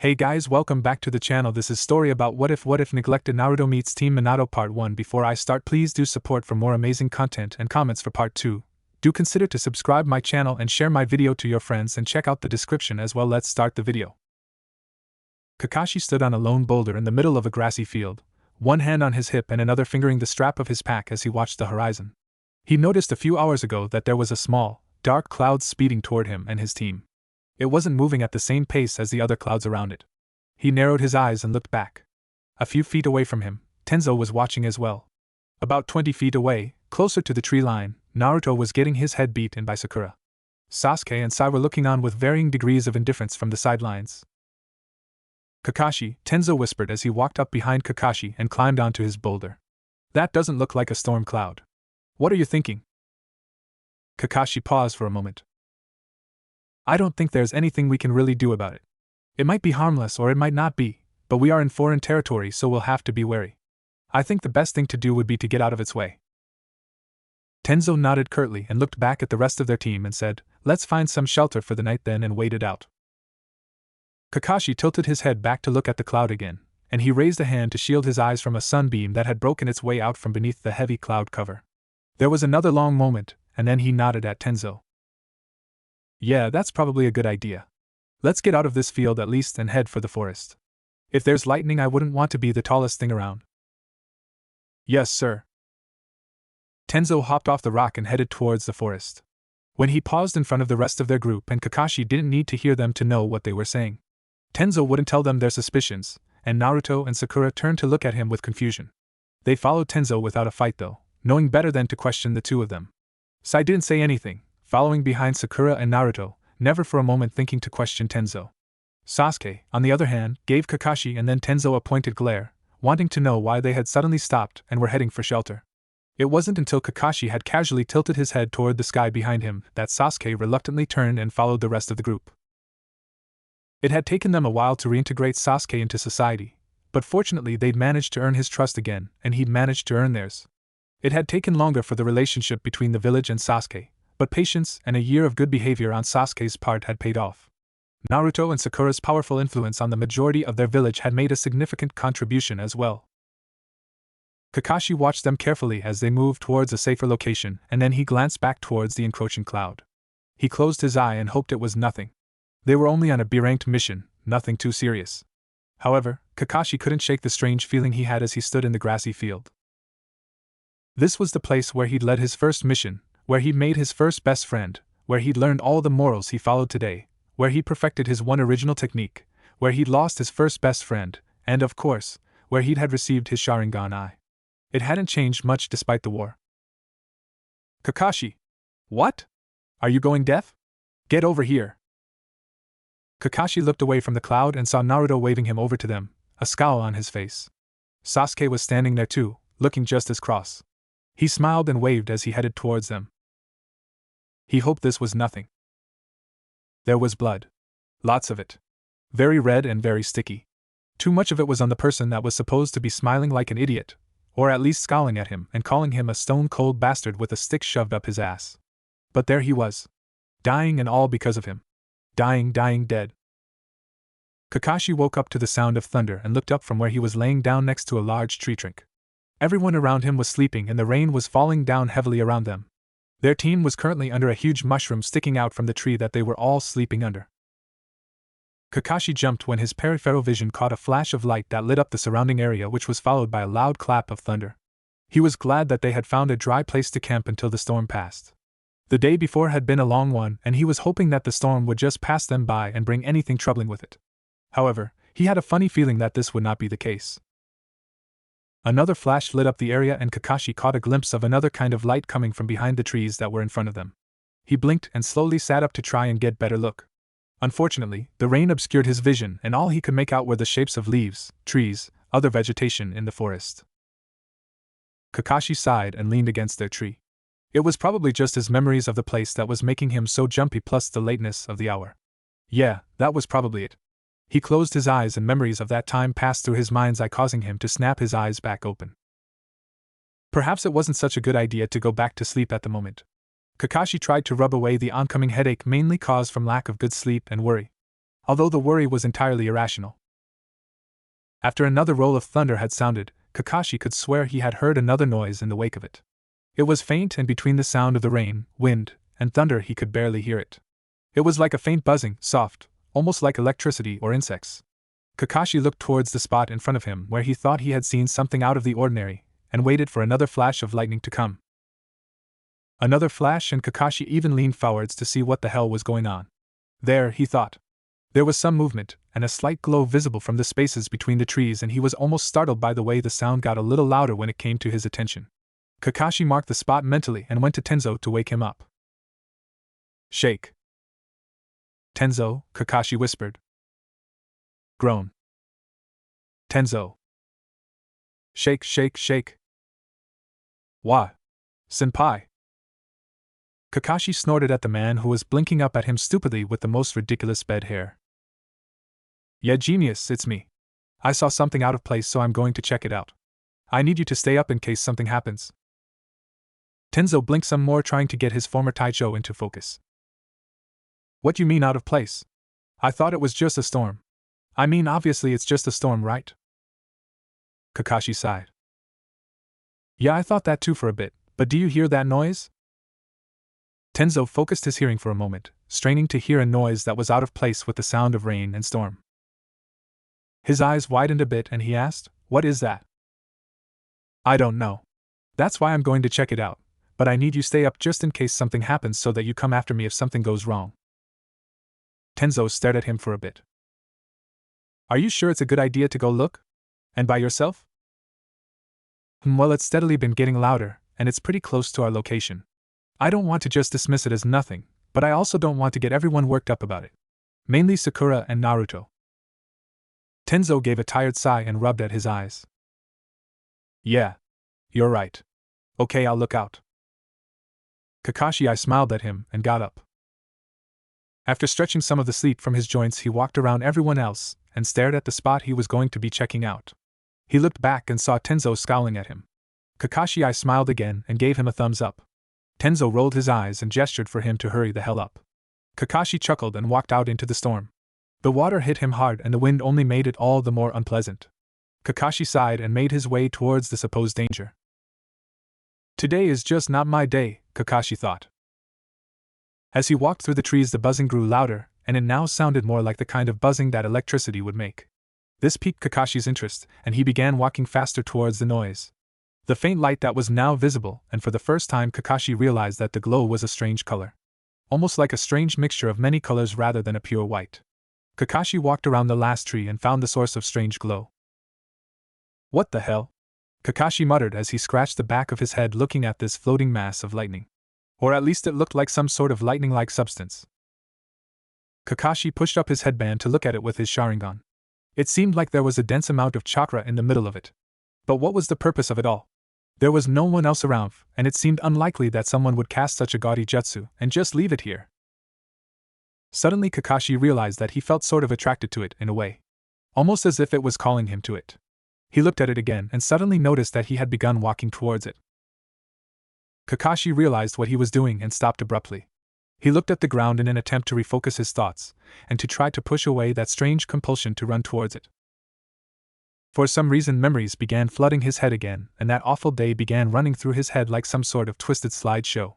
Hey guys, welcome back to the channel. This is story about what if neglected Naruto meets Team Minato part 1. Before I start, please do support for more amazing content and comments for part 2. Do consider to subscribe my channel and share my video to your friends and check out the description as well. Let's start the video. Kakashi stood on a lone boulder in the middle of a grassy field, one hand on his hip and another fingering the strap of his pack as he watched the horizon. He noticed a few hours ago that there was a small, dark cloud speeding toward him and his team. It wasn't moving at the same pace as the other clouds around it. He narrowed his eyes and looked back. A few feet away from him, Tenzo was watching as well. About 20 feet away, closer to the tree line, Naruto was getting his head beat in by Sakura. Sasuke and Sai were looking on with varying degrees of indifference from the sidelines. Kakashi, Tenzo whispered as he walked up behind Kakashi and climbed onto his boulder. That doesn't look like a storm cloud. What are you thinking? Kakashi paused for a moment. I don't think there's anything we can really do about it. It might be harmless or it might not be, but we are in foreign territory, so we'll have to be wary. I think the best thing to do would be to get out of its way. Tenzo nodded curtly and looked back at the rest of their team and said, "Let's find some shelter for the night then and wait it out." Kakashi tilted his head back to look at the cloud again, and he raised a hand to shield his eyes from a sunbeam that had broken its way out from beneath the heavy cloud cover. There was another long moment, and then he nodded at Tenzo. Yeah, that's probably a good idea. Let's get out of this field at least and head for the forest. If there's lightning, I wouldn't want to be the tallest thing around. Yes, sir. Tenzo hopped off the rock and headed towards the forest. When he paused in front of the rest of their group, and Kakashi didn't need to hear them to know what they were saying. Tenzo wouldn't tell them their suspicions, and Naruto and Sakura turned to look at him with confusion. They followed Tenzo without a fight though, knowing better than to question the two of them. Sai didn't say anything, following behind Sakura and Naruto, never for a moment thinking to question Tenzo. Sasuke, on the other hand, gave Kakashi and then Tenzo a pointed glare, wanting to know why they had suddenly stopped and were heading for shelter. It wasn't until Kakashi had casually tilted his head toward the sky behind him that Sasuke reluctantly turned and followed the rest of the group. It had taken them a while to reintegrate Sasuke into society, but fortunately they'd managed to earn his trust again, and he'd managed to earn theirs. It had taken longer for the relationship between the village and Sasuke, but patience and a year of good behavior on Sasuke's part had paid off. Naruto and Sakura's powerful influence on the majority of their village had made a significant contribution as well. Kakashi watched them carefully as they moved towards a safer location, and then he glanced back towards the encroaching cloud. He closed his eye and hoped it was nothing. They were only on a B-ranked mission, nothing too serious. However, Kakashi couldn't shake the strange feeling he had as he stood in the grassy field. This was the place where he'd led his first mission, where he'd made his first best friend, where he'd learned all the morals he followed today, where he'd perfected his one original technique, where he'd lost his first best friend, and of course, where he'd had received his Sharingan eye. It hadn't changed much despite the war. Kakashi! What? Are you going deaf? Get over here! Kakashi looked away from the cloud and saw Naruto waving him over to them, a scowl on his face. Sasuke was standing there too, looking just as cross. He smiled and waved as he headed towards them. He hoped this was nothing. There was blood. Lots of it. Very red and very sticky. Too much of it was on the person that was supposed to be smiling like an idiot, or at least scowling at him and calling him a stone-cold bastard with a stick shoved up his ass. But there he was. Dying, and all because of him. Dying, dead. Kakashi woke up to the sound of thunder and looked up from where he was laying down next to a large tree trunk. Everyone around him was sleeping and the rain was falling down heavily around them. Their team was currently under a huge mushroom sticking out from the tree that they were all sleeping under. Kakashi jumped when his peripheral vision caught a flash of light that lit up the surrounding area, which was followed by a loud clap of thunder. He was glad that they had found a dry place to camp until the storm passed. The day before had been a long one, and he was hoping that the storm would just pass them by and bring anything troubling with it. However, he had a funny feeling that this would not be the case. Another flash lit up the area and Kakashi caught a glimpse of another kind of light coming from behind the trees that were in front of them. He blinked and slowly sat up to try and get better look. Unfortunately, the rain obscured his vision and all he could make out were the shapes of leaves, trees, other vegetation in the forest. Kakashi sighed and leaned against their tree. It was probably just his memories of the place that was making him so jumpy, plus the lateness of the hour. Yeah, that was probably it. He closed his eyes and memories of that time passed through his mind's eye, causing him to snap his eyes back open. Perhaps it wasn't such a good idea to go back to sleep at the moment. Kakashi tried to rub away the oncoming headache mainly caused from lack of good sleep and worry. although the worry was entirely irrational. After another roll of thunder had sounded, Kakashi could swear he had heard another noise in the wake of it. It was faint, and between the sound of the rain, wind, and thunder he could barely hear it. It was like a faint buzzing, soft, almost like electricity or insects. Kakashi looked towards the spot in front of him where he thought he had seen something out of the ordinary, and waited for another flash of lightning to come. Another flash, and Kakashi even leaned forwards to see what the hell was going on. There, he thought. There was some movement, and a slight glow visible from the spaces between the trees, and he was almost startled by the way the sound got a little louder when it came to his attention. Kakashi marked the spot mentally and went to Tenzo to wake him up. Shake. Tenzo, Kakashi whispered. Groan. Tenzo. Shake, shake, shake. Why? Senpai. Kakashi snorted at the man who was blinking up at him stupidly with the most ridiculous bed hair. Yeah, genius, it's me. I saw something out of place, so I'm going to check it out. I need you to stay up in case something happens. Tenzo blinked some more, trying to get his former Taicho into focus. What you mean out of place? I thought it was just a storm. I mean, obviously it's just a storm, right? Kakashi sighed. Yeah, I thought that too for a bit, but do you hear that noise? Tenzo focused his hearing for a moment, straining to hear a noise that was out of place with the sound of rain and storm. His eyes widened a bit and he asked, "What is that?" I don't know. That's why I'm going to check it out, but I need you stay up just in case something happens so that you come after me if something goes wrong. Tenzo stared at him for a bit. Are you sure it's a good idea to go look? And by yourself? Well, it's steadily been getting louder, and it's pretty close to our location. I don't want to just dismiss it as nothing, but I also don't want to get everyone worked up about it. Mainly Sakura and Naruto. Tenzo gave a tired sigh and rubbed at his eyes. Yeah. You're right. Okay, I'll look out. Kakashi smiled at him and got up. After stretching some of the sleep from his joints, he walked around everyone else and stared at the spot he was going to be checking out. He looked back and saw Tenzo scowling at him. Kakashi smiled again and gave him a thumbs up. Tenzo rolled his eyes and gestured for him to hurry the hell up. Kakashi chuckled and walked out into the storm. The water hit him hard and the wind only made it all the more unpleasant. Kakashi sighed and made his way towards the supposed danger. Today is just not my day, Kakashi thought. As he walked through the trees, the buzzing grew louder, and it now sounded more like the kind of buzzing that electricity would make. This piqued Kakashi's interest, and he began walking faster towards the noise. The faint light that was now visible, and for the first time Kakashi realized that the glow was a strange color. Almost like a strange mixture of many colors rather than a pure white. Kakashi walked around the last tree and found the source of strange glow. What the hell? Kakashi muttered as he scratched the back of his head looking at this floating mass of lightning. Or at least it looked like some sort of lightning-like substance. Kakashi pushed up his headband to look at it with his Sharingan. It seemed like there was a dense amount of chakra in the middle of it. But what was the purpose of it all? There was no one else around, and it seemed unlikely that someone would cast such a gaudy jutsu and just leave it here. Suddenly Kakashi realized that he felt sort of attracted to it in a way. Almost as if it was calling him to it. He looked at it again and suddenly noticed that he had begun walking towards it. Kakashi realized what he was doing and stopped abruptly. He looked at the ground in an attempt to refocus his thoughts, and to try to push away that strange compulsion to run towards it. For some reason memories began flooding his head again, and that awful day began running through his head like some sort of twisted slideshow.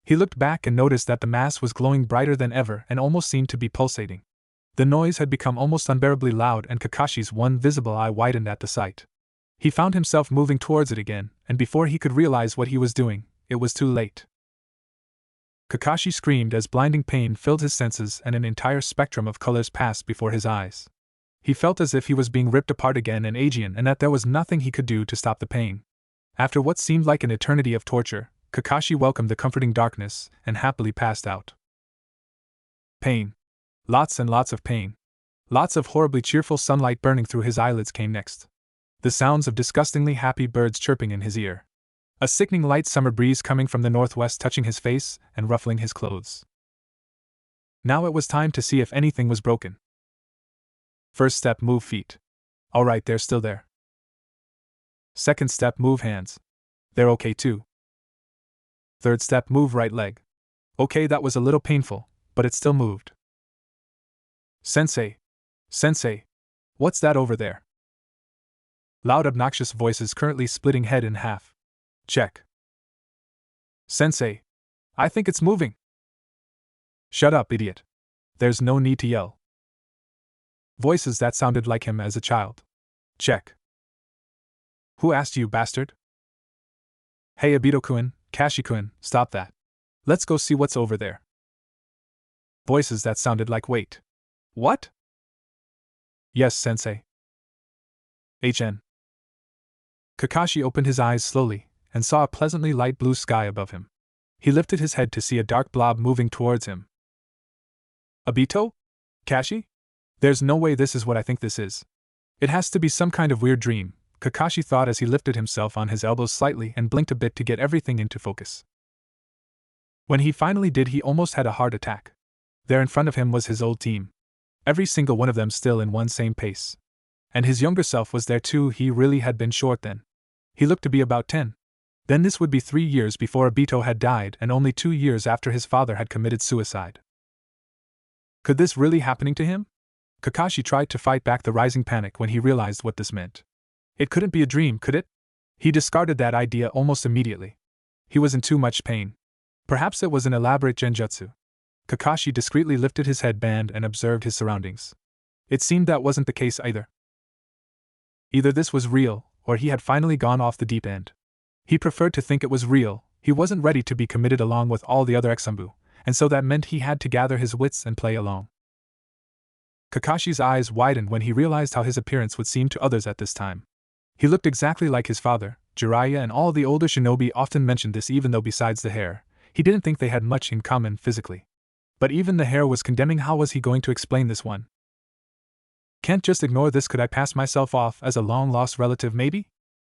He looked back and noticed that the mass was glowing brighter than ever and almost seemed to be pulsating. The noise had become almost unbearably loud and Kakashi's one visible eye widened at the sight. He found himself moving towards it again, and before he could realize what he was doing, it was too late. Kakashi screamed as blinding pain filled his senses and an entire spectrum of colors passed before his eyes. He felt as if he was being ripped apart again in Aegean and that there was nothing he could do to stop the pain. After what seemed like an eternity of torture, Kakashi welcomed the comforting darkness and happily passed out. Pain. Lots and lots of pain. Lots of horribly cheerful sunlight burning through his eyelids came next. The sounds of disgustingly happy birds chirping in his ear. A sickening light summer breeze coming from the northwest touching his face and ruffling his clothes. Now it was time to see if anything was broken. First step, move feet. Alright, they're still there. Second step, move hands. They're okay too. Third step, move right leg. Okay, that was a little painful, but it still moved. Sensei! Sensei! What's that over there? Loud obnoxious voices currently splitting head in half. Check. Sensei! I think it's moving! Shut up, idiot. There's no need to yell. Voices that sounded like him as a child. Check. Who asked you, bastard? Hey Obito-kun, Kashi-kun, stop that. Let's go see what's over there. Voices that sounded like wait. What? Yes, sensei. HN. Kakashi opened his eyes slowly, and saw a pleasantly light blue sky above him. He lifted his head to see a dark blob moving towards him. Obito? Kashi? There's no way this is what I think this is. It has to be some kind of weird dream, Kakashi thought as he lifted himself on his elbows slightly and blinked a bit to get everything into focus. When he finally did, he almost had a heart attack. There in front of him was his old team. Every single one of them still in one same pace. And his younger self was there too. He really had been short then. He looked to be about 10. Then this would be 3 years before Obito had died and only 2 years after his father had committed suicide. Could this really happening to him? Kakashi tried to fight back the rising panic when he realized what this meant. It couldn't be a dream, could it? He discarded that idea almost immediately. He was in too much pain. Perhaps it was an elaborate genjutsu. Kakashi discreetly lifted his headband and observed his surroundings. It seemed that wasn't the case either. Either this was real, or he had finally gone off the deep end. He preferred to think it was real. He wasn't ready to be committed along with all the other Exumbu, and so that meant he had to gather his wits and play along. Kakashi's eyes widened when he realized how his appearance would seem to others at this time. He looked exactly like his father, Jiraiya, and all the older shinobi often mentioned this, even though besides the hair, he didn't think they had much in common physically. But even the hair was condemning. How was he going to explain this one? Can't just ignore this. Could I pass myself off as a long-lost relative maybe?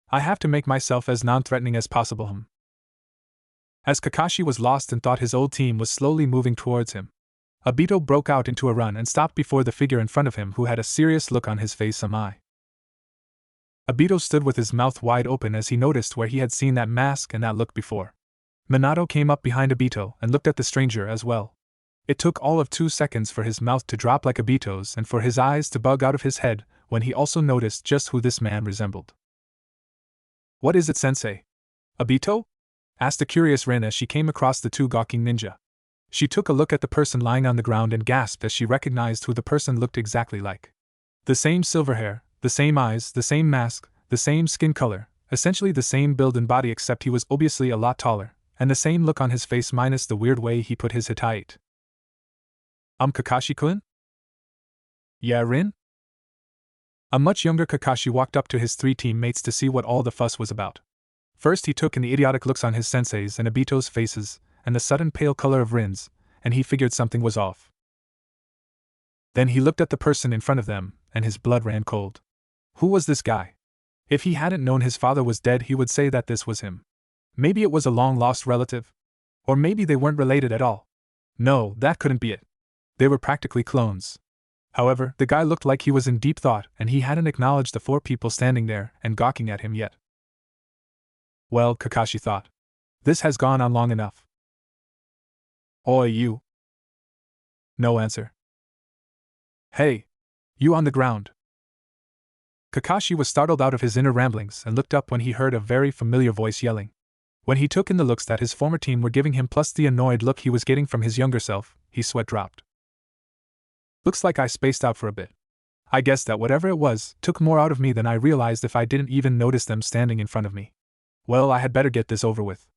I have to make myself as non-threatening as possible. As Kakashi was lost and thought his old team was slowly moving towards him, Obito broke out into a run and stopped before the figure in front of him who had a serious look on his face. Obito stood with his mouth wide open as he noticed where he had seen that mask and that look before. Minato came up behind Obito and looked at the stranger as well. It took all of 2 seconds for his mouth to drop like Obito's and for his eyes to bug out of his head when he also noticed just who this man resembled. What is it, sensei? Obito? Asked a curious Rin as she came across the 2 gawking ninja. She took a look at the person lying on the ground and gasped as she recognized who the person looked exactly like. The same silver hair, the same eyes, the same mask, the same skin color, essentially the same build and body, except he was obviously a lot taller, and the same look on his face minus the weird way he put his hitait. Kakashi-kun? Yeah, Rin? A much younger Kakashi walked up to his 3 teammates to see what all the fuss was about. First he took in the idiotic looks on his sensei's and Obito's faces, and the sudden pale color of Rin's, and he figured something was off. Then he looked at the person in front of them, and his blood ran cold. Who was this guy? If he hadn't known his father was dead, he would say that this was him. Maybe it was a long-lost relative? Or maybe they weren't related at all. No, that couldn't be it. They were practically clones. However, the guy looked like he was in deep thought, and he hadn't acknowledged the 4 people standing there and gawking at him yet. Well, Kakashi thought, this has gone on long enough. Oi, you. No answer. Hey! You on the ground. Kakashi was startled out of his inner ramblings and looked up when he heard a very familiar voice yelling. When he took in the looks that his former team were giving him plus the annoyed look he was getting from his younger self, his sweat dropped. Looks like I spaced out for a bit. I guess that whatever it was took more out of me than I realized if I didn't even notice them standing in front of me. Well, I had better get this over with.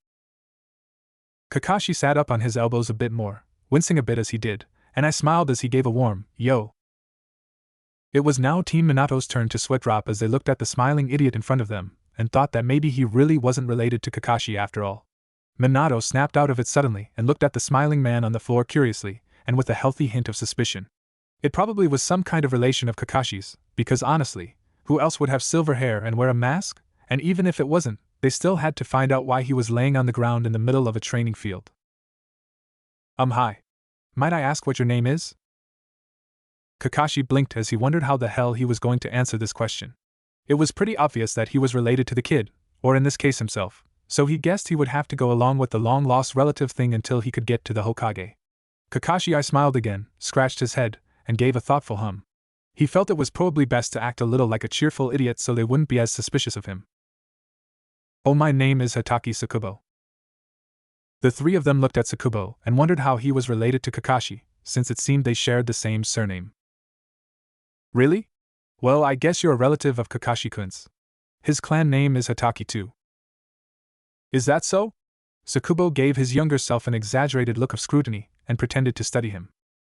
Kakashi sat up on his elbows a bit more, wincing a bit as he did, and I smiled as he gave a warm, yo. It was now Team Minato's turn to sweat drop as they looked at the smiling idiot in front of them, and thought that maybe he really wasn't related to Kakashi after all. Minato snapped out of it suddenly and looked at the smiling man on the floor curiously, and with a healthy hint of suspicion. It probably was some kind of relation of Kakashi's, because honestly, who else would have silver hair and wear a mask? And even if it wasn't, they still had to find out why he was laying on the ground in the middle of a training field. Hi. Might I ask what your name is? Kakashi blinked as he wondered how the hell he was going to answer this question. It was pretty obvious that he was related to the kid, or in this case himself, so he guessed he would have to go along with the long-lost relative thing until he could get to the Hokage. Kakashi I smiled again, scratched his head, and gave a thoughtful hum. He felt it was probably best to act a little like a cheerful idiot so they wouldn't be as suspicious of him. "Oh, my name is Hatake Tsukubo." The three of them looked at Tsukubo and wondered how he was related to Kakashi, since it seemed they shared the same surname. "Really? Well, I guess you're a relative of Kakashi-kun's. His clan name is Hatake too." "Is that so?" Tsukubo gave his younger self an exaggerated look of scrutiny and pretended to study him.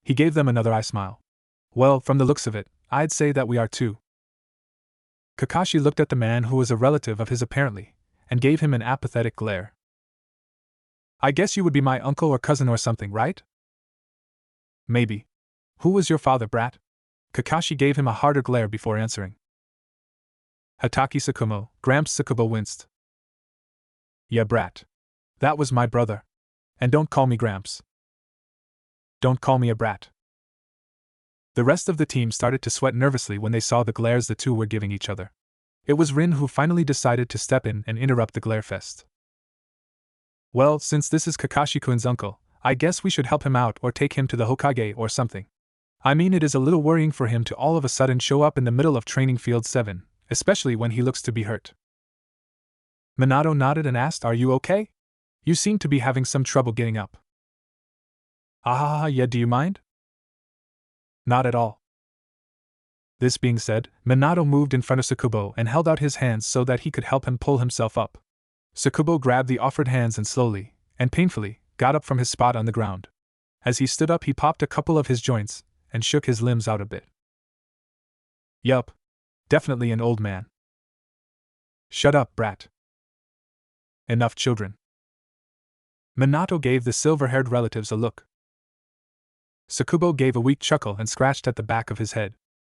He gave them another eye smile. "Well, from the looks of it, I'd say that we are too." Kakashi looked at the man who was a relative of his apparently, and gave him an apathetic glare. "I guess you would be my uncle or cousin or something, right?" "Maybe. Who was your father, brat?" Kakashi gave him a harder glare before answering. "Hatake Tsukumo." Gramps Tsukubo winced. "Yeah, brat. That was my brother. And don't call me Gramps. Don't call me a brat." The rest of the team started to sweat nervously when they saw the glares the two were giving each other. It was Rin who finally decided to step in and interrupt the glare fest. "Well, since this is Kakashi-kun's uncle, I guess we should help him out or take him to the Hokage or something. I mean, it is a little worrying for him to all of a sudden show up in the middle of Training Field 7, especially when he looks to be hurt." Minato nodded and asked, "Are you okay? You seem to be having some trouble getting up." "Ah, yeah, do you mind?" "Not at all." This being said, Minato moved in front of Tsukubo and held out his hands so that he could help him pull himself up. Tsukubo grabbed the offered hands and slowly, and painfully, got up from his spot on the ground. As he stood up, he popped a couple of his joints and shook his limbs out a bit. "Yup. Definitely an old man." "Shut up, brat. Enough, children." Minato gave the silver-haired relatives a look. Tsukubo gave a weak chuckle and scratched at the back of his head.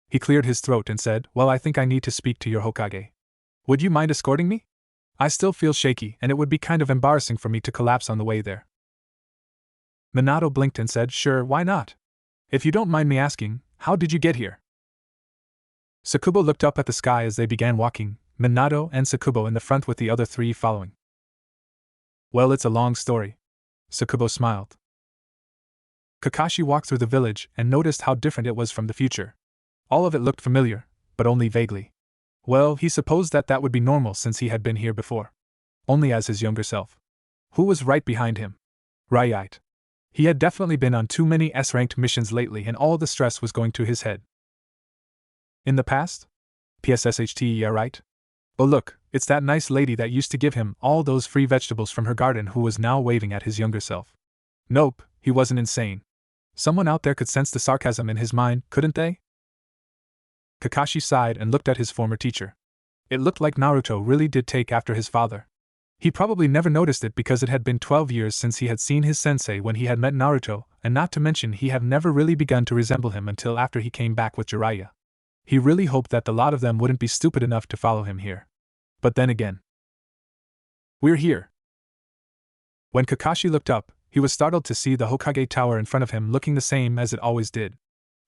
He cleared his throat and said, "Well, I think I need to speak to your Hokage. Would you mind escorting me? I still feel shaky and it would be kind of embarrassing for me to collapse on the way there." Minato blinked and said, "Sure, why not? If you don't mind me asking, how did you get here?" Tsukubo looked up at the sky as they began walking, Minato and Tsukubo in the front with the other three following. "Well, it's a long story." Tsukubo smiled. Kakashi walked through the village and noticed how different it was from the future. All of it looked familiar, but only vaguely. Well, he supposed that would be normal since he had been here before. Only as his younger self. Who was right behind him? Right. He had definitely been on too many S-ranked missions lately and all the stress was going to his head. In the past? PSSHT, yeah, right? Oh look, it's that nice lady that used to give him all those free vegetables from her garden who was now waving at his younger self. Nope, he wasn't insane. Someone out there could sense the sarcasm in his mind, couldn't they? Kakashi sighed and looked at his former teacher. It looked like Naruto really did take after his father. He probably never noticed it because it had been 12 years since he had seen his sensei when he had met Naruto, and not to mention he had never really begun to resemble him until after he came back with Jiraiya. He really hoped that the lot of them wouldn't be stupid enough to follow him here. But then again, "We're here." When Kakashi looked up, he was startled to see the Hokage tower in front of him looking the same as it always did.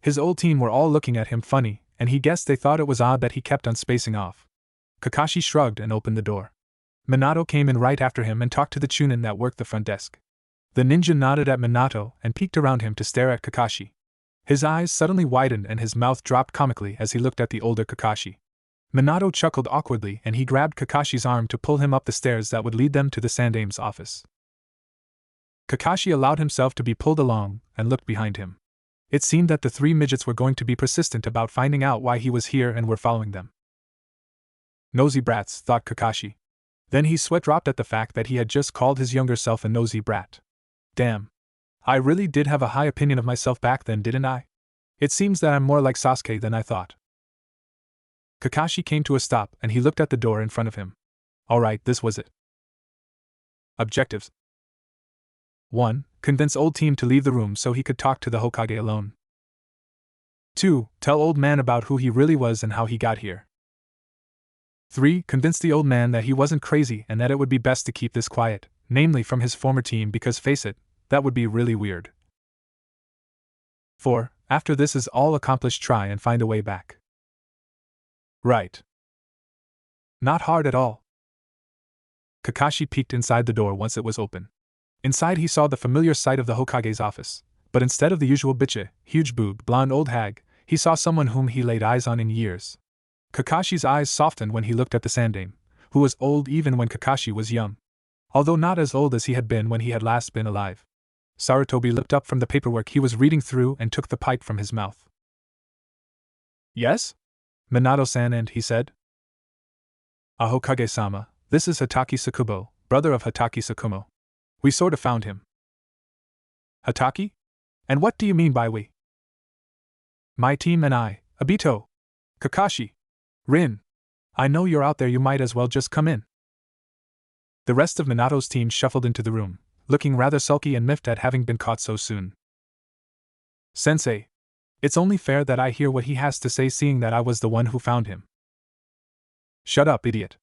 His old team were all looking at him funny, and he guessed they thought it was odd that he kept on spacing off. Kakashi shrugged and opened the door. Minato came in right after him and talked to the Chunin that worked the front desk. The ninja nodded at Minato and peeked around him to stare at Kakashi. His eyes suddenly widened and his mouth dropped comically as he looked at the older Kakashi. Minato chuckled awkwardly and he grabbed Kakashi's arm to pull him up the stairs that would lead them to the Sandame's office. Kakashi allowed himself to be pulled along and looked behind him. It seemed that the three midgets were going to be persistent about finding out why he was here and were following them. Nosy brats, thought Kakashi. Then he sweat dropped at the fact that he had just called his younger self a nosy brat. Damn. I really did have a high opinion of myself back then, didn't I? It seems that I'm more like Sasuke than I thought. Kakashi came to a stop and he looked at the door in front of him. Alright, this was it. Objectives. 1. Convince old team to leave the room so he could talk to the Hokage alone. 2. Tell old man about who he really was and how he got here. 3. Convince the old man that he wasn't crazy and that it would be best to keep this quiet, namely from his former team because face it, that would be really weird. 4. After this is all accomplished, try and find a way back. Right. Not hard at all. Kakashi peeked inside the door once it was open. Inside he saw the familiar sight of the Hokage's office, But instead of the usual bitchy, huge-boobed, blonde old hag, he saw someone whom he laid eyes on in years. Kakashi's eyes softened when he looked at the Sandame, who was old even when Kakashi was young. Although not as old as he had been when he had last been alive. Sarutobi looked up from the paperwork he was reading through and took the pipe from his mouth. Yes? Minato-san, and he said. Hokage-sama, this is Hataki Sakubo, brother of Hataki Sakumo. We sort of found him. Hataki? And what do you mean by we? My team and I, Obito, Kakashi, Rin. I know you're out there, you might as well just come in. The rest of Minato's team shuffled into the room, looking rather sulky and miffed at having been caught so soon. Sensei, it's only fair that I hear what he has to say, seeing that I was the one who found him. Shut up, idiot.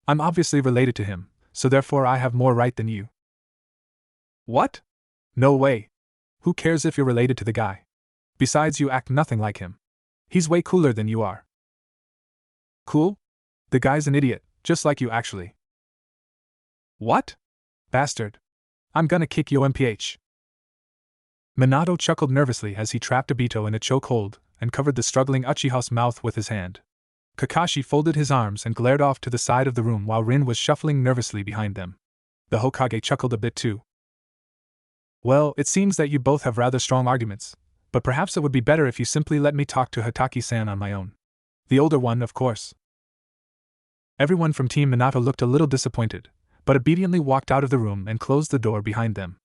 I'm obviously related to him, so therefore I have more right than you. What? No way. Who cares if you're related to the guy? Besides, you act nothing like him. He's way cooler than you are. Cool? The guy's an idiot, just like you actually. What? Bastard. I'm gonna kick your MPH. Minato chuckled nervously as he trapped Obito in a chokehold and covered the struggling Uchiha's mouth with his hand. Kakashi folded his arms and glared off to the side of the room while Rin was shuffling nervously behind them. The Hokage chuckled a bit too. Well, it seems that you both have rather strong arguments, but perhaps it would be better if you simply let me talk to Hataki-san on my own. The older one, of course. Everyone from Team Minato looked a little disappointed, but obediently walked out of the room and closed the door behind them.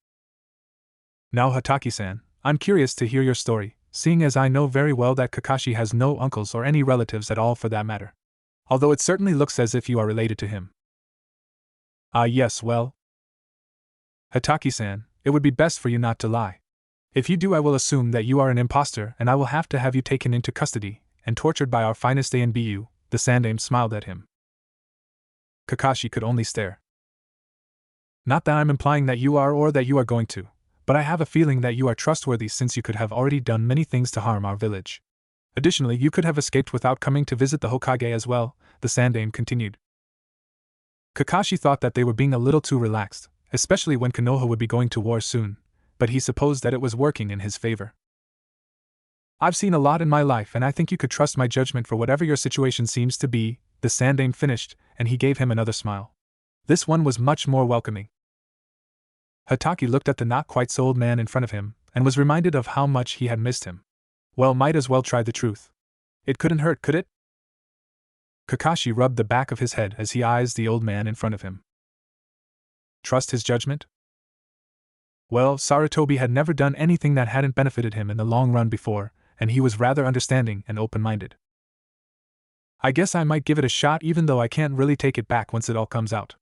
Now, Hataki-san, I'm curious to hear your story, seeing as I know very well that Kakashi has no uncles or any relatives at all for that matter. Although it certainly looks as if you are related to him. Ah yes, well. Hataki-san, it would be best for you not to lie. If you do, I will assume that you are an imposter and I will have to have you taken into custody and tortured by our finest ANBU. The Sandame smiled at him. Kakashi could only stare. Not that I'm implying that you are or that you are going to, but I have a feeling that you are trustworthy since you could have already done many things to harm our village. Additionally, you could have escaped without coming to visit the Hokage as well, the Sandame continued. Kakashi thought that they were being a little too relaxed, especially when Konoha would be going to war soon, but he supposed that it was working in his favor. I've seen a lot in my life and I think you could trust my judgment for whatever your situation seems to be, the Sandame finished, and he gave him another smile. This one was much more welcoming. Hataki looked at the not-quite-so-old man in front of him, and was reminded of how much he had missed him. Well, might as well try the truth. It couldn't hurt, could it? Kakashi rubbed the back of his head as he eyes the old man in front of him. Trust his judgment? Well, Sarutobi had never done anything that hadn't benefited him in the long run before, and he was rather understanding and open-minded. I guess I might give it a shot even though I can't really take it back once it all comes out.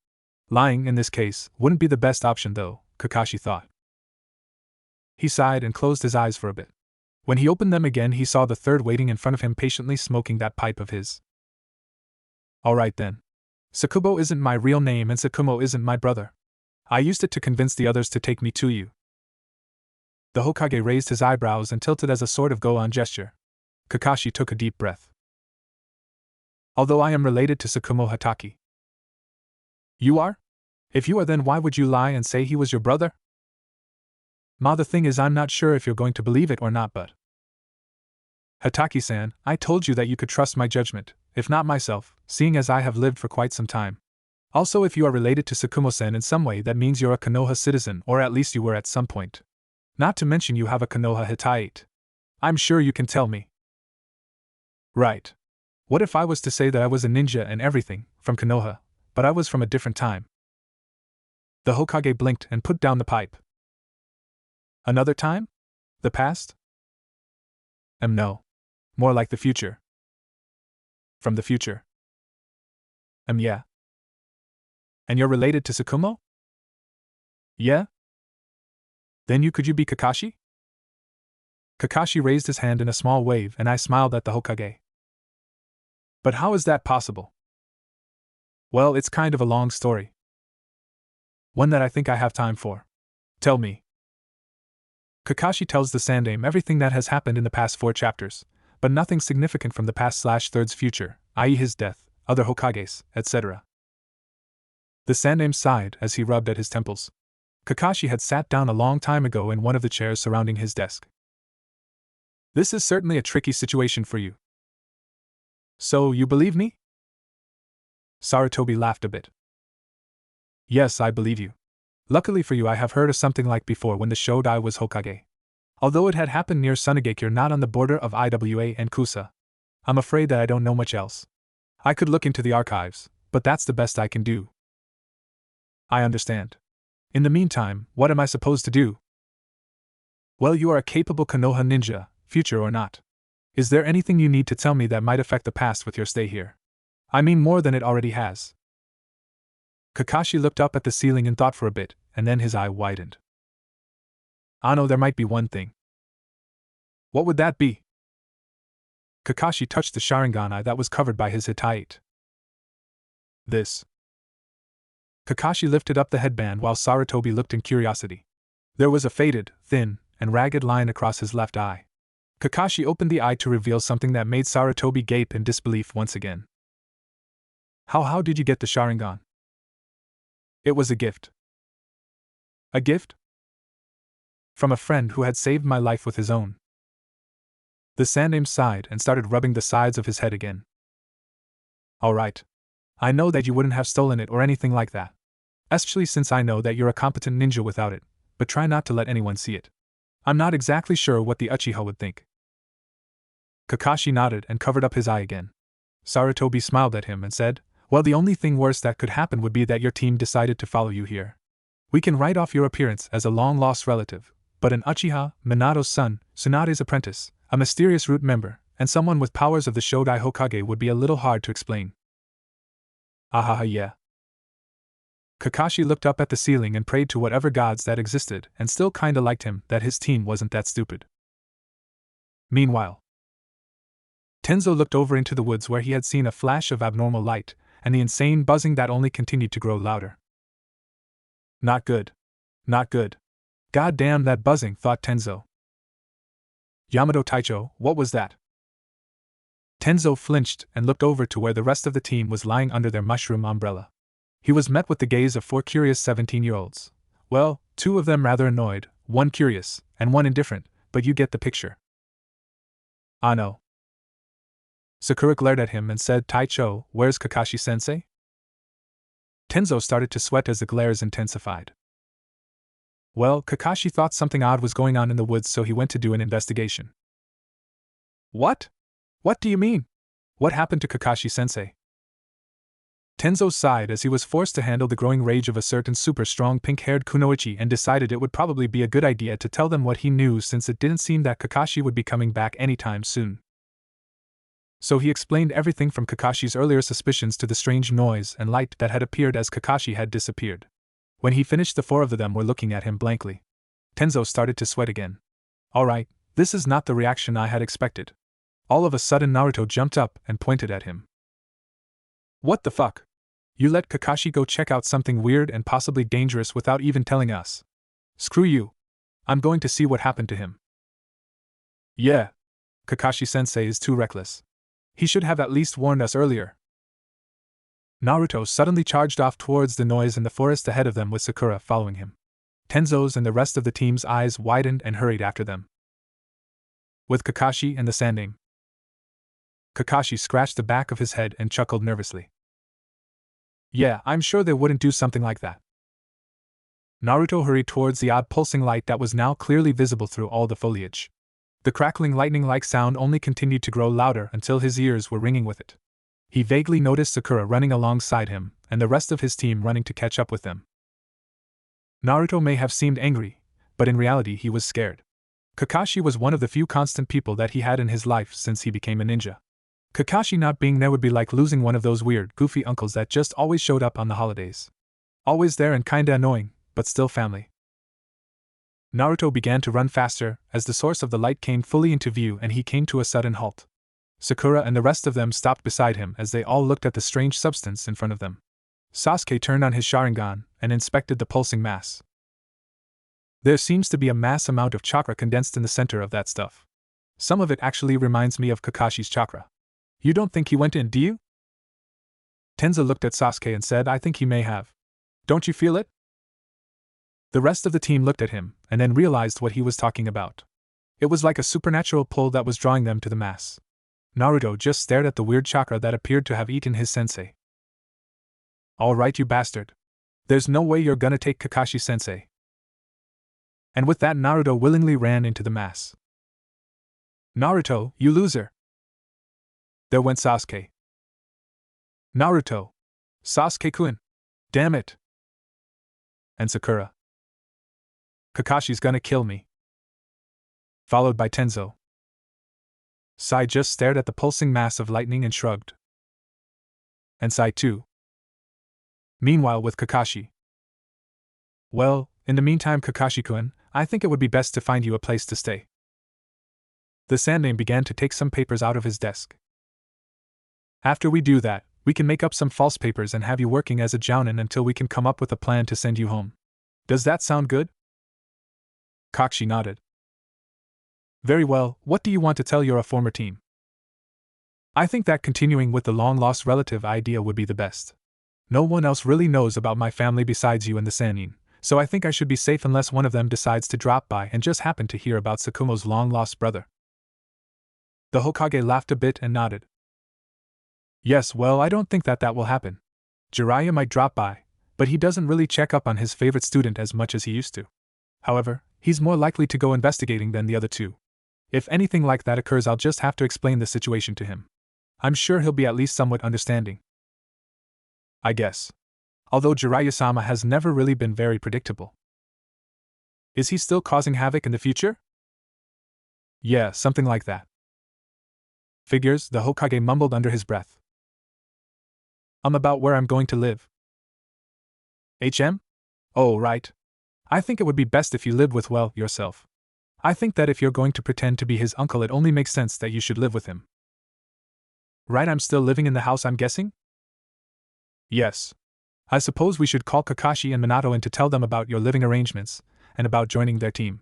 Lying, in this case, wouldn't be the best option though, Kakashi thought. He sighed and closed his eyes for a bit. When he opened them again, he saw the third waiting in front of him patiently smoking that pipe of his. Alright then. Sakubo isn't my real name and Sakumo isn't my brother. I used it to convince the others to take me to you. The Hokage raised his eyebrows and tilted as a sort of go-on gesture. Kakashi took a deep breath. Although I am related to Sakumo Hataki. You are? If you are, then why would you lie and say he was your brother? The thing is, I'm not sure if you're going to believe it or not, but... Hataki-san, I told you that you could trust my judgment, if not myself, seeing as I have lived for quite some time. Also, if you are related to Sakumo-sen in some way, that means you're a Konoha citizen, or at least you were at some point. Not to mention you have a Konoha Hittite. I'm sure you can tell me. Right. What if I was to say that I was a ninja and everything, from Konoha, but I was from a different time? The Hokage blinked and put down the pipe. Another time? The past? No. More like the future. From the future. Yeah. And you're related to Sakumo? Yeah? Then could you be Kakashi? Kakashi raised his hand in a small wave and I smiled at the Hokage. But how is that possible? Well, it's kind of a long story. One that I think I have time for. Tell me. Kakashi tells the Sandame everything that has happened in the past 4 chapters, but nothing significant from the past/third's future, i.e. his death, other Hokages, etc. The Sandame sighed as he rubbed at his temples. Kakashi had sat down a long time ago in one of the chairs surrounding his desk. This is certainly a tricky situation for you. So, you believe me? Sarutobi laughed a bit. Yes, I believe you. Luckily for you, I have heard of something like before when the Shodai was Hokage. Although it had happened near Sunagakure, not on the border of Iwa and Kusa. I'm afraid that I don't know much else. I could look into the archives, but that's the best I can do. I understand. In the meantime, what am I supposed to do? Well, you are a capable Konoha ninja, future or not. Is there anything you need to tell me that might affect the past with your stay here? I mean more than it already has. Kakashi looked up at the ceiling and thought for a bit, and then his eye widened. Ano, there might be one thing. What would that be? Kakashi touched the Sharingan eye that was covered by his Hittite. This. Kakashi lifted up the headband while Sarutobi looked in curiosity. There was a faded, thin, and ragged line across his left eye. Kakashi opened the eye to reveal something that made Sarutobi gape in disbelief once again. How did you get the Sharingan? It was a gift. A gift? From a friend who had saved my life with his own. The Sandaime sighed and started rubbing the sides of his head again. All right. I know that you wouldn't have stolen it or anything like that. Especially since I know that you're a competent ninja without it, but try not to let anyone see it. I'm not exactly sure what the Uchiha would think. Kakashi nodded and covered up his eye again. Sarutobi smiled at him and said, well, the only thing worse that could happen would be that your team decided to follow you here. We can write off your appearance as a long-lost relative, but an Uchiha, Minato's son, Tsunade's apprentice, a mysterious root member, and someone with powers of the Shodai Hokage would be a little hard to explain. Ahaha, yeah. Kakashi looked up at the ceiling and prayed to whatever gods that existed and still kinda liked him that his team wasn't that stupid. Meanwhile, Tenzo looked over into the woods where he had seen a flash of abnormal light and the insane buzzing that only continued to grow louder. Not good. Not good. God damn that buzzing, thought Tenzo. Yamato Taicho, what was that? Tenzo flinched and looked over to where the rest of the team was lying under their mushroom umbrella. He was met with the gaze of 4 curious 17-year-olds. Well, 2 of them rather annoyed, 1 curious, and 1 indifferent, but you get the picture. Ah no. Sakura glared at him and said, Taicho, where's Kakashi-sensei? Tenzo started to sweat as the glares intensified. Well, Kakashi thought something odd was going on in the woods, so he went to do an investigation. What? What do you mean? What happened to Kakashi-sensei? Tenzo sighed as he was forced to handle the growing rage of a certain super-strong pink-haired kunoichi and decided it would probably be a good idea to tell them what he knew since it didn't seem that Kakashi would be coming back anytime soon. So he explained everything from Kakashi's earlier suspicions to the strange noise and light that had appeared as Kakashi had disappeared. When he finished, the 4 of them were looking at him blankly. Tenzo started to sweat again. Alright, this is not the reaction I had expected. All of a sudden Naruto jumped up and pointed at him. What the fuck? You let Kakashi go check out something weird and possibly dangerous without even telling us. Screw you. I'm going to see what happened to him. Yeah. Kakashi-sensei is too reckless. He should have at least warned us earlier. Naruto suddenly charged off towards the noise in the forest ahead of them with Sakura following him. Tenzo's and the rest of the team's eyes widened and hurried after them. With Kakashi and the Sandaime. Kakashi scratched the back of his head and chuckled nervously. Yeah, I'm sure they wouldn't do something like that. Naruto hurried towards the odd pulsing light that was now clearly visible through all the foliage. The crackling lightning-like sound only continued to grow louder until his ears were ringing with it. He vaguely noticed Sakura running alongside him, and the rest of his team running to catch up with them. Naruto may have seemed angry, but in reality he was scared. Kakashi was one of the few constant people that he had in his life since he became a ninja. Kakashi not being there would be like losing one of those weird, goofy uncles that just always showed up on the holidays. Always there and kinda annoying, but still family. Naruto began to run faster as the source of the light came fully into view and he came to a sudden halt. Sakura and the rest of them stopped beside him as they all looked at the strange substance in front of them. Sasuke turned on his Sharingan and inspected the pulsing mass. There seems to be a mass amount of chakra condensed in the center of that stuff. Some of it actually reminds me of Kakashi's chakra. You don't think he went in, do you? Tenzo looked at Sasuke and said, I think he may have. Don't you feel it? The rest of the team looked at him, and then realized what he was talking about. It was like a supernatural pull that was drawing them to the mass. Naruto just stared at the weird chakra that appeared to have eaten his sensei. All right, you bastard. There's no way you're gonna take Kakashi-sensei. And with that, Naruto willingly ran into the mass. Naruto, you loser! There went Sasuke. Naruto! Sasuke-kun! Damn it! And Sakura. Kakashi's gonna kill me. Followed by Tenzo. Sai just stared at the pulsing mass of lightning and shrugged. And Sai too. Meanwhile, with Kakashi. Well, in the meantime, Kakashi-kun, I think it would be best to find you a place to stay. The Sandaime began to take some papers out of his desk. After we do that, we can make up some false papers and have you working as a jounin until we can come up with a plan to send you home. Does that sound good? Kakashi nodded. Very well, what do you want to tell your former team? I think that continuing with the long-lost relative idea would be the best. No one else really knows about my family besides you and the Sannin, so I think I should be safe unless one of them decides to drop by and just happen to hear about Tsukumo's long-lost brother. The Hokage laughed a bit and nodded. Yes, well, I don't think that will happen. Jiraiya might drop by, but he doesn't really check up on his favorite student as much as he used to. However, he's more likely to go investigating than the other two. If anything like that occurs, I'll just have to explain the situation to him. I'm sure he'll be at least somewhat understanding. I guess. Although Jiraiya-sama has never really been very predictable. Is he still causing havoc in the future? Yeah, something like that. Figures, the Hokage mumbled under his breath. About where I'm going to live. Oh, right. I think it would be best if you lived with, well, yourself. I think that if you're going to pretend to be his uncle, it only makes sense that you should live with him. Right, I'm still living in the house, I'm guessing? Yes. I suppose we should call Kakashi and Minato in to tell them about your living arrangements, and about joining their team.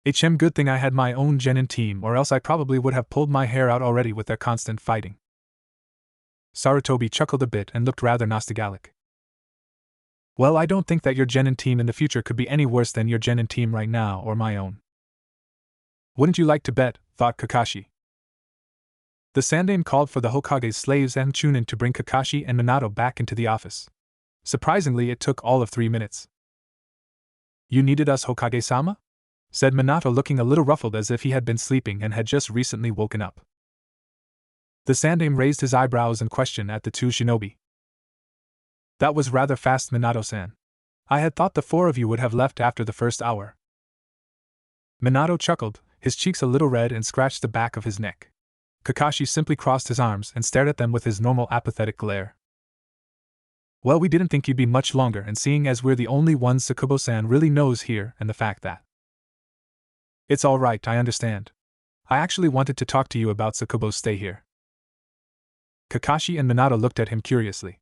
Good thing I had my own genin team, or else I probably would have pulled my hair out already with their constant fighting. Sarutobi chuckled a bit and looked rather nostalgic. Well, I don't think that your genin team in the future could be any worse than your genin team right now or my own. Wouldn't you like to bet, thought Kakashi. The Sandaime called for the Hokage's slaves and Chunin to bring Kakashi and Minato back into the office. Surprisingly, it took all of 3 minutes. You needed us, Hokage-sama? Said Minato, looking a little ruffled as if he had been sleeping and had just recently woken up. The Sandaime raised his eyebrows in question at the two shinobi. That was rather fast, Minato-san. I had thought the 4 of you would have left after the first hour. Minato chuckled, his cheeks a little red, and scratched the back of his neck. Kakashi simply crossed his arms and stared at them with his normal apathetic glare. Well, we didn't think you'd be much longer, and seeing as we're the only ones Tsukubo-san really knows here, and the fact that… It's all right, I understand. I actually wanted to talk to you about Tsukubo's stay here. Kakashi and Minato looked at him curiously.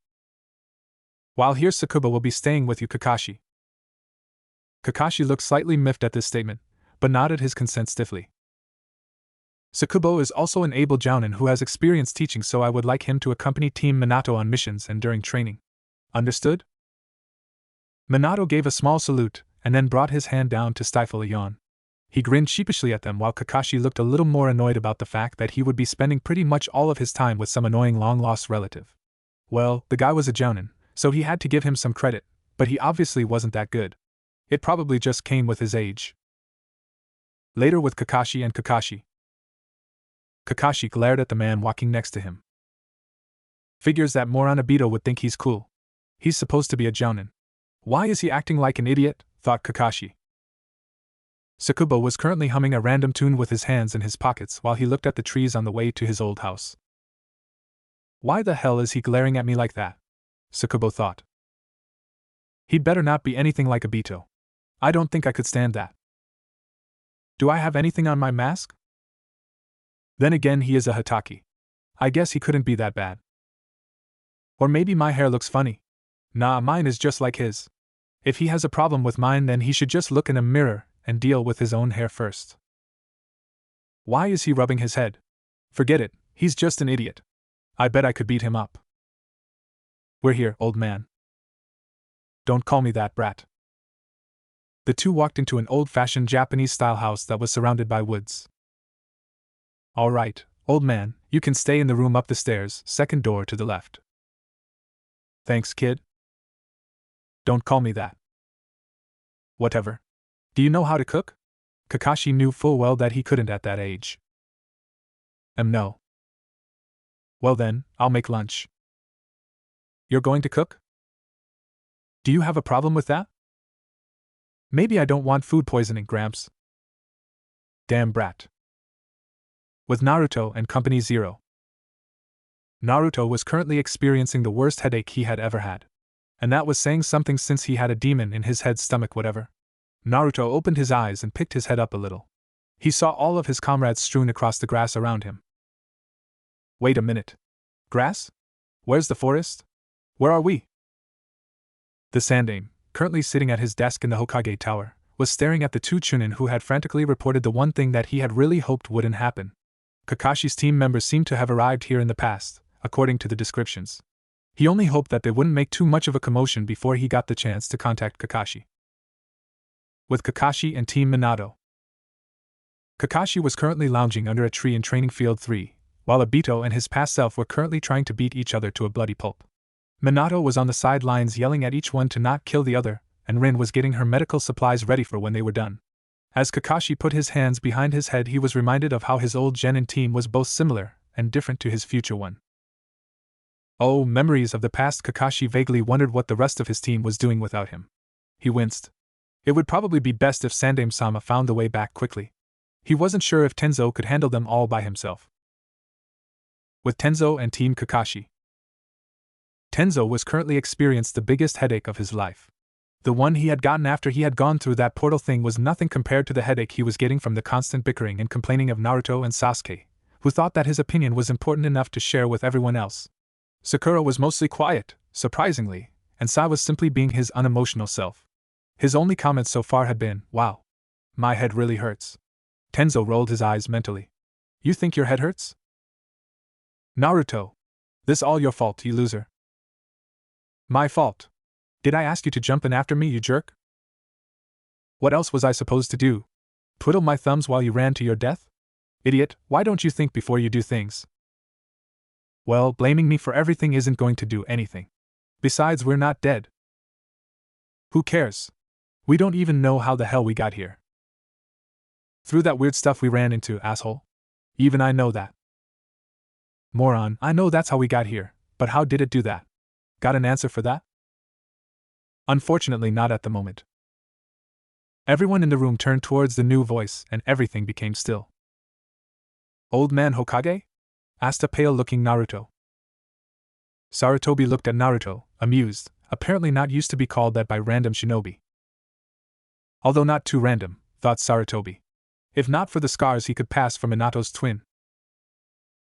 While here, Tsukubo will be staying with you, Kakashi. Kakashi looked slightly miffed at this statement, but nodded his consent stiffly. Tsukubo is also an able jounin who has experience teaching, so I would like him to accompany Team Minato on missions and during training. Understood? Minato gave a small salute, and then brought his hand down to stifle a yawn. He grinned sheepishly at them, while Kakashi looked a little more annoyed about the fact that he would be spending pretty much all of his time with some annoying long-lost relative. Well, the guy was a jounin, so he had to give him some credit, but he obviously wasn't that good. It probably just came with his age. Later, with Kakashi and Kakashi. Kakashi glared at the man walking next to him. Figures that moron Obito would think he's cool. He's supposed to be a jounin. Why is he acting like an idiot? Thought Kakashi. Tsukubo was currently humming a random tune with his hands in his pockets while he looked at the trees on the way to his old house. Why the hell is he glaring at me like that? Tsukubo thought. He'd better not be anything like Obito. I don't think I could stand that. Do I have anything on my mask? Then again, he is a Hatake. I guess he couldn't be that bad. Or maybe my hair looks funny. Nah, mine is just like his. If he has a problem with mine, then he should just look in a mirror and deal with his own hair first. Why is he rubbing his head? Forget it, he's just an idiot. I bet I could beat him up. We're here, old man. Don't call me that, brat. The two walked into an old-fashioned Japanese-style house that was surrounded by woods. All right, old man, you can stay in the room up the stairs, second door to the left. Thanks, kid. Don't call me that. Whatever. Do you know how to cook? Kakashi knew full well that he couldn't at that age. No. Well then, I'll make lunch. You're going to cook? Do you have a problem with that? Maybe I don't want food poisoning, Gramps. Damn brat. With Naruto and Company Zero. Naruto was currently experiencing the worst headache he had ever had. And that was saying something since he had a demon in his head stomach whatever. Naruto opened his eyes and picked his head up a little. He saw all of his comrades strewn across the grass around him. Wait a minute. Grass? Where's the forest? Where are we? The Sandaime, currently sitting at his desk in the Hokage Tower, was staring at the two Chunin who had frantically reported the one thing that he had really hoped wouldn't happen. Kakashi's team members seemed to have arrived here in the past, according to the descriptions. He only hoped that they wouldn't make too much of a commotion before he got the chance to contact Kakashi. With Kakashi and Team Minato. Kakashi was currently lounging under a tree in Training Field 3, while Obito and his past self were currently trying to beat each other to a bloody pulp. Minato was on the sidelines yelling at each one to not kill the other, and Rin was getting her medical supplies ready for when they were done. As Kakashi put his hands behind his head, he was reminded of how his old Genin team was both similar and different to his future one. Oh, memories of the past. Kakashi vaguely wondered what the rest of his team was doing without him. He winced. It would probably be best if Sandaime-sama found the way back quickly. He wasn't sure if Tenzo could handle them all by himself. With Tenzo and Team Kakashi. Tenzo was currently experiencing the biggest headache of his life. The one he had gotten after he had gone through that portal thing was nothing compared to the headache he was getting from the constant bickering and complaining of Naruto and Sasuke, who thought that his opinion was important enough to share with everyone else. Sakura was mostly quiet, surprisingly, and Sai was simply being his unemotional self. His only comments so far had been, "Wow. My head really hurts." Tenzo rolled his eyes mentally. "You think your head hurts? Naruto. This all your fault, you loser." "My fault? Did I ask you to jump in after me, you jerk? What else was I supposed to do? Twiddle my thumbs while you ran to your death? Idiot, why don't you think before you do things?" "Well, blaming me for everything isn't going to do anything. Besides, we're not dead." "Who cares? We don't even know how the hell we got here." "Through that weird stuff we ran into, asshole. Even I know that." "Moron, I know that's how we got here, but how did it do that? Got an answer for that?" "Unfortunately, not at the moment." Everyone in the room turned towards the new voice, and everything became still. "Old man Hokage?" asked a pale-looking Naruto. Sarutobi looked at Naruto, amused, apparently not used to be called that by random shinobi. Although not too random, thought Sarutobi. If not for the scars he could pass for Minato's twin.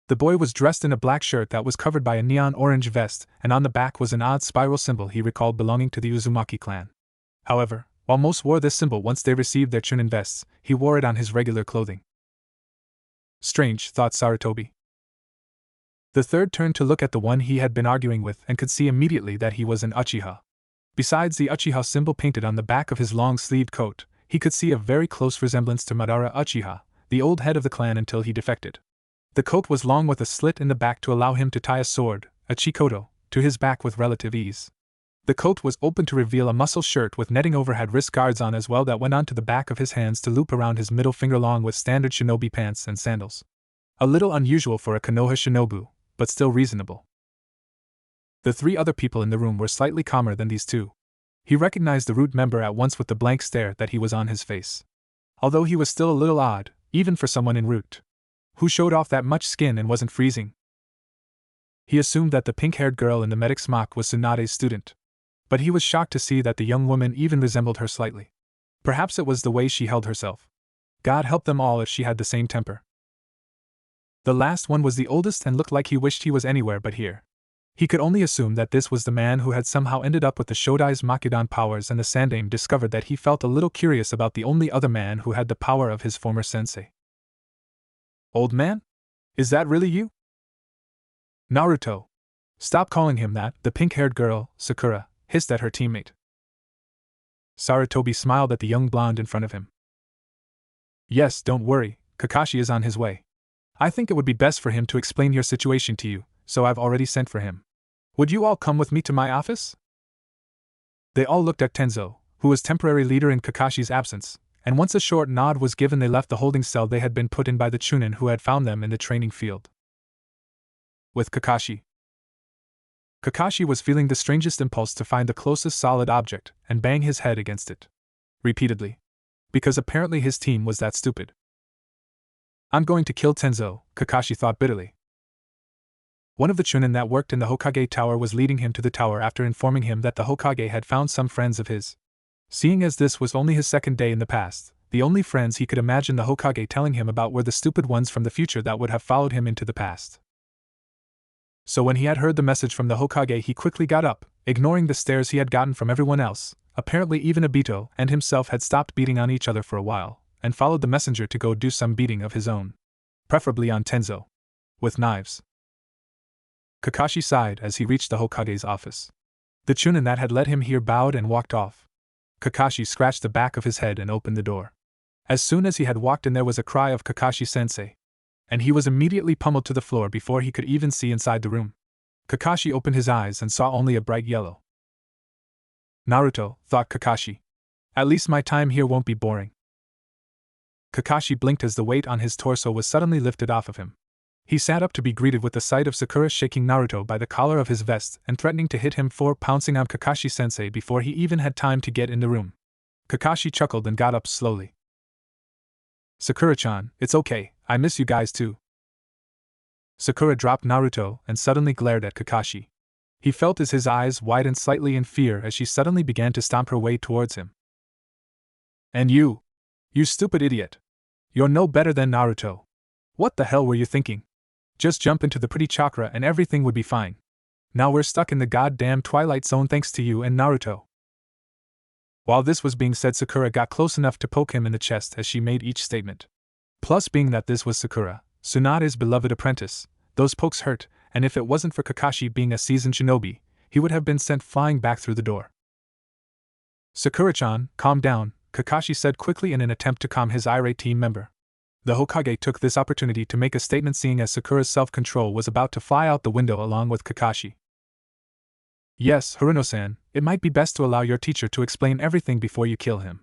The boy was dressed in a black shirt that was covered by a neon orange vest, and on the back was an odd spiral symbol he recalled belonging to the Uzumaki clan. However, while most wore this symbol once they received their chunin vests, he wore it on his regular clothing. Strange, thought Sarutobi. The third turned to look at the one he had been arguing with and could see immediately that he was an Uchiha. Besides the Uchiha symbol painted on the back of his long-sleeved coat, he could see a very close resemblance to Madara Uchiha, the old head of the clan until he defected. The coat was long with a slit in the back to allow him to tie a sword, a chikoto, to his back with relative ease. The coat was open to reveal a muscle shirt with netting overhead wrist guards on as well that went onto the back of his hands to loop around his middle finger long with standard shinobi pants and sandals. A little unusual for a Konoha shinobu, but still reasonable. The three other people in the room were slightly calmer than these two. He recognized the root member at once with the blank stare that he was on his face. Although he was still a little odd, even for someone in root, who showed off that much skin and wasn't freezing. He assumed that the pink-haired girl in the medic smock was Tsunade's student. But he was shocked to see that the young woman even resembled her slightly. Perhaps it was the way she held herself. God help them all if she had the same temper. The last one was the oldest and looked like he wished he was anywhere but here. He could only assume that this was the man who had somehow ended up with the Shodai's Makudan powers, and the Sandaime discovered that he felt a little curious about the only other man who had the power of his former sensei. "Old man? Is that really you?" "Naruto. Stop calling him that," the pink-haired girl, Sakura, hissed at her teammate. Sarutobi smiled at the young blonde in front of him. Yes, don't worry, Kakashi is on his way. I think it would be best for him to explain your situation to you, so I've already sent for him. Would you all come with me to my office? They all looked at Tenzo, who was temporary leader in Kakashi's absence, and once a short nod was given, they left the holding cell they had been put in by the Chunin who had found them in the training field. With Kakashi. Kakashi was feeling the strangest impulse to find the closest solid object and bang his head against it. Repeatedly. Because apparently his team was that stupid. I'm going to kill Tenzo, Kakashi thought bitterly. One of the Chunin that worked in the Hokage Tower was leading him to the tower after informing him that the Hokage had found some friends of his. Seeing as this was only his second day in the past, the only friends he could imagine the Hokage telling him about were the stupid ones from the future that would have followed him into the past. So when he had heard the message from the Hokage, he quickly got up, ignoring the stares he had gotten from everyone else. Apparently even Obito and himself had stopped beating on each other for a while, and followed the messenger to go do some beating of his own. Preferably on Tenzo. With knives. Kakashi sighed as he reached the Hokage's office. The Chunin that had led him here bowed and walked off. Kakashi scratched the back of his head and opened the door. As soon as he had walked in, there was a cry of Kakashi-sensei. And he was immediately pummeled to the floor before he could even see inside the room. Kakashi opened his eyes and saw only a bright yellow. Naruto, thought Kakashi. At least my time here won't be boring. Kakashi blinked as the weight on his torso was suddenly lifted off of him. He sat up to be greeted with the sight of Sakura shaking Naruto by the collar of his vest and threatening to hit him for pouncing on Kakashi-sensei before he even had time to get in the room. Kakashi chuckled and got up slowly. Sakura-chan, it's okay, I miss you guys too. Sakura dropped Naruto and suddenly glared at Kakashi. He felt as his eyes widened slightly in fear as she suddenly began to stomp her way towards him. And you! You stupid idiot! You're no better than Naruto. What the hell were you thinking? Just jump into the pretty chakra and everything would be fine. Now we're stuck in the goddamn Twilight Zone thanks to you and Naruto. While this was being said, Sakura got close enough to poke him in the chest as she made each statement. Plus, being that this was Sakura, Tsunade's beloved apprentice, those pokes hurt, and if it wasn't for Kakashi being a seasoned shinobi, he would have been sent flying back through the door. Sakura-chan, calm down, Kakashi said quickly in an attempt to calm his irate team member. The Hokage took this opportunity to make a statement, seeing as Sakura's self-control was about to fly out the window along with Kakashi. Yes, Haruno-san, it might be best to allow your teacher to explain everything before you kill him.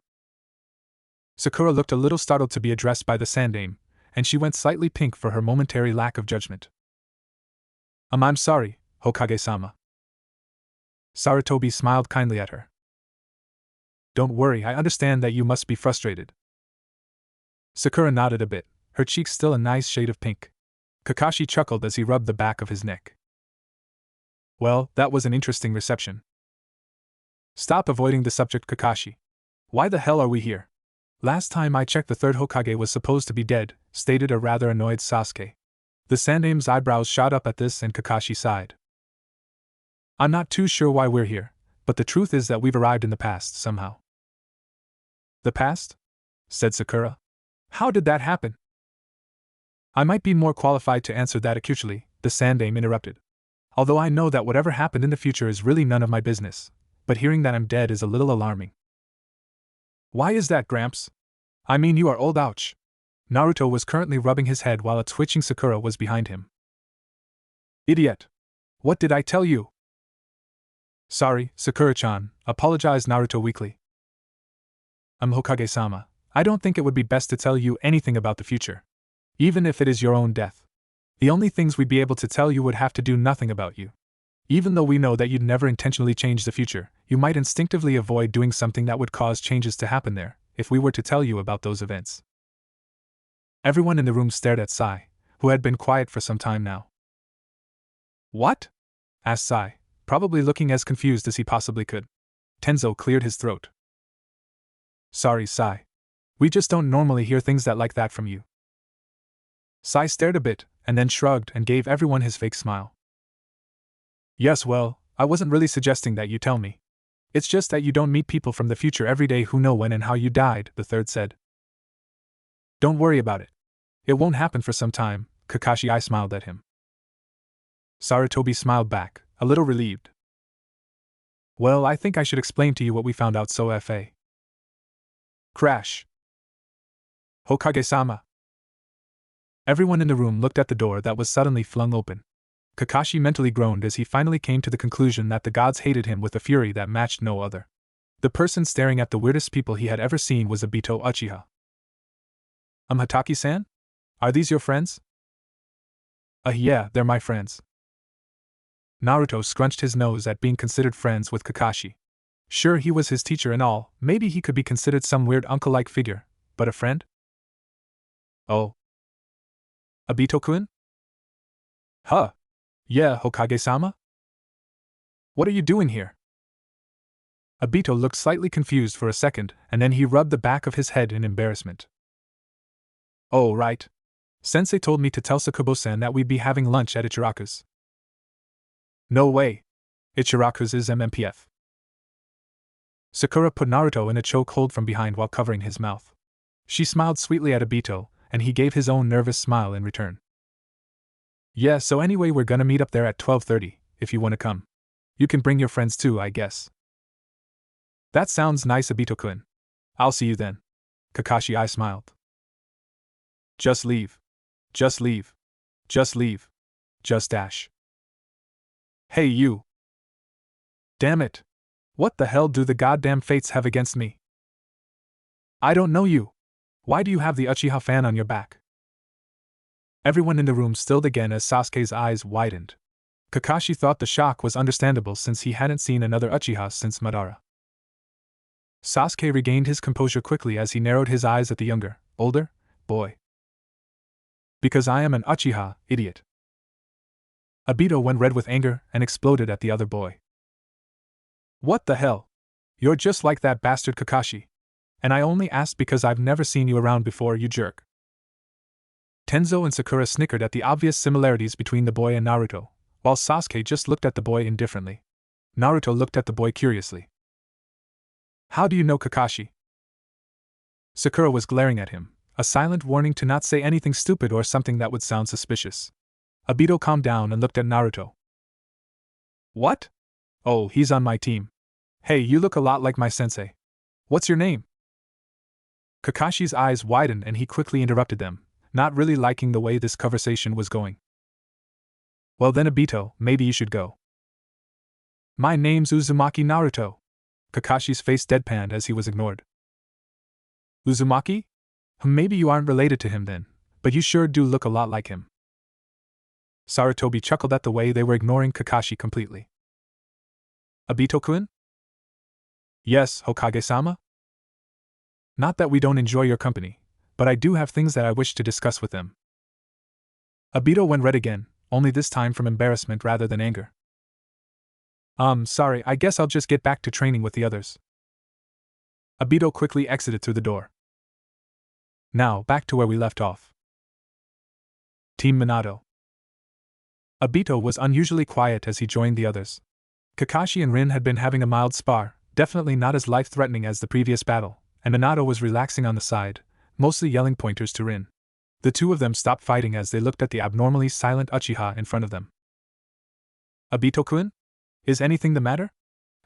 Sakura looked a little startled to be addressed by the Sandame, and she went slightly pink for her momentary lack of judgment. I'm sorry, Hokage-sama. Sarutobi smiled kindly at her. Don't worry, I understand that you must be frustrated. Sakura nodded a bit, her cheeks still a nice shade of pink. Kakashi chuckled as he rubbed the back of his neck. Well, that was an interesting reception. Stop avoiding the subject, Kakashi. Why the hell are we here? Last time I checked, the third Hokage was supposed to be dead, stated a rather annoyed Sasuke. The Sandame's eyebrows shot up at this and Kakashi sighed. I'm not too sure why we're here, but the truth is that we've arrived in the past somehow. The past? Said Sakura. How did that happen? I might be more qualified to answer that acutely, the Sandame interrupted. Although I know that whatever happened in the future is really none of my business, but hearing that I'm dead is a little alarming. Why is that, Gramps? I mean, you are old, ouch. Naruto was currently rubbing his head while a twitching Sakura was behind him. Idiot! What did I tell you? Sorry, Sakura-chan, apologized Naruto weakly. Hokage-sama, I don't think it would be best to tell you anything about the future. Even if it is your own death. The only things we'd be able to tell you would have to do nothing about you. Even though we know that you'd never intentionally change the future, you might instinctively avoid doing something that would cause changes to happen there, if we were to tell you about those events. Everyone in the room stared at Sai, who had been quiet for some time now. What? Asked Sai, probably looking as confused as he possibly could. Tenzo cleared his throat. Sorry, Sai. We just don't normally hear things like that from you. Sai stared a bit, and then shrugged and gave everyone his fake smile. Yes, well, I wasn't really suggesting that you tell me. It's just that you don't meet people from the future every day who know when and how you died, the third said. Don't worry about it. It won't happen for some time, Kakashi smiled at him. Sarutobi smiled back, a little relieved. Well, I think I should explain to you what we found out, so Fa. Crash! Hokage-sama! Everyone in the room looked at the door that was suddenly flung open. Kakashi mentally groaned as he finally came to the conclusion that the gods hated him with a fury that matched no other. The person staring at the weirdest people he had ever seen was Obito Uchiha. Hataki-san? Are these your friends? Yeah, they're my friends. Naruto scrunched his nose at being considered friends with Kakashi. Sure, he was his teacher and all, maybe he could be considered some weird uncle-like figure, but a friend? Oh. Obito-kun? Huh. Yeah, Hokage-sama? What are you doing here? Obito looked slightly confused for a second, and then he rubbed the back of his head in embarrassment. Oh, right. Sensei told me to tell Sakubo-san that we'd be having lunch at Ichiraku's. No way. Ichiraku's is MMPF. Sakura put Naruto in a chokehold from behind while covering his mouth. She smiled sweetly at Obito, and he gave his own nervous smile in return. Yeah, so anyway, we're gonna meet up there at 12:30, if you wanna come. You can bring your friends too, I guess. That sounds nice, Obito-kun. I'll see you then. Kakashi smiled. Just leave. Just leave. Just leave. Just dash. Hey you. Damn it. What the hell do the goddamn fates have against me? I don't know you. Why do you have the Uchiha fan on your back? Everyone in the room stilled again as Sasuke's eyes widened. Kakashi thought the shock was understandable since he hadn't seen another Uchiha since Madara. Sasuke regained his composure quickly as he narrowed his eyes at the younger, older, boy. Because I am an Uchiha, idiot. Obito went red with anger and exploded at the other boy. What the hell? You're just like that bastard Kakashi. And I only asked because I've never seen you around before, you jerk. Tenzo and Sakura snickered at the obvious similarities between the boy and Naruto, while Sasuke just looked at the boy indifferently. Naruto looked at the boy curiously. How do you know Kakashi? Sakura was glaring at him, a silent warning to not say anything stupid or something that would sound suspicious. Obito calmed down and looked at Naruto. What? Oh, he's on my team. Hey, you look a lot like my sensei. What's your name? Kakashi's eyes widened and he quickly interrupted them, not really liking the way this conversation was going. Well then, Obito, maybe you should go. My name's Uzumaki Naruto. Kakashi's face deadpanned as he was ignored. Uzumaki? Maybe you aren't related to him then, but you sure do look a lot like him. Sarutobi chuckled at the way they were ignoring Kakashi completely. Obito-kun? Yes, Hokage-sama? Not that we don't enjoy your company, but I do have things that I wish to discuss with them. Obito went red again, only this time from embarrassment rather than anger. Sorry, I guess I'll just get back to training with the others. Obito quickly exited through the door. Now, back to where we left off. Team Minato. Obito was unusually quiet as he joined the others. Kakashi and Rin had been having a mild spar, definitely not as life-threatening as the previous battle, and Minato was relaxing on the side, mostly yelling pointers to Rin. The two of them stopped fighting as they looked at the abnormally silent Uchiha in front of them. Obito-kun? Is anything the matter?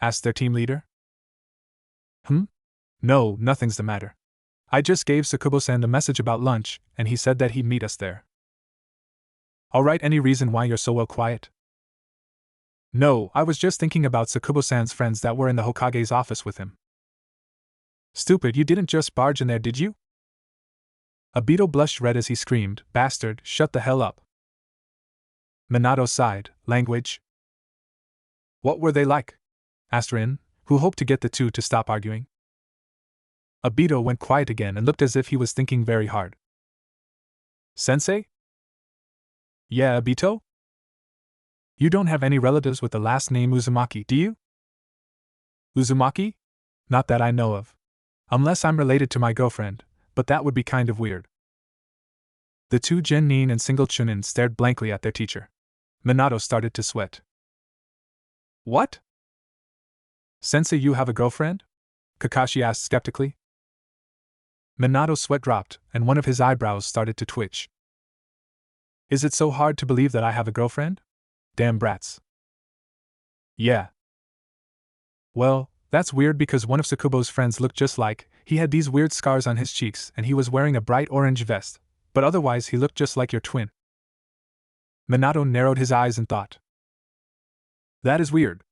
Asked their team leader. No, nothing's the matter. I just gave Sakubo-san the message about lunch, and he said that he'd meet us there. Alright, any reason why you're so well quiet? No, I was just thinking about Sakubo-san's friends that were in the Hokage's office with him. Stupid, you didn't just barge in there, did you? Obito blushed red as he screamed, Bastard, shut the hell up. Minato sighed, Language? What were they like? Asked Rin, who hoped to get the two to stop arguing. Obito went quiet again and looked as if he was thinking very hard. Sensei? Yeah, Obito? You don't have any relatives with the last name Uzumaki, do you? Uzumaki? Not that I know of. Unless I'm related to my girlfriend, but that would be kind of weird. The two Genin and Single Chunin stared blankly at their teacher. Minato started to sweat. What? Sensei, you have a girlfriend? Kakashi asked skeptically. Minato's sweat dropped, and one of his eyebrows started to twitch. Is it so hard to believe that I have a girlfriend? Damn brats. Yeah. Well, that's weird because one of Sakubo's friends looked just like He had these weird scars on his cheeks and he was wearing a bright orange vest, but otherwise he looked just like your twin. Minato narrowed his eyes and thought. That is weird.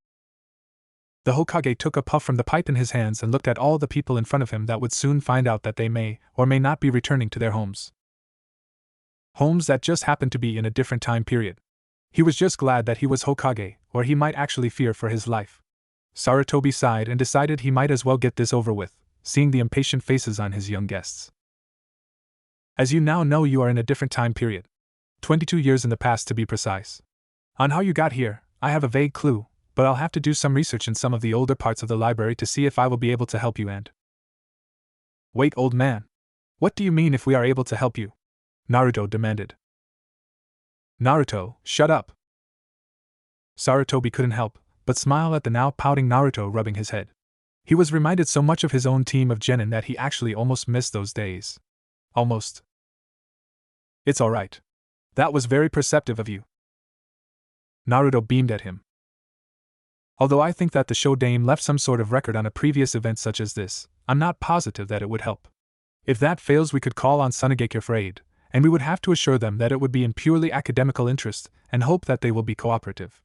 The Hokage took a puff from the pipe in his hands and looked at all the people in front of him that would soon find out that they may or may not be returning to their homes. Homes that just happened to be in a different time period. He was just glad that he was Hokage, or he might actually fear for his life. Sarutobi sighed and decided he might as well get this over with, seeing the impatient faces on his young guests. As you now know, you are in a different time period. 22 years in the past to be precise. On how you got here, I have a vague clue, but I'll have to do some research in some of the older parts of the library to see if I will be able to help you and… Wait, old man. What do you mean if we are able to help you? Naruto demanded. Naruto, shut up. Sarutobi couldn't help but smile at the now pouting Naruto rubbing his head. He was reminded so much of his own team of genin that he actually almost missed those days. Almost. It's alright. That was very perceptive of you. Naruto beamed at him. Although I think that the Shodaime left some sort of record on a previous event such as this, I'm not positive that it would help. If that fails, we could call on Tsunageki for aid, and we would have to assure them that it would be in purely academical interest, and hope that they will be cooperative.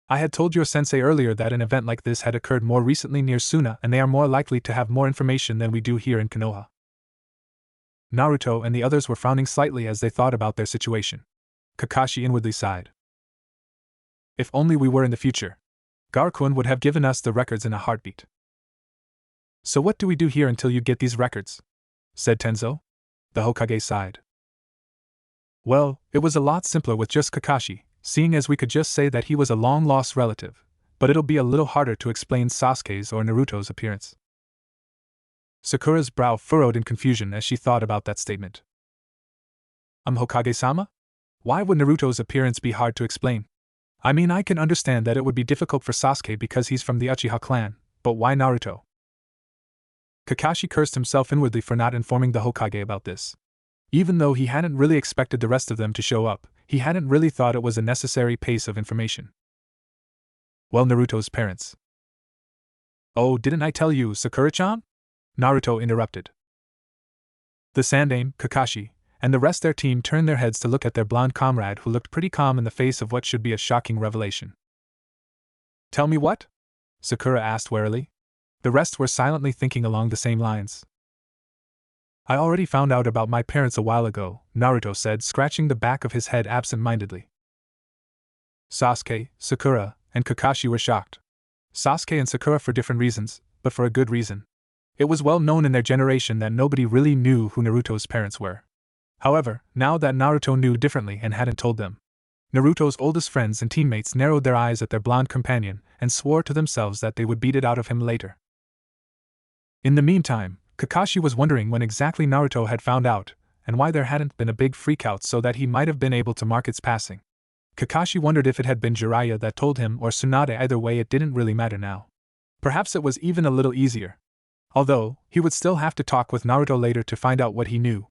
I had told your sensei earlier that an event like this had occurred more recently near Suna, and they are more likely to have more information than we do here in Konoha. Naruto and the others were frowning slightly as they thought about their situation. Kakashi inwardly sighed. If only we were in the future. Garkun would have given us the records in a heartbeat. So what do we do here until you get these records? Said Tenzo. The Hokage sighed. Well, it was a lot simpler with just Kakashi, seeing as we could just say that he was a long-lost relative, but it'll be a little harder to explain Sasuke's or Naruto's appearance. Sakura's brow furrowed in confusion as she thought about that statement. Hokage-sama? Why would Naruto's appearance be hard to explain? I mean, I can understand that it would be difficult for Sasuke because he's from the Uchiha clan, but why Naruto? Kakashi cursed himself inwardly for not informing the Hokage about this. Even though he hadn't really expected the rest of them to show up, he hadn't really thought it was a necessary pace of information. Well, Naruto's parents. Oh, didn't I tell you, Sakura-chan? Naruto interrupted. The Sandaime, Kakashi, and the rest their team turned their heads to look at their blonde comrade who looked pretty calm in the face of what should be a shocking revelation. Tell me what? Sakura asked warily. The rest were silently thinking along the same lines. I already found out about my parents a while ago, Naruto said, scratching the back of his head absent-mindedly. Sasuke, Sakura, and Kakashi were shocked. Sasuke and Sakura for different reasons, but for a good reason. It was well known in their generation that nobody really knew who Naruto's parents were. However, now that Naruto knew differently and hadn't told them, Naruto's oldest friends and teammates narrowed their eyes at their blonde companion and swore to themselves that they would beat it out of him later. In the meantime, Kakashi was wondering when exactly Naruto had found out, and why there hadn't been a big freakout so that he might have been able to mark its passing. Kakashi wondered if it had been Jiraiya that told him or Tsunade. Either way, it didn't really matter now. Perhaps it was even a little easier. Although, he would still have to talk with Naruto later to find out what he knew.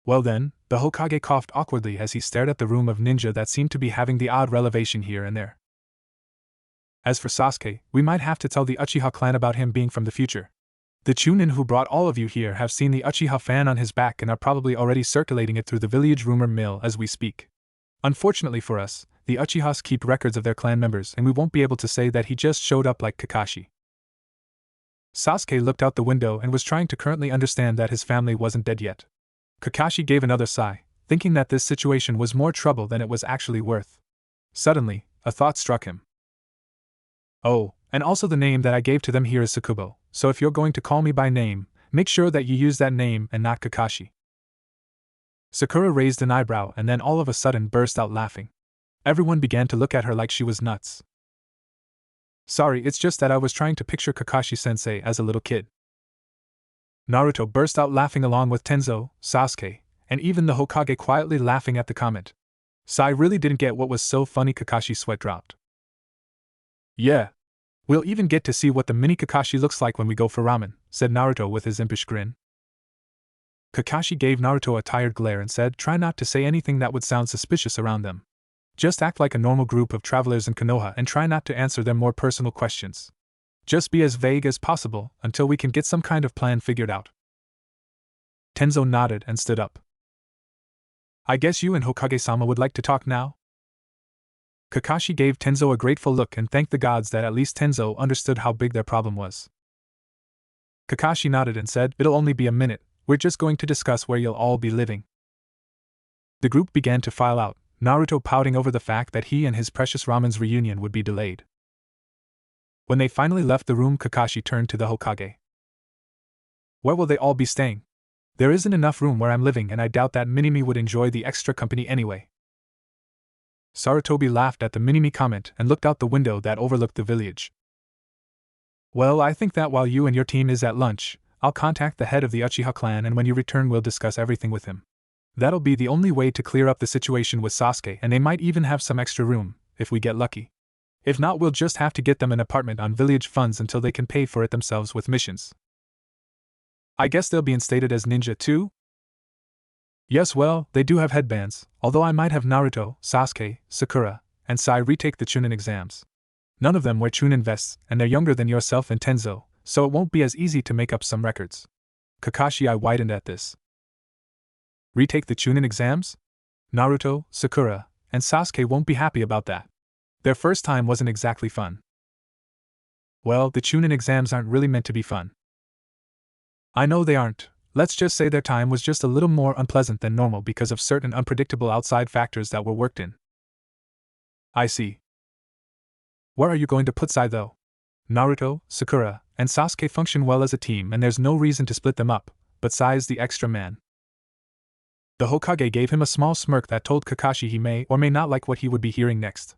Well then, the Hokage coughed awkwardly as he stared at the room of ninja that seemed to be having the odd revelation here and there. As for Sasuke, we might have to tell the Uchiha clan about him being from the future. The Chunin who brought all of you here have seen the Uchiha fan on his back and are probably already circulating it through the village rumor mill as we speak. Unfortunately for us, the Uchihas keep records of their clan members and we won't be able to say that he just showed up like Kakashi. Sasuke looked out the window and was trying to currently understand that his family wasn't dead yet. Kakashi gave another sigh, thinking that this situation was more trouble than it was actually worth. Suddenly, a thought struck him. Oh, and also the name that I gave to them here is Sakubo, so if you're going to call me by name, make sure that you use that name and not Kakashi. Sakura raised an eyebrow and then all of a sudden burst out laughing. Everyone began to look at her like she was nuts. Sorry, it's just that I was trying to picture Kakashi-sensei as a little kid. Naruto burst out laughing along with Tenzo, Sasuke, and even the Hokage quietly laughing at the comment. Sai really didn't get what was so funny. Kakashi's sweat dropped. Yeah. We'll even get to see what the mini Kakashi looks like when we go for ramen, said Naruto with his impish grin. Kakashi gave Naruto a tired glare and said, try not to say anything that would sound suspicious around them. Just act like a normal group of travelers in Konoha and try not to answer their more personal questions. Just be as vague as possible until we can get some kind of plan figured out. Tenzo nodded and stood up. I guess you and Hokage-sama would like to talk now? Kakashi gave Tenzo a grateful look and thanked the gods that at least Tenzo understood how big their problem was. Kakashi nodded and said, "It'll only be a minute, we're just going to discuss where you'll all be living." The group began to file out, Naruto pouting over the fact that he and his precious ramen's reunion would be delayed. When they finally left the room, Kakashi turned to the Hokage. Where will they all be staying? There isn't enough room where I'm living and I doubt that Minimi would enjoy the extra company anyway. Sarutobi laughed at the Minimi comment and looked out the window that overlooked the village. Well, I think that while you and your team is at lunch, I'll contact the head of the Uchiha clan and when you return we'll discuss everything with him. That'll be the only way to clear up the situation with Sasuke and they might even have some extra room, if we get lucky. If not, we'll just have to get them an apartment on village funds until they can pay for it themselves with missions. I guess they'll be instated as ninja too? Yes, well, they do have headbands, although I might have Naruto, Sasuke, Sakura, and Sai retake the Chunin exams. None of them wear Chunin vests, and they're younger than yourself and Tenzo, so it won't be as easy to make up some records. Kakashi eye widened at this. Retake the Chunin exams? Naruto, Sakura, and Sasuke won't be happy about that. Their first time wasn't exactly fun. Well, the Chunin exams aren't really meant to be fun. I know they aren't. Let's just say their time was just a little more unpleasant than normal because of certain unpredictable outside factors that were worked in. I see. Where are you going to put Sai though? Naruto, Sakura, and Sasuke function well as a team and there's no reason to split them up, but Sai is the extra man. The Hokage gave him a small smirk that told Kakashi he may or may not like what he would be hearing next.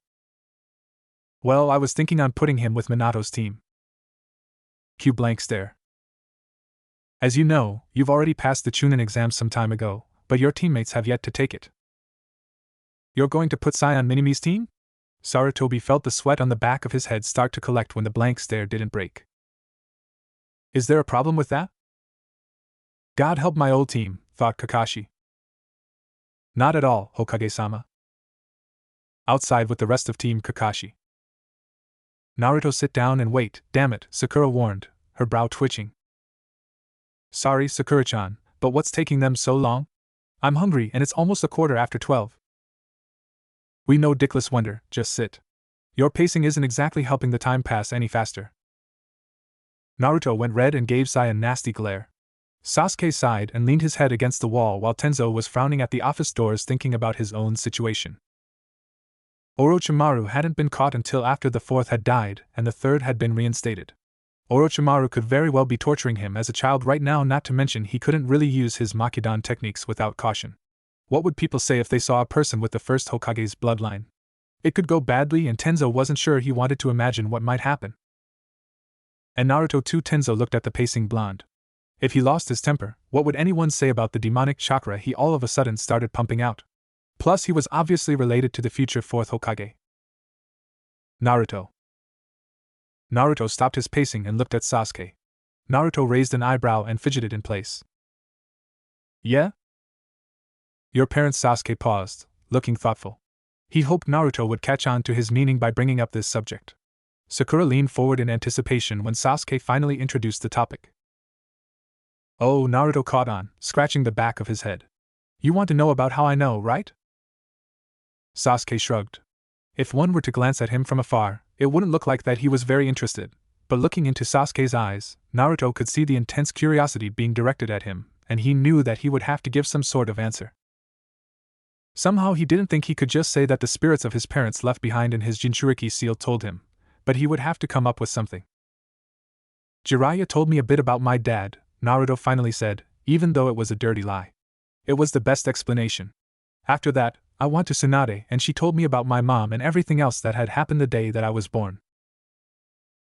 Well, I was thinking on putting him with Minato's team. Q blank stare. As you know, you've already passed the Chunin exam some time ago, but your teammates have yet to take it. You're going to put Sai on Minimi's team? Sarutobi felt the sweat on the back of his head start to collect when the blank stare didn't break. Is there a problem with that? God help my old team, thought Kakashi. Not at all, Hokage-sama. Outside with the rest of Team Kakashi. Naruto, sit down and wait, damn it, Sakura warned, her brow twitching. Sorry, Sakura-chan, but what's taking them so long? I'm hungry and it's almost 12:15. We know, dickless wonder, just sit. Your pacing isn't exactly helping the time pass any faster. Naruto went red and gave Sai a nasty glare. Sasuke sighed and leaned his head against the wall while Tenzo was frowning at the office doors thinking about his own situation. Orochimaru hadn't been caught until after the fourth had died and the third had been reinstated. Orochimaru could very well be torturing him as a child right now, not to mention he couldn't really use his Makidan techniques without caution. What would people say if they saw a person with the first Hokage's bloodline? It could go badly and Tenzo wasn't sure he wanted to imagine what might happen. And Naruto too. Tenzo looked at the pacing blonde. If he lost his temper, what would anyone say about the demonic chakra he all of a sudden started pumping out? Plus he was obviously related to the future fourth Hokage. Naruto stopped his pacing and looked at Sasuke. Naruto raised an eyebrow and fidgeted in place. Yeah? Your parents. Sasuke paused, looking thoughtful. He hoped Naruto would catch on to his meaning by bringing up this subject. Sakura leaned forward in anticipation when Sasuke finally introduced the topic. Oh, Naruto caught on, scratching the back of his head. You want to know about how I know, right? Sasuke shrugged. If one were to glance at him from afar, it wouldn't look like that he was very interested, but looking into Sasuke's eyes, Naruto could see the intense curiosity being directed at him, and he knew that he would have to give some sort of answer. Somehow he didn't think he could just say that the spirits of his parents left behind in his Jinchuriki seal told him, but he would have to come up with something. Jiraiya told me a bit about my dad, Naruto finally said, even though it was a dirty lie. It was the best explanation. After that, I went to Tsunade and she told me about my mom and everything else that had happened the day that I was born.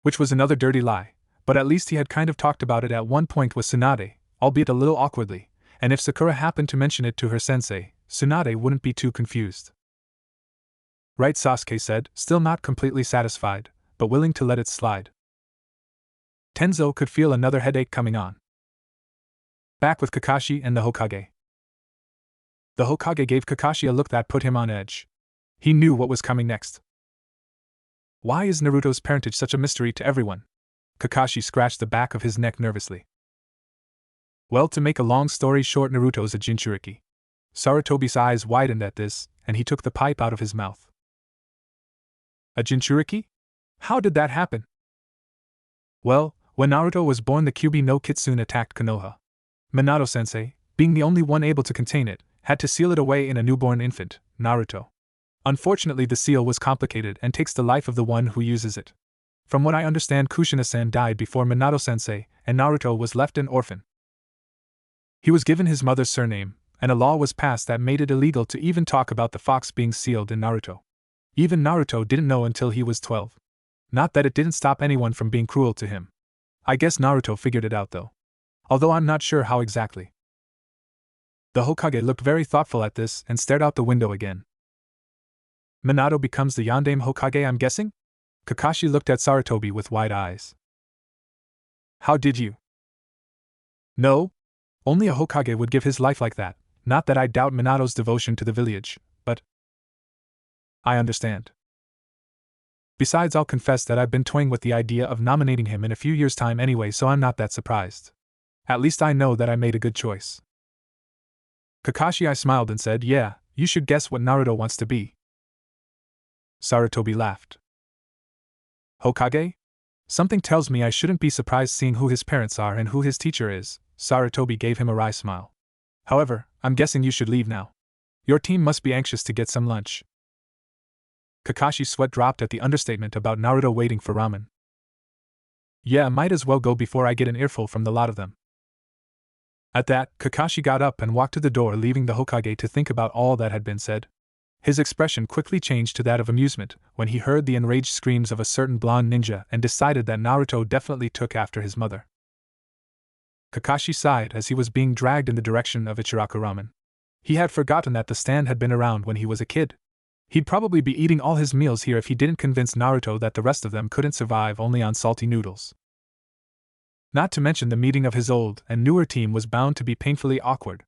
Which was another dirty lie, but at least he had kind of talked about it at one point with Tsunade, albeit a little awkwardly, and if Sakura happened to mention it to her sensei, Tsunade wouldn't be too confused. Right, Sasuke said, still not completely satisfied, but willing to let it slide. Tenzo could feel another headache coming on. Back with Kakashi and the Hokage. The Hokage gave Kakashi a look that put him on edge. He knew what was coming next. Why is Naruto's parentage such a mystery to everyone? Kakashi scratched the back of his neck nervously. Well, to make a long story short, Naruto's a Jinchuriki. Sarutobi's eyes widened at this, and he took the pipe out of his mouth. A Jinchuriki? How did that happen? Well, when Naruto was born, the Kyuubi no Kitsune attacked Konoha. Minato-sensei, being the only one able to contain it, had to seal it away in a newborn infant, Naruto. Unfortunately, the seal was complicated and takes the life of the one who uses it. From what I understand, Kushina-san died before Minato-sensei, and Naruto was left an orphan. He was given his mother's surname, and a law was passed that made it illegal to even talk about the fox being sealed in Naruto. Even Naruto didn't know until he was 12. Not that it didn't stop anyone from being cruel to him. I guess Naruto figured it out though. Although I'm not sure how exactly. The Hokage looked very thoughtful at this and stared out the window again. Minato becomes the Yondaime Hokage, I'm guessing? Kakashi looked at Sarutobi with wide eyes. How did you? No. Only a Hokage would give his life like that. Not that I doubt Minato's devotion to the village, but I understand. Besides, I'll confess that I've been toying with the idea of nominating him in a few years' time anyway, so I'm not that surprised. At least I know that I made a good choice. Kakashi, I smiled and said, yeah, you should guess what Naruto wants to be. Sarutobi laughed. Hokage? Something tells me I shouldn't be surprised seeing who his parents are and who his teacher is. Sarutobi gave him a wry smile. However, I'm guessing you should leave now. Your team must be anxious to get some lunch. Kakashi's sweat dropped at the understatement about Naruto waiting for ramen. Yeah, might as well go before I get an earful from the lot of them. At that, Kakashi got up and walked to the door, leaving the Hokage to think about all that had been said. His expression quickly changed to that of amusement when he heard the enraged screams of a certain blonde ninja and decided that Naruto definitely took after his mother. Kakashi sighed as he was being dragged in the direction of Ichiraku Ramen. He had forgotten that the stand had been around when he was a kid. He'd probably be eating all his meals here if he didn't convince Naruto that the rest of them couldn't survive only on salty noodles. Not to mention the meeting of his old and newer team was bound to be painfully awkward.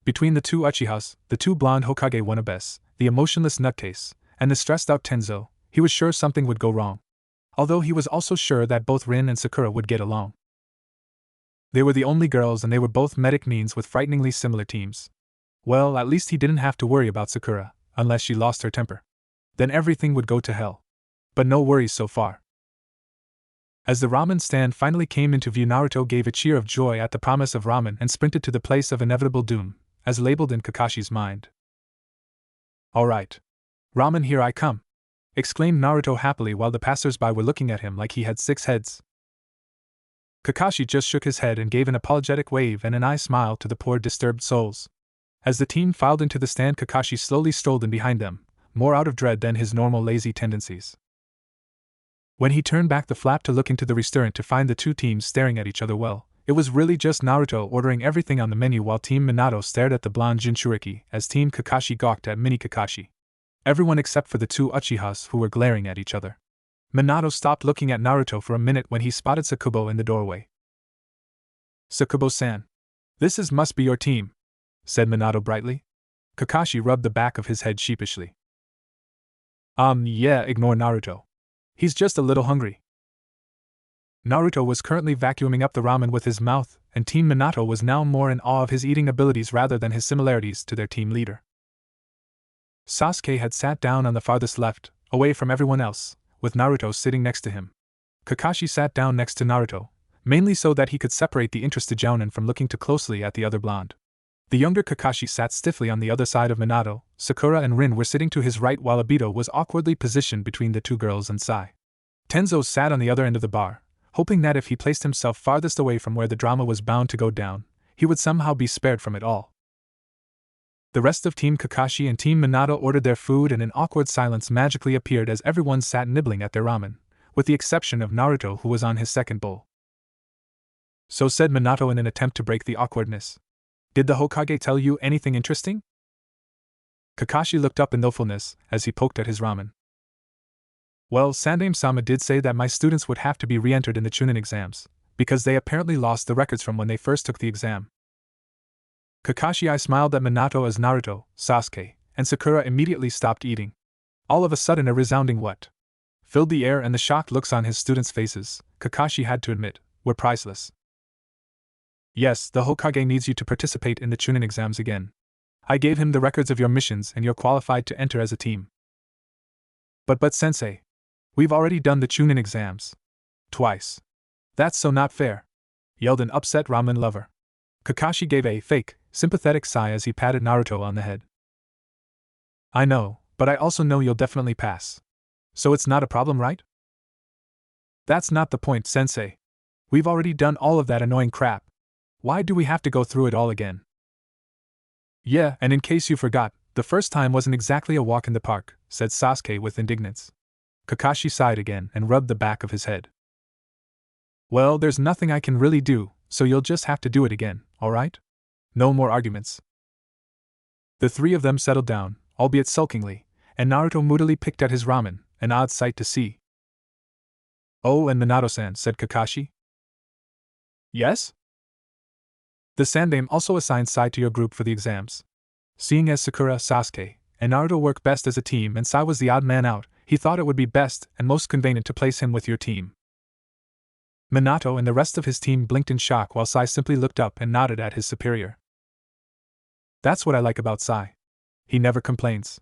Between the two Uchihas, the two blonde Hokage wannabes, the emotionless nutcase, and the stressed-out Tenzo, he was sure something would go wrong. Although he was also sure that both Rin and Sakura would get along. They were the only girls and they were both medic means with frighteningly similar teams. Well, at least he didn't have to worry about Sakura, unless she lost her temper. Then everything would go to hell. But no worries so far. As the ramen stand finally came into view, Naruto gave a cheer of joy at the promise of ramen and sprinted to the place of inevitable doom, as labeled in Kakashi's mind. Alright. Ramen, here I come! Exclaimed Naruto happily while the passers-by were looking at him like he had 6 heads. Kakashi just shook his head and gave an apologetic wave and an eye smile to the poor disturbed souls. As the team filed into the stand, Kakashi slowly strolled in behind them, more out of dread than his normal lazy tendencies. When he turned back the flap to look into the restaurant to find the two teams staring at each other, well, it was really just Naruto ordering everything on the menu while Team Minato stared at the blonde Jinchuriki as Team Kakashi gawked at Mini Kakashi. Everyone except for the two Uchihas who were glaring at each other. Minato stopped looking at Naruto for a minute when he spotted Sakubo in the doorway. Sakubo-san. This must be your team, said Minato brightly. Kakashi rubbed the back of his head sheepishly. Yeah, ignore Naruto. He's just a little hungry. Naruto was currently vacuuming up the ramen with his mouth, and Team Minato was now more in awe of his eating abilities rather than his similarities to their team leader. Sasuke had sat down on the farthest left, away from everyone else, with Naruto sitting next to him. Kakashi sat down next to Naruto, mainly so that he could separate the interested jounin from looking too closely at the other blonde. The younger Kakashi sat stiffly on the other side of Minato. Sakura and Rin were sitting to his right while Obito was awkwardly positioned between the two girls and Sai. Tenzo sat on the other end of the bar, hoping that if he placed himself farthest away from where the drama was bound to go down, he would somehow be spared from it all. The rest of Team Kakashi and Team Minato ordered their food and an awkward silence magically appeared as everyone sat nibbling at their ramen, with the exception of Naruto who was on his second bowl. So said Minato in an attempt to break the awkwardness. Did the Hokage tell you anything interesting? Kakashi looked up in thoughtfulness as he poked at his ramen. Well, Sandaime-sama did say that my students would have to be re-entered in the Chunin exams, because they apparently lost the records from when they first took the exam. Kakashi I smiled at Minato as Naruto, Sasuke, and Sakura immediately stopped eating. All of a sudden a resounding what? Filled the air and the shocked looks on his students' faces, Kakashi had to admit, were priceless. Yes, the Hokage needs you to participate in the Chunin exams again. I gave him the records of your missions and you're qualified to enter as a team. But sensei, we've already done the Chunin exams. Twice. That's so not fair, yelled an upset ramen lover. Kakashi gave a fake, sympathetic sigh as he patted Naruto on the head. I know, but I also know you'll definitely pass. So it's not a problem, right? That's not the point, sensei. We've already done all of that annoying crap. Why do we have to go through it all again? Yeah, and in case you forgot, the first time wasn't exactly a walk in the park, said Sasuke with indignance. Kakashi sighed again and rubbed the back of his head. Well, there's nothing I can really do, so you'll just have to do it again, alright? No more arguments. The three of them settled down, albeit sulkingly, and Naruto moodily picked at his ramen, an odd sight to see. Oh, and Minato-san, said Kakashi. Yes? The Sandaime also assigned Sai to your group for the exams. Seeing as Sakura, Sasuke, and Naruto work best as a team and Sai was the odd man out, he thought it would be best and most convenient to place him with your team. Minato and the rest of his team blinked in shock while Sai simply looked up and nodded at his superior. That's what I like about Sai. He never complains.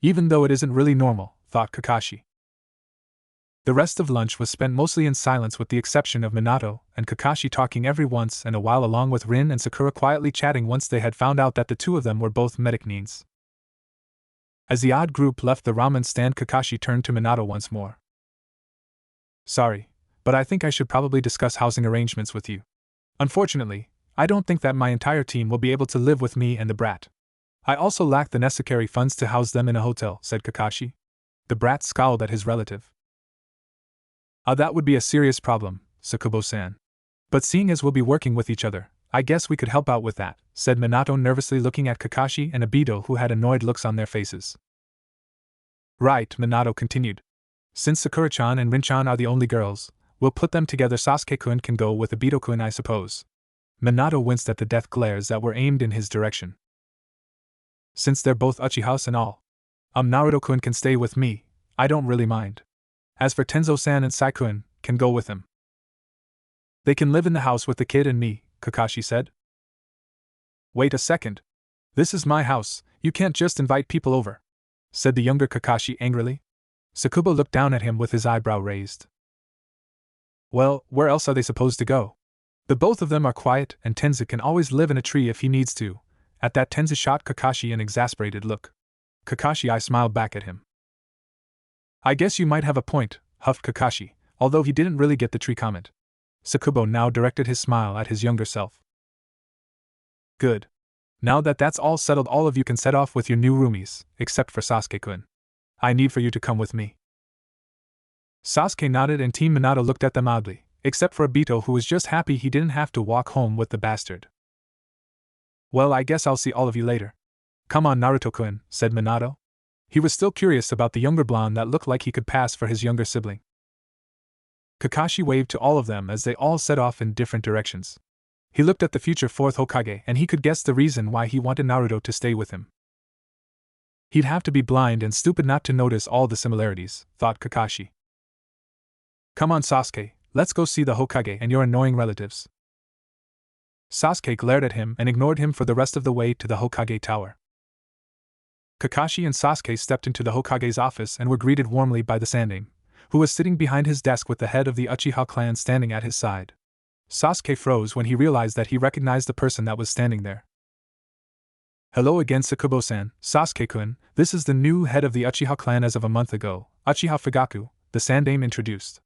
Even though it isn't really normal, thought Kakashi. The rest of lunch was spent mostly in silence with the exception of Minato and Kakashi talking every once in a while along with Rin and Sakura quietly chatting once they had found out that the two of them were both medic neens. As the odd group left the ramen stand, Kakashi turned to Minato once more. Sorry, but I think I should probably discuss housing arrangements with you. Unfortunately, I don't think that my entire team will be able to live with me and the brat. I also lack the necessary funds to house them in a hotel, said Kakashi. The brat scowled at his relative. That would be a serious problem, Sakubo-san. But seeing as we'll be working with each other, I guess we could help out with that, said Minato nervously looking at Kakashi and Obito who had annoyed looks on their faces. Right, Minato continued. Since Sakura-chan and Rin-chan are the only girls, we'll put them together. Sasuke-kun can go with Obito-kun, I suppose. Minato winced at the death glares that were aimed in his direction. Since they're both Uchihas and all. Naruto-kun can stay with me, I don't really mind. As for Tenzo-san and Sai-kun, can go with him. They can live in the house with the kid and me, Kakashi said. Wait a second. This is my house, you can't just invite people over, said the younger Kakashi angrily. Sakubo looked down at him with his eyebrow raised. Well, where else are they supposed to go? The both of them are quiet and Tenzo can always live in a tree if he needs to. At that Tenzo shot Kakashi an exasperated look. I smiled back at him. I guess you might have a point, huffed Kakashi, although he didn't really get the tree comment. Sakubo now directed his smile at his younger self. Good. Now that that's all settled, all of you can set off with your new roomies, except for Sasuke-kun. I need for you to come with me. Sasuke nodded and Team Minato looked at them oddly, except for Obito who was just happy he didn't have to walk home with the bastard. Well, I guess I'll see all of you later. Come on, Naruto-kun, said Minato. He was still curious about the younger blonde that looked like he could pass for his younger sibling. Kakashi waved to all of them as they all set off in different directions. He looked at the future fourth Hokage and he could guess the reason why he wanted Naruto to stay with him. He'd have to be blind and stupid not to notice all the similarities, thought Kakashi. Come on, Sasuke, let's go see the Hokage and your annoying relatives. Sasuke glared at him and ignored him for the rest of the way to the Hokage tower. Kakashi and Sasuke stepped into the Hokage's office and were greeted warmly by the Sandaime, who was sitting behind his desk with the head of the Uchiha clan standing at his side. Sasuke froze when he realized that he recognized the person that was standing there. Hello again, Sakubo-san, Sasuke-kun, this is the new head of the Uchiha clan as of a month ago, Uchiha Fugaku, the Sandaime introduced.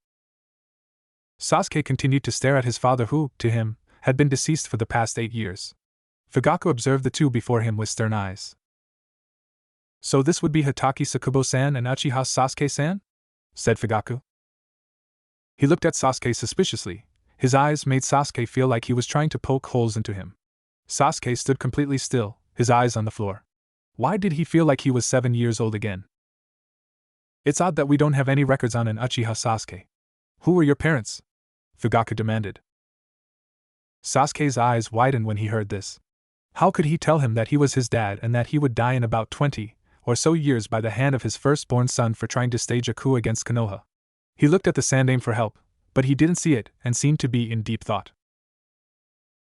Sasuke continued to stare at his father who, to him, had been deceased for the past 8 years. Fugaku observed the two before him with stern eyes. So this would be Hatake Sakubo-san and Uchiha Sasuke-san? Said Fugaku. He looked at Sasuke suspiciously. His eyes made Sasuke feel like he was trying to poke holes into him. Sasuke stood completely still, his eyes on the floor. Why did he feel like he was 7 years old again? It's odd that we don't have any records on an Uchiha Sasuke. Who were your parents? Fugaku demanded. Sasuke's eyes widened when he heard this. How could he tell him that he was his dad and that he would die in about 20 or so years by the hand of his firstborn son for trying to stage a coup against Konoha? He looked at the Sandaime for help, but he didn't see it and seemed to be in deep thought.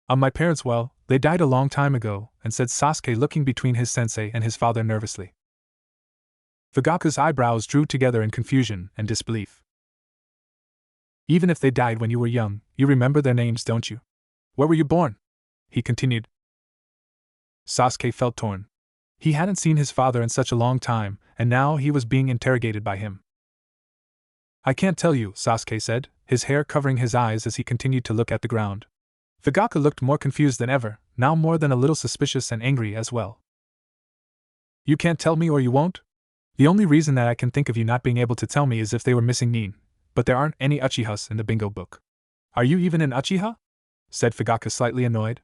My parents, well, they died a long time ago, and said Sasuke, looking between his sensei and his father nervously. Fugaku's eyebrows drew together in confusion and disbelief. Even if they died when you were young, you remember their names, don't you? Where were you born? He continued. Sasuke felt torn. He hadn't seen his father in such a long time, and now he was being interrogated by him. I can't tell you, Sasuke said, his hair covering his eyes as he continued to look at the ground. Fugaku looked more confused than ever, now more than a little suspicious and angry as well. You can't tell me or you won't? The only reason that I can think of you not being able to tell me is if they were missing Nin, but there aren't any Uchihas in the bingo book. Are you even an Uchiha? Said Fugaku, slightly annoyed.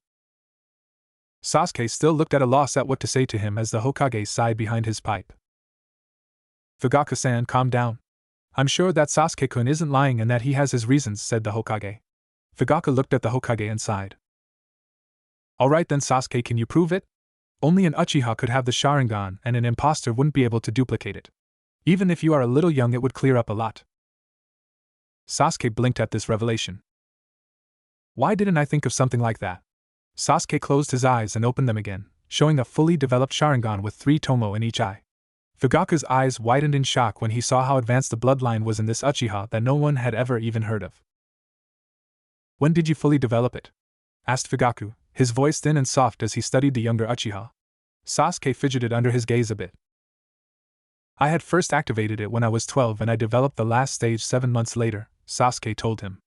Sasuke still looked at a loss at what to say to him as the Hokage sighed behind his pipe. Fugaku-san, calm down. I'm sure that Sasuke-kun isn't lying and that he has his reasons, said the Hokage. Fugaku looked at the Hokage and sighed. Alright then, Sasuke, can you prove it? Only an Uchiha could have the Sharingan and an imposter wouldn't be able to duplicate it. Even if you are a little young, it would clear up a lot. Sasuke blinked at this revelation. Why didn't I think of something like that? Sasuke closed his eyes and opened them again, showing a fully developed Sharingan with 3 tomo in each eye. Fugaku's eyes widened in shock when he saw how advanced the bloodline was in this Uchiha that no one had ever even heard of. When did you fully develop it? Asked Fugaku, his voice thin and soft as he studied the younger Uchiha. Sasuke fidgeted under his gaze a bit. I had first activated it when I was 12 and I developed the last stage 7 months later, Sasuke told him.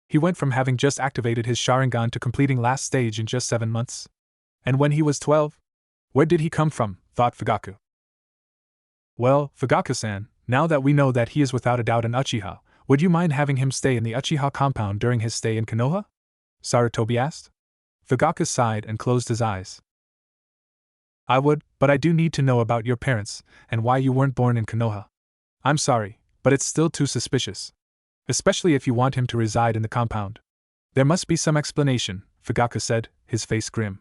He went from having just activated his Sharingan to completing last stage in just 7 months. And when he was 12? Where did he come from? Thought Fugaku. Well, Fugaku-san, now that we know that he is without a doubt an Uchiha, would you mind having him stay in the Uchiha compound during his stay in Konoha? Sarutobi asked. Fugaku sighed and closed his eyes. I would, but I do need to know about your parents, and why you weren't born in Konoha. I'm sorry, but it's still too suspicious. Especially if you want him to reside in the compound. There must be some explanation, Fugaku said, his face grim.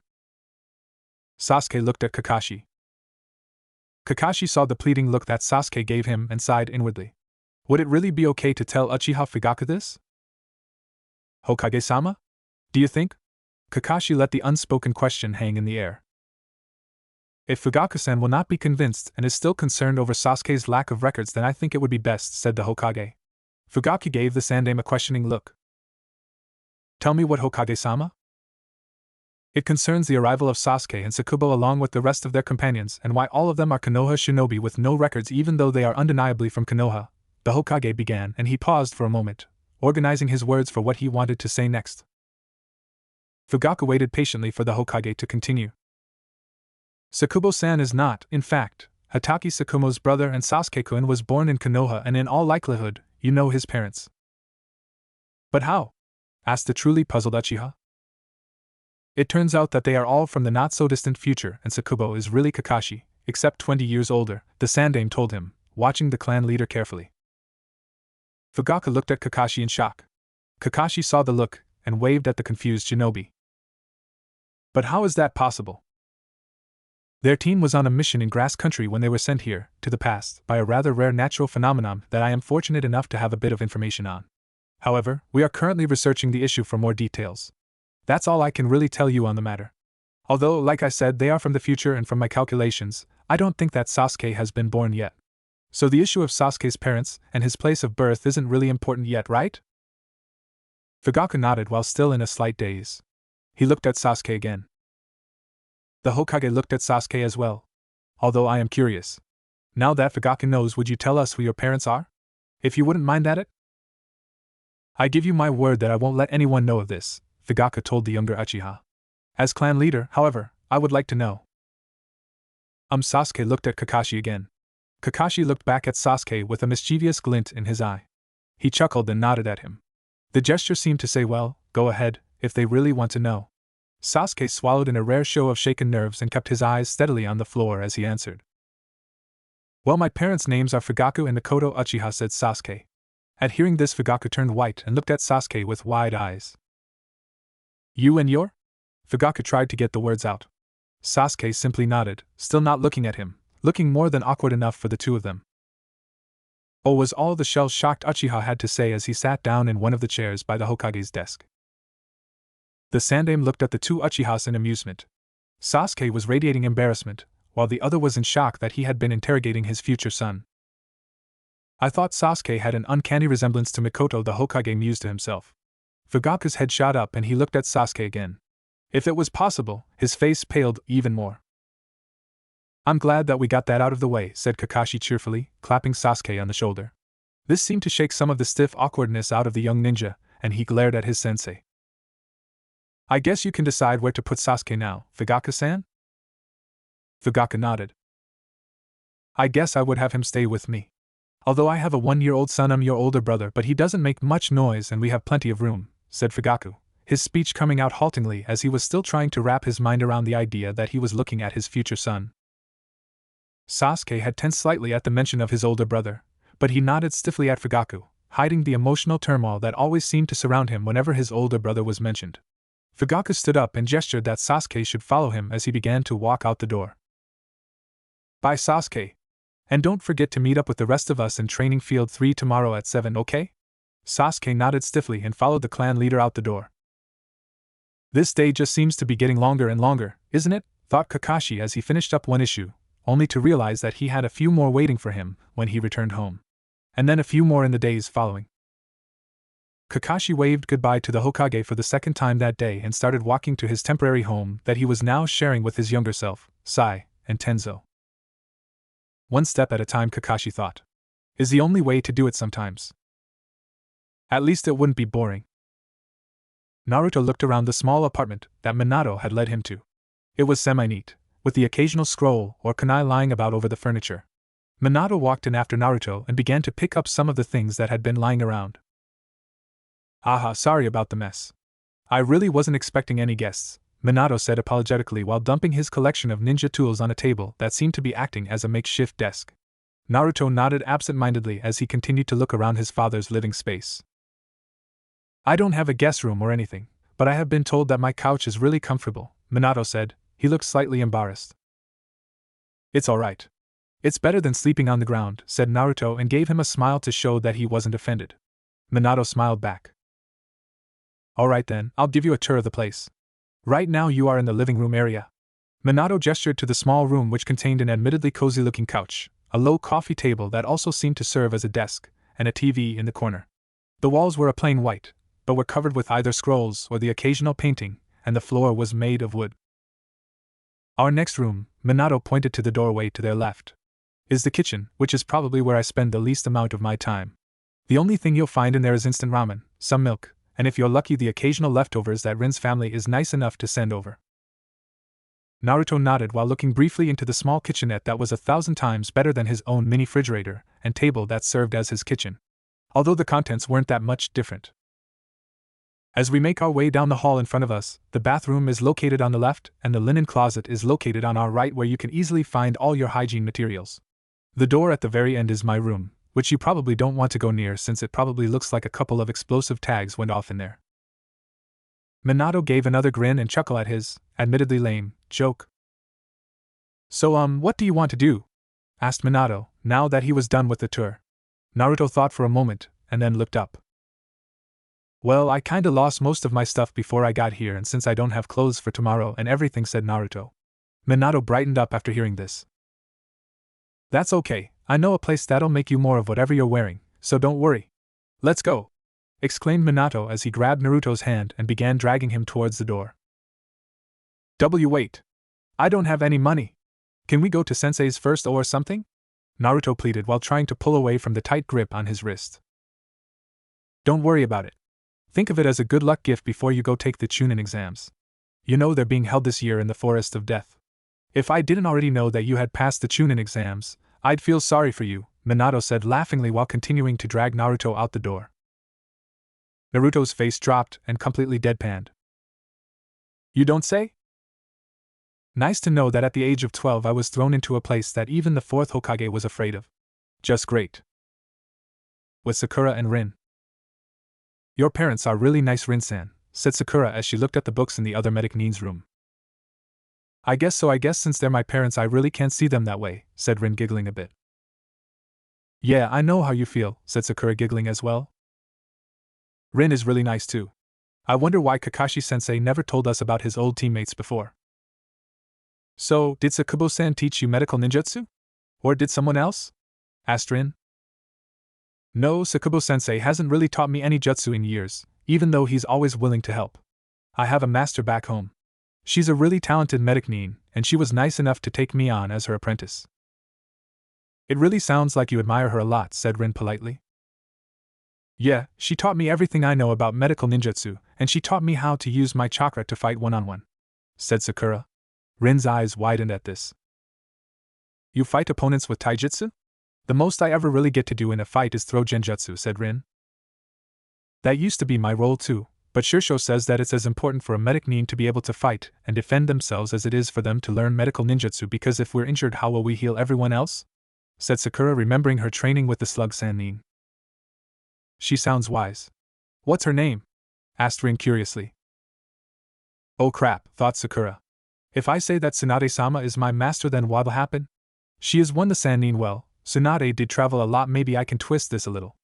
Sasuke looked at Kakashi. Kakashi saw the pleading look that Sasuke gave him and sighed inwardly. Would it really be okay to tell Uchiha Fugaku this? Hokage-sama? Do you think? Kakashi let the unspoken question hang in the air. If Fugaku-san will not be convinced and is still concerned over Sasuke's lack of records, then I think it would be best, said the Hokage. Fugaku gave the Sandaime a questioning look. Tell me what, Hokage-sama? It concerns the arrival of Sasuke and Sakubo along with the rest of their companions and why all of them are Konoha shinobi with no records even though they are undeniably from Konoha, the Hokage began, and he paused for a moment, organizing his words for what he wanted to say next. Fugaku waited patiently for the Hokage to continue. Sakubo-san is not, in fact, Hatake Sakumo's brother, and Sasuke-kun was born in Konoha and in all likelihood, you know his parents. But how? Asked the truly puzzled Uchiha. It turns out that they are all from the not-so-distant future and Sakubo is really Kakashi, except 20 years older, the Sandaime told him, watching the clan leader carefully. Fugaku looked at Kakashi in shock. Kakashi saw the look and waved at the confused shinobi. But how is that possible? Their team was on a mission in grass country when they were sent here, to the past, by a rather rare natural phenomenon that I am fortunate enough to have a bit of information on. However, we are currently researching the issue for more details. That's all I can really tell you on the matter. Although, like I said, they are from the future and from my calculations, I don't think that Sasuke has been born yet. So the issue of Sasuke's parents and his place of birth isn't really important yet, right? Fugaku nodded while still in a slight daze. He looked at Sasuke again. The Hokage looked at Sasuke as well. Although I am curious. Now that Fugaku knows, would you tell us who your parents are? If you wouldn't mind at it? I give you my word that I won't let anyone know of this, Fugaku told the younger Uchiha. As clan leader, however, I would like to know. Sasuke looked at Kakashi again. Kakashi looked back at Sasuke with a mischievous glint in his eye. He chuckled and nodded at him. The gesture seemed to say, well, go ahead, if they really want to know. Sasuke swallowed in a rare show of shaken nerves and kept his eyes steadily on the floor as he answered. Well, my parents' names are Fugaku and Nakoto Uchiha, said Sasuke. At hearing this, Fugaku turned white and looked at Sasuke with wide eyes. You and your? Fugaku tried to get the words out. Sasuke simply nodded, still not looking at him, looking more than awkward enough for the two of them. Oh, was all the shell-shocked Uchiha had to say as he sat down in one of the chairs by the Hokage's desk. The Sandaime looked at the two Uchihas in amusement. Sasuke was radiating embarrassment, while the other was in shock that he had been interrogating his future son. I thought Sasuke had an uncanny resemblance to Mikoto, the Hokage mused to himself. Fugaku's head shot up and he looked at Sasuke again. If it was possible, his face paled even more. I'm glad that we got that out of the way, said Kakashi cheerfully, clapping Sasuke on the shoulder. This seemed to shake some of the stiff awkwardness out of the young ninja, and he glared at his sensei. I guess you can decide where to put Sasuke now, Fugaku-san? Fugaku nodded. I guess I would have him stay with me. Although I have a 1-year-old son, I'm your older brother, but he doesn't make much noise and we have plenty of room, said Fugaku, his speech coming out haltingly as he was still trying to wrap his mind around the idea that he was looking at his future son. Sasuke had tensed slightly at the mention of his older brother, but he nodded stiffly at Fugaku, hiding the emotional turmoil that always seemed to surround him whenever his older brother was mentioned. Fugaku stood up and gestured that Sasuke should follow him as he began to walk out the door. Bye, Sasuke. And don't forget to meet up with the rest of us in Training Field 3 tomorrow at 7, okay? Sasuke nodded stiffly and followed the clan leader out the door. This day just seems to be getting longer and longer, isn't it? Thought Kakashi as he finished up one issue, only to realize that he had a few more waiting for him when he returned home. And then a few more in the days following. Kakashi waved goodbye to the Hokage for the second time that day and started walking to his temporary home that he was now sharing with his younger self, Sai, and Tenzo. One step at a time, Kakashi thought, is the only way to do it sometimes. At least it wouldn't be boring. Naruto looked around the small apartment that Minato had led him to. It was semi-neat, with the occasional scroll or kunai lying about over the furniture. Minato walked in after Naruto and began to pick up some of the things that had been lying around. Aha, sorry about the mess. I really wasn't expecting any guests, Minato said apologetically while dumping his collection of ninja tools on a table that seemed to be acting as a makeshift desk. Naruto nodded absent-mindedly as he continued to look around his father's living space. I don't have a guest room or anything, but I have been told that my couch is really comfortable, Minato said. He looked slightly embarrassed. It's alright. It's better than sleeping on the ground, said Naruto and gave him a smile to show that he wasn't offended. Minato smiled back. Alright then, I'll give you a tour of the place. Right now you are in the living room area. Minato gestured to the small room which contained an admittedly cozy-looking couch, a low coffee table that also seemed to serve as a desk, and a TV in the corner. The walls were a plain white, but were covered with either scrolls or the occasional painting, and the floor was made of wood. Our next room, Minato pointed to the doorway to their left, is the kitchen, which is probably where I spend the least amount of my time. The only thing you'll find in there is instant ramen, some milk, and if you're lucky the occasional leftovers that Rin's family is nice enough to send over. Naruto nodded while looking briefly into the small kitchenette that was 1,000 times better than his own mini-refrigerator and table that served as his kitchen, although the contents weren't that much different. As we make our way down the hall in front of us, the bathroom is located on the left and the linen closet is located on our right where you can easily find all your hygiene materials. The door at the very end is my room, which you probably don't want to go near since it probably looks like a couple of explosive tags went off in there. Minato gave another grin and chuckle at his, admittedly lame, joke. So what do you want to do? Asked Minato, now that he was done with the tour. Naruto thought for a moment, and then looked up. Well, I kinda lost most of my stuff before I got here and since I don't have clothes for tomorrow and everything, said Naruto. Minato brightened up after hearing this. That's okay, I know a place that'll make you more of whatever you're wearing, so don't worry. Let's go! Exclaimed Minato as he grabbed Naruto's hand and began dragging him towards the door. Wait! I don't have any money. Can we go to Sensei's first or something? Naruto pleaded while trying to pull away from the tight grip on his wrist. Don't worry about it. Think of it as a good luck gift before you go take the Chunin exams. You know they're being held this year in the Forest of Death. If I didn't already know that you had passed the Chunin exams, I'd feel sorry for you, Minato said laughingly while continuing to drag Naruto out the door. Naruto's face dropped and completely deadpanned. You don't say? Nice to know that at the age of 12 I was thrown into a place that even the 4th Hokage was afraid of. Just great. With Sakura and Rin. Your parents are really nice, Rin-san, said Sakura as she looked at the books in the other medic Nin's room. I guess so, I guess since they're my parents I really can't see them that way, said Rin giggling a bit. Yeah, I know how you feel, said Sakura, giggling as well. Rin is really nice too. I wonder why Kakashi-sensei never told us about his old teammates before. So, did Sakubo-san teach you medical ninjutsu? Or did someone else? Asked Rin. No, Sakubo-sensei hasn't really taught me any jutsu in years, even though he's always willing to help. I have a master back home. She's a really talented medic nin, and she was nice enough to take me on as her apprentice. It really sounds like you admire her a lot, said Rin politely. Yeah, she taught me everything I know about medical ninjutsu, and she taught me how to use my chakra to fight one-on-one, said Sakura. Rin's eyes widened at this. You fight opponents with taijutsu? The most I ever really get to do in a fight is throw genjutsu, said Rin. That used to be my role too, but Shirsho says that it's as important for a medic nin to be able to fight and defend themselves as it is for them to learn medical ninjutsu, because if we're injured, how will we heal everyone else? Said Sakura, remembering her training with the slug-san nin. She sounds wise. What's her name? Asked Rin curiously. Oh crap, thought Sakura. If I say that Tsunade-sama is my master, then what'll happen? She has won the Sannin well. Tsunade did travel a lot, maybe I can twist this a little.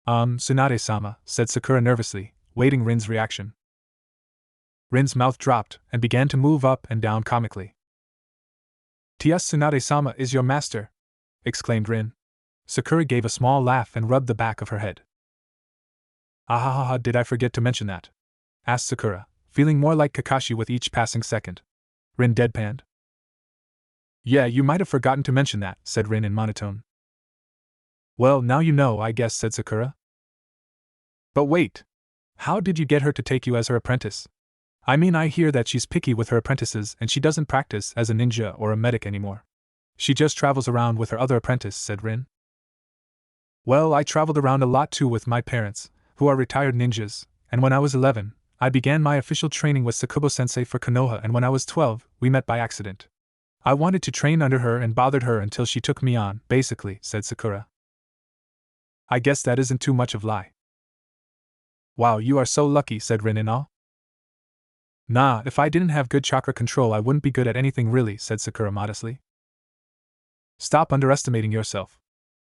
Tsunade-sama, said Sakura nervously, waiting Rin's reaction. Rin's mouth dropped and began to move up and down comically. Tias, Tsunade-sama is your master, exclaimed Rin. Sakura gave a small laugh and rubbed the back of her head. Ah, did I forget to mention that? Asked Sakura, feeling more like Kakashi with each passing second. Rin deadpanned. Yeah, you might have forgotten to mention that, said Rin in monotone. Well, now you know, I guess, said Sakura. But wait. How did you get her to take you as her apprentice? I mean, I hear that she's picky with her apprentices and she doesn't practice as a ninja or a medic anymore. She just travels around with her other apprentice, said Rin. Well, I traveled around a lot too with my parents, who are retired ninjas, and when I was 11, I began my official training with Sakubo-sensei for Konoha, and when I was 12, we met by accident. I wanted to train under her and bothered her until she took me on, basically, said Sakura. I guess that isn't too much of lie. Wow, you are so lucky, said Rin in awe. Nah, if I didn't have good chakra control, I wouldn't be good at anything really, said Sakura modestly. Stop underestimating yourself.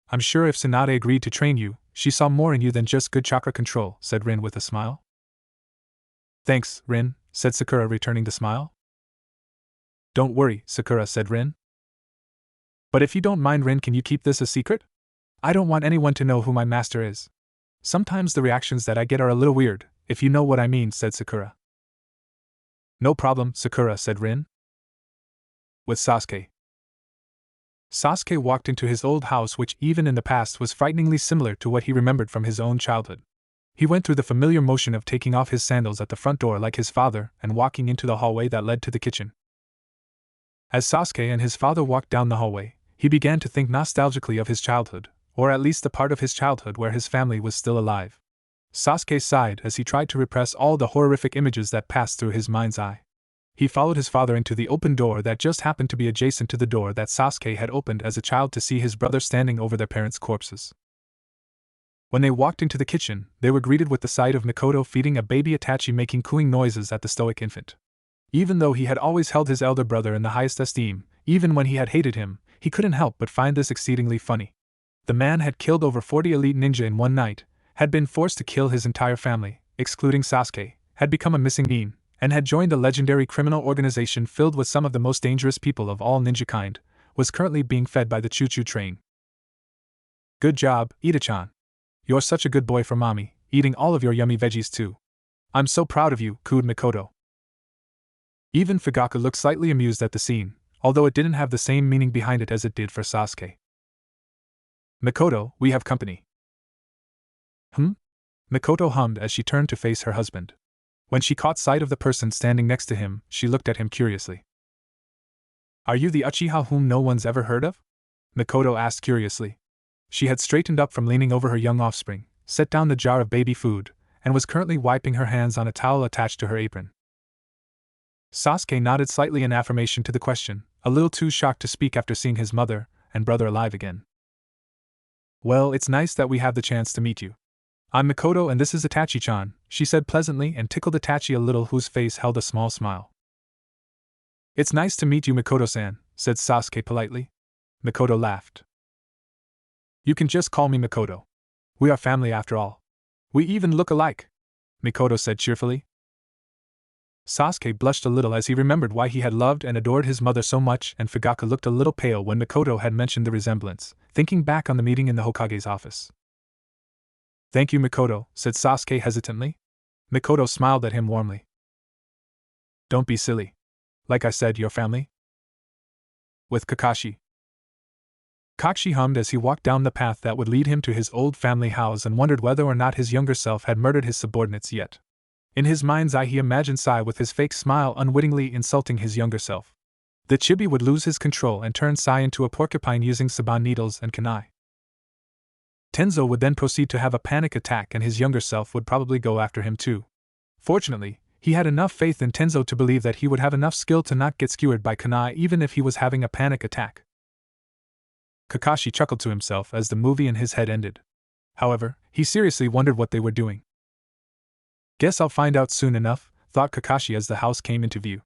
I'm sure if Tsunade agreed to train you, she saw more in you than just good chakra control, said Rin with a smile. Thanks, Rin, said Sakura, returning the smile. Don't worry, Sakura, said Rin. But if you don't mind, Rin, can you keep this a secret? I don't want anyone to know who my master is. Sometimes the reactions that I get are a little weird, if you know what I mean, said Sakura. No problem, Sakura, said Rin. With Sasuke. Sasuke walked into his old house, which even in the past was frighteningly similar to what he remembered from his own childhood. He went through the familiar motion of taking off his sandals at the front door like his father and walking into the hallway that led to the kitchen. As Sasuke and his father walked down the hallway, he began to think nostalgically of his childhood, or at least the part of his childhood where his family was still alive. Sasuke sighed as he tried to repress all the horrific images that passed through his mind's eye. He followed his father into the open door that just happened to be adjacent to the door that Sasuke had opened as a child to see his brother standing over their parents' corpses. When they walked into the kitchen, they were greeted with the sight of Mikoto feeding a baby Itachi, making cooing noises at the stoic infant. Even though he had always held his elder brother in the highest esteem, even when he had hated him, he couldn't help but find this exceedingly funny. The man had killed over 40 elite ninja in one night, had been forced to kill his entire family, excluding Sasuke, had become a missing nin, and had joined a legendary criminal organization filled with some of the most dangerous people of all ninja kind, was currently being fed by the choo-choo train. Good job, Ida-chan. You're such a good boy for mommy, eating all of your yummy veggies too. I'm so proud of you, cooed Mikoto. Even Fugaku looked slightly amused at the scene, although it didn't have the same meaning behind it as it did for Sasuke. Mikoto, we have company. Mikoto hummed as she turned to face her husband. When she caught sight of the person standing next to him, she looked at him curiously. Are you the Uchiha whom no one's ever heard of? Mikoto asked curiously. She had straightened up from leaning over her young offspring, set down the jar of baby food, and was currently wiping her hands on a towel attached to her apron. Sasuke nodded slightly in affirmation to the question, a little too shocked to speak after seeing his mother and brother alive again. Well, it's nice that we have the chance to meet you. I'm Mikoto and this is Itachi-chan, she said pleasantly and tickled Itachi a little, whose face held a small smile. It's nice to meet you, Mikoto-san, said Sasuke politely. Mikoto laughed. You can just call me Mikoto. We are family after all. We even look alike, Mikoto said cheerfully. Sasuke blushed a little as he remembered why he had loved and adored his mother so much, and Fugaku looked a little pale when Mikoto had mentioned the resemblance, thinking back on the meeting in the Hokage's office. Thank you, Mikoto, said Sasuke hesitantly. Mikoto smiled at him warmly. Don't be silly. Like I said, your family? With Kakashi. Kakashi hummed as he walked down the path that would lead him to his old family house and wondered whether or not his younger self had murdered his subordinates yet. In his mind's eye he imagined Sai with his fake smile unwittingly insulting his younger self. The chibi would lose his control and turn Sai into a porcupine using saban needles and kunai. Tenzo would then proceed to have a panic attack and his younger self would probably go after him too. Fortunately, he had enough faith in Tenzo to believe that he would have enough skill to not get skewered by kunai even if he was having a panic attack. Kakashi chuckled to himself as the movie in his head ended. However, he seriously wondered what they were doing. Guess I'll find out soon enough, thought Kakashi as the house came into view.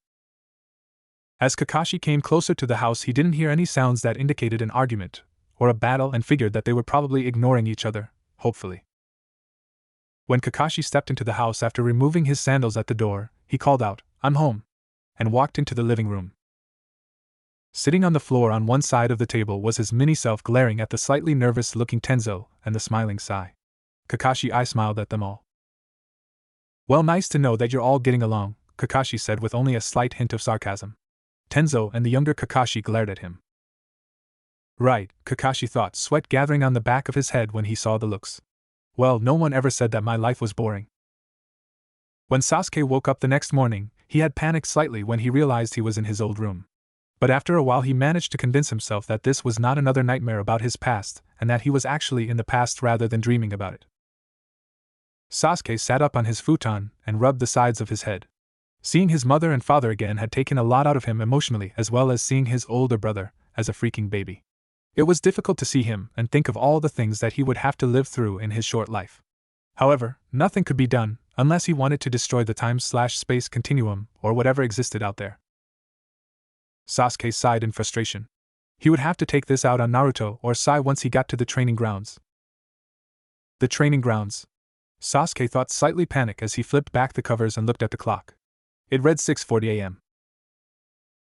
As Kakashi came closer to the house, he didn't hear any sounds that indicated an argument or a battle and figured that they were probably ignoring each other, hopefully. When Kakashi stepped into the house after removing his sandals at the door, he called out, "I'm home," and walked into the living room. Sitting on the floor on one side of the table was his mini-self glaring at the slightly nervous-looking Tenzo and the smiling Sai. Kakashi smiled at them all. Well, nice to know that you're all getting along, Kakashi said with only a slight hint of sarcasm. Tenzo and the younger Kakashi glared at him. Right, Kakashi thought, sweat gathering on the back of his head when he saw the looks. Well, no one ever said that my life was boring. When Sasuke woke up the next morning, he had panicked slightly when he realized he was in his old room. But after a while he managed to convince himself that this was not another nightmare about his past, and that he was actually in the past rather than dreaming about it. Sasuke sat up on his futon and rubbed the sides of his head. Seeing his mother and father again had taken a lot out of him emotionally, as well as seeing his older brother as a freaking baby. It was difficult to see him and think of all the things that he would have to live through in his short life. However, nothing could be done unless he wanted to destroy the time/space continuum or whatever existed out there. Sasuke sighed in frustration. He would have to take this out on Naruto or Sai once he got to the training grounds. The training grounds. Sasuke thought, slightly panicked as he flipped back the covers and looked at the clock. It read 6:40 a.m.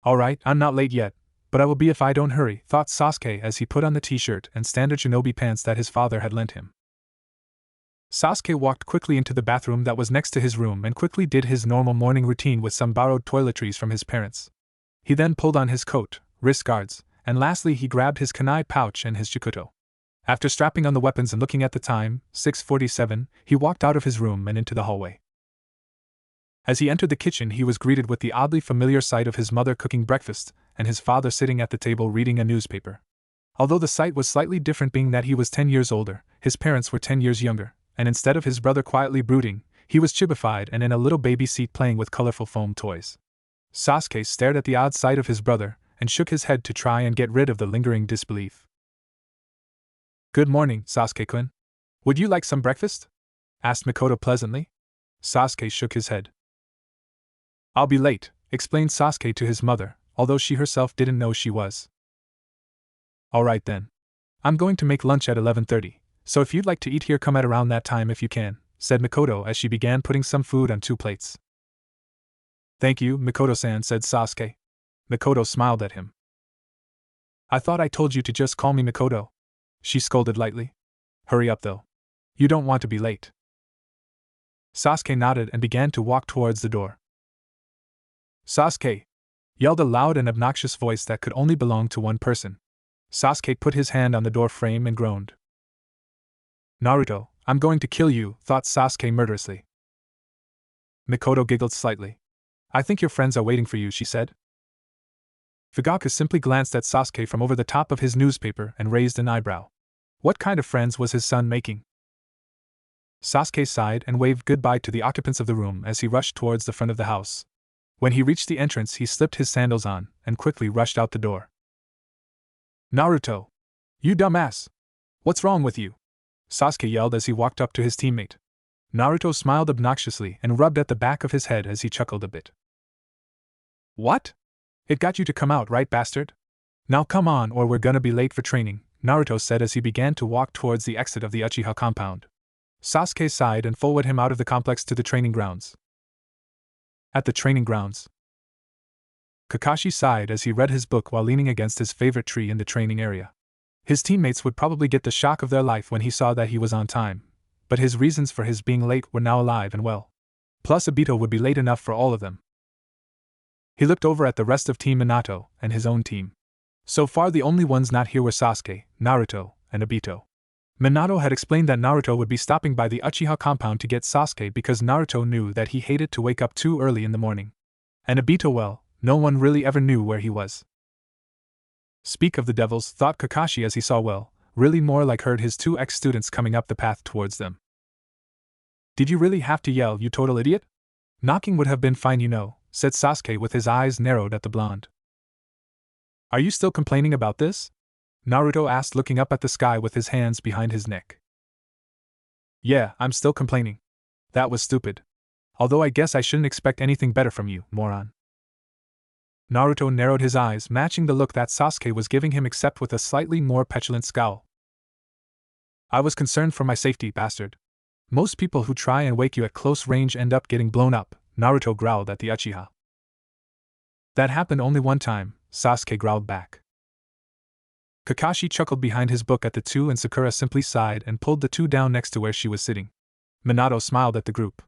Alright, I'm not late yet, but I will be if I don't hurry, thought Sasuke as he put on the t-shirt and standard shinobi pants that his father had lent him. Sasuke walked quickly into the bathroom that was next to his room and quickly did his normal morning routine with some borrowed toiletries from his parents. He then pulled on his coat, wrist guards, and lastly he grabbed his kunai pouch and his chikuto. After strapping on the weapons and looking at the time, 6:47, he walked out of his room and into the hallway. As he entered the kitchen, he was greeted with the oddly familiar sight of his mother cooking breakfast and his father sitting at the table reading a newspaper. Although the sight was slightly different, being that he was 10 years older, his parents were 10 years younger, and instead of his brother quietly brooding, he was chibified and in a little baby seat playing with colorful foam toys. Sasuke stared at the odd sight of his brother and shook his head to try and get rid of the lingering disbelief. Good morning, Sasuke-kun. Would you like some breakfast? Asked Mikoto pleasantly. Sasuke shook his head. I'll be late, explained Sasuke to his mother, although she herself didn't know she was. Alright then. I'm going to make lunch at 11:30, so if you'd like to eat here, come at around that time if you can, said Mikoto as she began putting some food on 2 plates. Thank you, Mikoto-san, said Sasuke. Mikoto smiled at him. I thought I told you to just call me Mikoto, she scolded lightly. Hurry up though. You don't want to be late. Sasuke nodded and began to walk towards the door. Sasuke! Yelled a loud and obnoxious voice that could only belong to one person. Sasuke put his hand on the door frame and groaned. Naruto, I'm going to kill you, thought Sasuke murderously. Mikoto giggled slightly. I think your friends are waiting for you, she said. Fugaku simply glanced at Sasuke from over the top of his newspaper and raised an eyebrow. What kind of friends was his son making? Sasuke sighed and waved goodbye to the occupants of the room as he rushed towards the front of the house. When he reached the entrance, he slipped his sandals on and quickly rushed out the door. Naruto! You dumbass! What's wrong with you? Sasuke yelled as he walked up to his teammate. Naruto smiled obnoxiously and rubbed at the back of his head as he chuckled a bit. What? It got you to come out, right, bastard? Now come on or we're gonna be late for training, Naruto said as he began to walk towards the exit of the Uchiha compound. Sasuke sighed and followed him out of the complex to the training grounds. At the training grounds, Kakashi sighed as he read his book while leaning against his favorite tree in the training area. His teammates would probably get the shock of their life when he saw that he was on time, but his reasons for his being late were now alive and well. Plus Obito would be late enough for all of them. He looked over at the rest of Team Minato and his own team. So far the only ones not here were Sasuke, Naruto, and Obito. Minato had explained that Naruto would be stopping by the Uchiha compound to get Sasuke because Naruto knew that he hated to wake up too early in the morning. And Obito, well, no one really ever knew where he was. Speak of the devils, thought Kakashi as he saw, well, really more like heard his two ex-students coming up the path towards them. Did you really have to yell, you total idiot? Knocking would have been fine, you know, said Sasuke with his eyes narrowed at the blonde. Are you still complaining about this? Naruto asked, looking up at the sky with his hands behind his neck. Yeah, I'm still complaining. That was stupid. Although I guess I shouldn't expect anything better from you, moron. Naruto narrowed his eyes, matching the look that Sasuke was giving him except with a slightly more petulant scowl. I was concerned for my safety, bastard. Most people who try and wake you at close range end up getting blown up, Naruto growled at the Uchiha. That happened only one time, Sasuke growled back. Kakashi chuckled behind his book at the two and Sakura simply sighed and pulled the two down next to where she was sitting. Minato smiled at the group.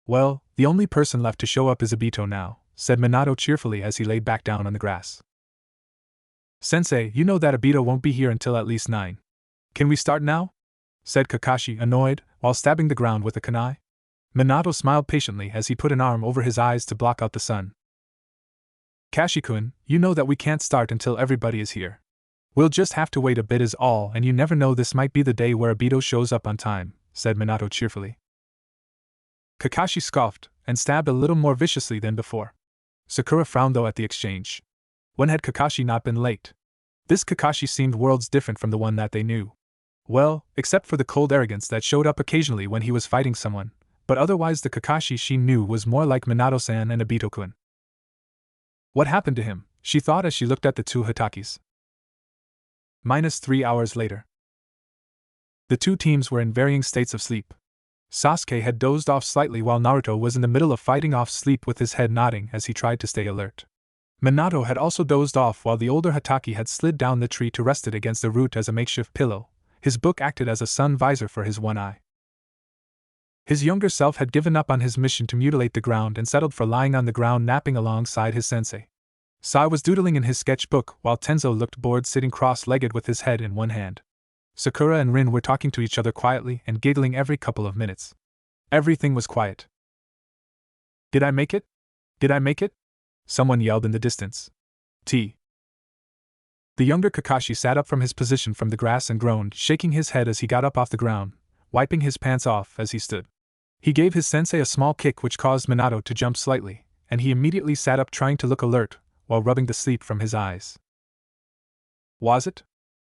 Well, the only person left to show up is Obito now, said Minato cheerfully as he laid back down on the grass. Sensei, you know that Obito won't be here until at least 9. Can we start now? Said Kakashi, annoyed, while stabbing the ground with a kunai. Minato smiled patiently as he put an arm over his eyes to block out the sun. Kashi-kun, you know that we can't start until everybody is here. We'll just have to wait a bit is all, and you never know, this might be the day where Obito shows up on time, said Minato cheerfully. Kakashi scoffed, and stabbed a little more viciously than before. Sakura frowned though at the exchange. When had Kakashi not been late? This Kakashi seemed worlds different from the one that they knew. Well, except for the cold arrogance that showed up occasionally when he was fighting someone, but otherwise the Kakashi she knew was more like Minato-san and Obito-kun. What happened to him? She thought as she looked at the two Hatakis. -3 hours later. The two teams were in varying states of sleep. Sasuke had dozed off slightly while Naruto was in the middle of fighting off sleep with his head nodding as he tried to stay alert. Minato had also dozed off while the older Hataki had slid down the tree to rest it against a root as a makeshift pillow. His book acted as a sun visor for his one eye. His younger self had given up on his mission to mutilate the ground and settled for lying on the ground napping alongside his sensei. Sai was doodling in his sketchbook while Tenzo looked bored sitting cross-legged with his head in one hand. Sakura and Rin were talking to each other quietly and giggling every couple of minutes. Everything was quiet. Did I make it? Did I make it? Someone yelled in the distance. T. The younger Kakashi sat up from his position from the grass and groaned, shaking his head as he got up off the ground, wiping his pants off as he stood. He gave his sensei a small kick which caused Minato to jump slightly, and he immediately sat up trying to look alert, while rubbing the sleep from his eyes. Was it?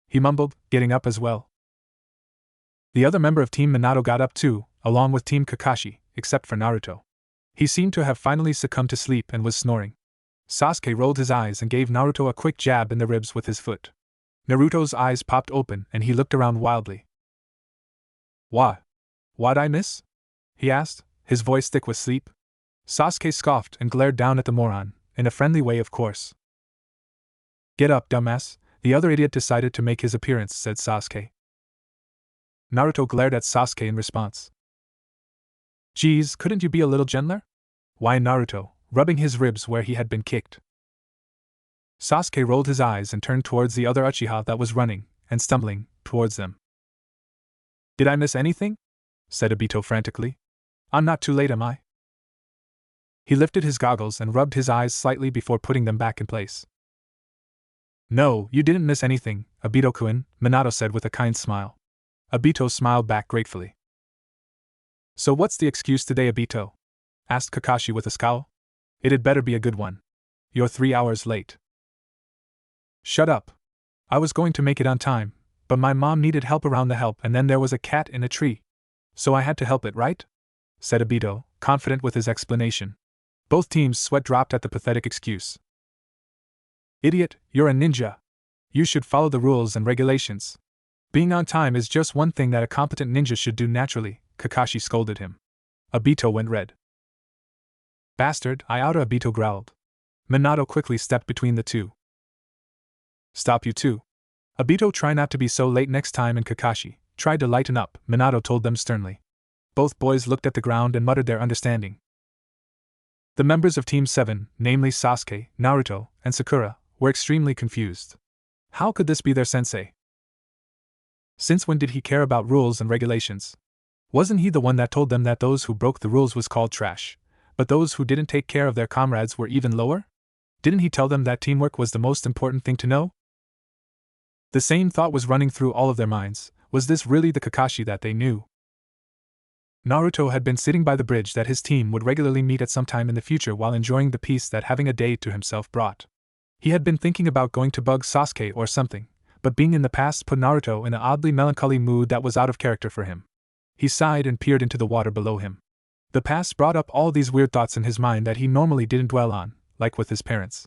He mumbled, getting up as well. The other member of Team Minato got up too, along with Team Kakashi, except for Naruto. He seemed to have finally succumbed to sleep and was snoring. Sasuke rolled his eyes and gave Naruto a quick jab in the ribs with his foot. Naruto's eyes popped open and he looked around wildly. What'd I miss? He asked, his voice thick with sleep. Sasuke scoffed and glared down at the moron, in a friendly way of course. Get up, dumbass, the other idiot decided to make his appearance, said Sasuke. Naruto glared at Sasuke in response. Geez, couldn't you be a little gentler? Whined Naruto, rubbing his ribs where he had been kicked. Sasuke rolled his eyes and turned towards the other Uchiha that was running, and stumbling, towards them. Did I miss anything? Said Obito frantically. I'm not too late, am I? He lifted his goggles and rubbed his eyes slightly before putting them back in place. No, you didn't miss anything, Obito-kun, Minato said with a kind smile. Obito smiled back gratefully. So what's the excuse today, Obito? Asked Kakashi with a scowl. It'd better be a good one. You're 3 hours late. Shut up. I was going to make it on time, but my mom needed help around the help and then there was a cat in a tree. So I had to help it, right? Said Obito, confident with his explanation. Both teams' sweat dropped at the pathetic excuse. Idiot, you're a ninja. You should follow the rules and regulations. Being on time is just one thing that a competent ninja should do naturally, Kakashi scolded him. Obito went red. Bastard, Obito growled. Minato quickly stepped between the two. Stop, you two. Obito, try not to be so late next time, and Kakashi tried to lighten up, Minato told them sternly. Both boys looked at the ground and muttered their understanding. The members of Team 7, namely Sasuke, Naruto, and Sakura, were extremely confused. How could this be their sensei? Since when did he care about rules and regulations? Wasn't he the one that told them that those who broke the rules was called trash, but those who didn't take care of their comrades were even lower? Didn't he tell them that teamwork was the most important thing to know? The same thought was running through all of their minds. Was this really the Kakashi that they knew? Naruto had been sitting by the bridge that his team would regularly meet at some time in the future while enjoying the peace that having a day to himself brought. He had been thinking about going to bug Sasuke or something, but being in the past put Naruto in an oddly melancholy mood that was out of character for him. He sighed and peered into the water below him. The past brought up all these weird thoughts in his mind that he normally didn't dwell on, like with his parents.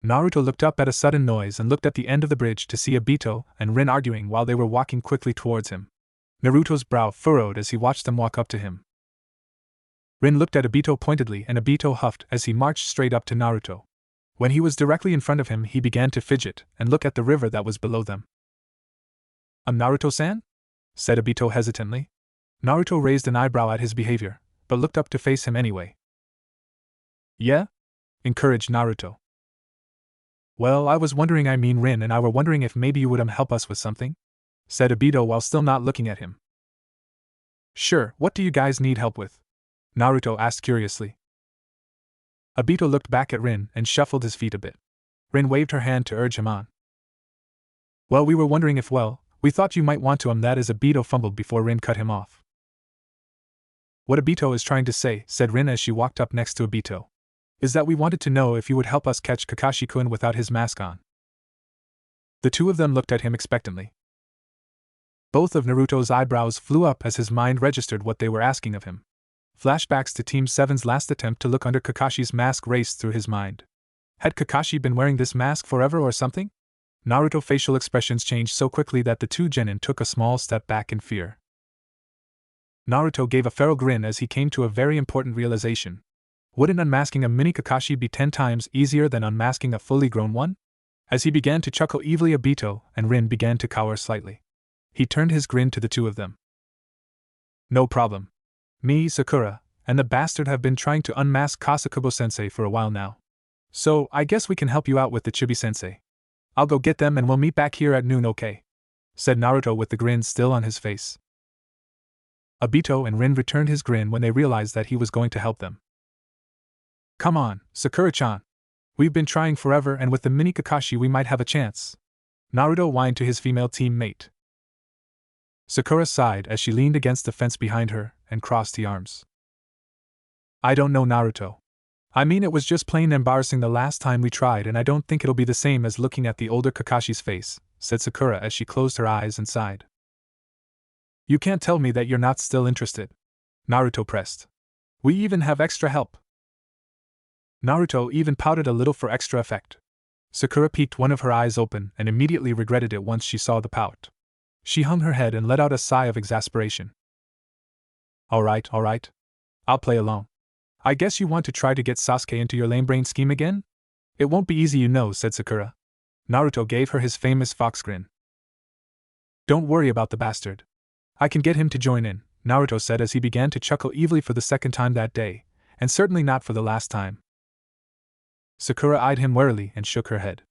Naruto looked up at a sudden noise and looked at the end of the bridge to see Obito and Rin arguing while they were walking quickly towards him. Naruto's brow furrowed as he watched them walk up to him. Rin looked at Obito pointedly and Obito huffed as he marched straight up to Naruto. When he was directly in front of him, he began to fidget and look at the river that was below them. Naruto-san? Said Obito hesitantly. Naruto raised an eyebrow at his behavior, but looked up to face him anyway. Yeah? Encouraged Naruto. Well, I was wondering, Rin and I were wondering if maybe you would help us with something? Said Obito while still not looking at him. Sure, what do you guys need help with? Naruto asked curiously. Obito looked back at Rin and shuffled his feet a bit. Rin waved her hand to urge him on. Well, we were wondering if, we thought you might want to that is Obito fumbled before Rin cut him off. What Obito is trying to say, said Rin as she walked up next to Obito, is that we wanted to know if you would help us catch Kakashi-kun without his mask on. The two of them looked at him expectantly. Both of Naruto's eyebrows flew up as his mind registered what they were asking of him. Flashbacks to Team 7's last attempt to look under Kakashi's mask raced through his mind. Had Kakashi been wearing this mask forever or something? Naruto's facial expressions changed so quickly that the two genin took a small step back in fear. Naruto gave a feral grin as he came to a very important realization. Wouldn't unmasking a mini Kakashi be 10 times easier than unmasking a fully grown one? As he began to chuckle evilly, Obito and Rin began to cower slightly. He turned his grin to the two of them. No problem. Me, Sakura, and the bastard have been trying to unmask Kasakubo-sensei for a while now. So, I guess we can help you out with the Chibi-sensei. I'll go get them and we'll meet back here at noon, okay? Said Naruto with the grin still on his face. Obito and Rin returned his grin when they realized that he was going to help them. Come on, Sakura-chan. We've been trying forever and with the mini Kakashi we might have a chance. Naruto whined to his female teammate. Sakura sighed as she leaned against the fence behind her and crossed the arms. I don't know, Naruto. I mean, it was just plain embarrassing the last time we tried and I don't think it'll be the same as looking at the older Kakashi's face, said Sakura as she closed her eyes and sighed. You can't tell me that you're not still interested. Naruto pressed. We even have extra help. Naruto even pouted a little for extra effect. Sakura peeked one of her eyes open and immediately regretted it once she saw the pout. She hung her head and let out a sigh of exasperation. Alright. I'll play along. I guess you want to try to get Sasuke into your lame-brain scheme again? It won't be easy, you know, said Sakura. Naruto gave her his famous fox grin. Don't worry about the bastard. I can get him to join in, Naruto said as he began to chuckle evilly for the second time that day, and certainly not for the last time. Sakura eyed him warily and shook her head.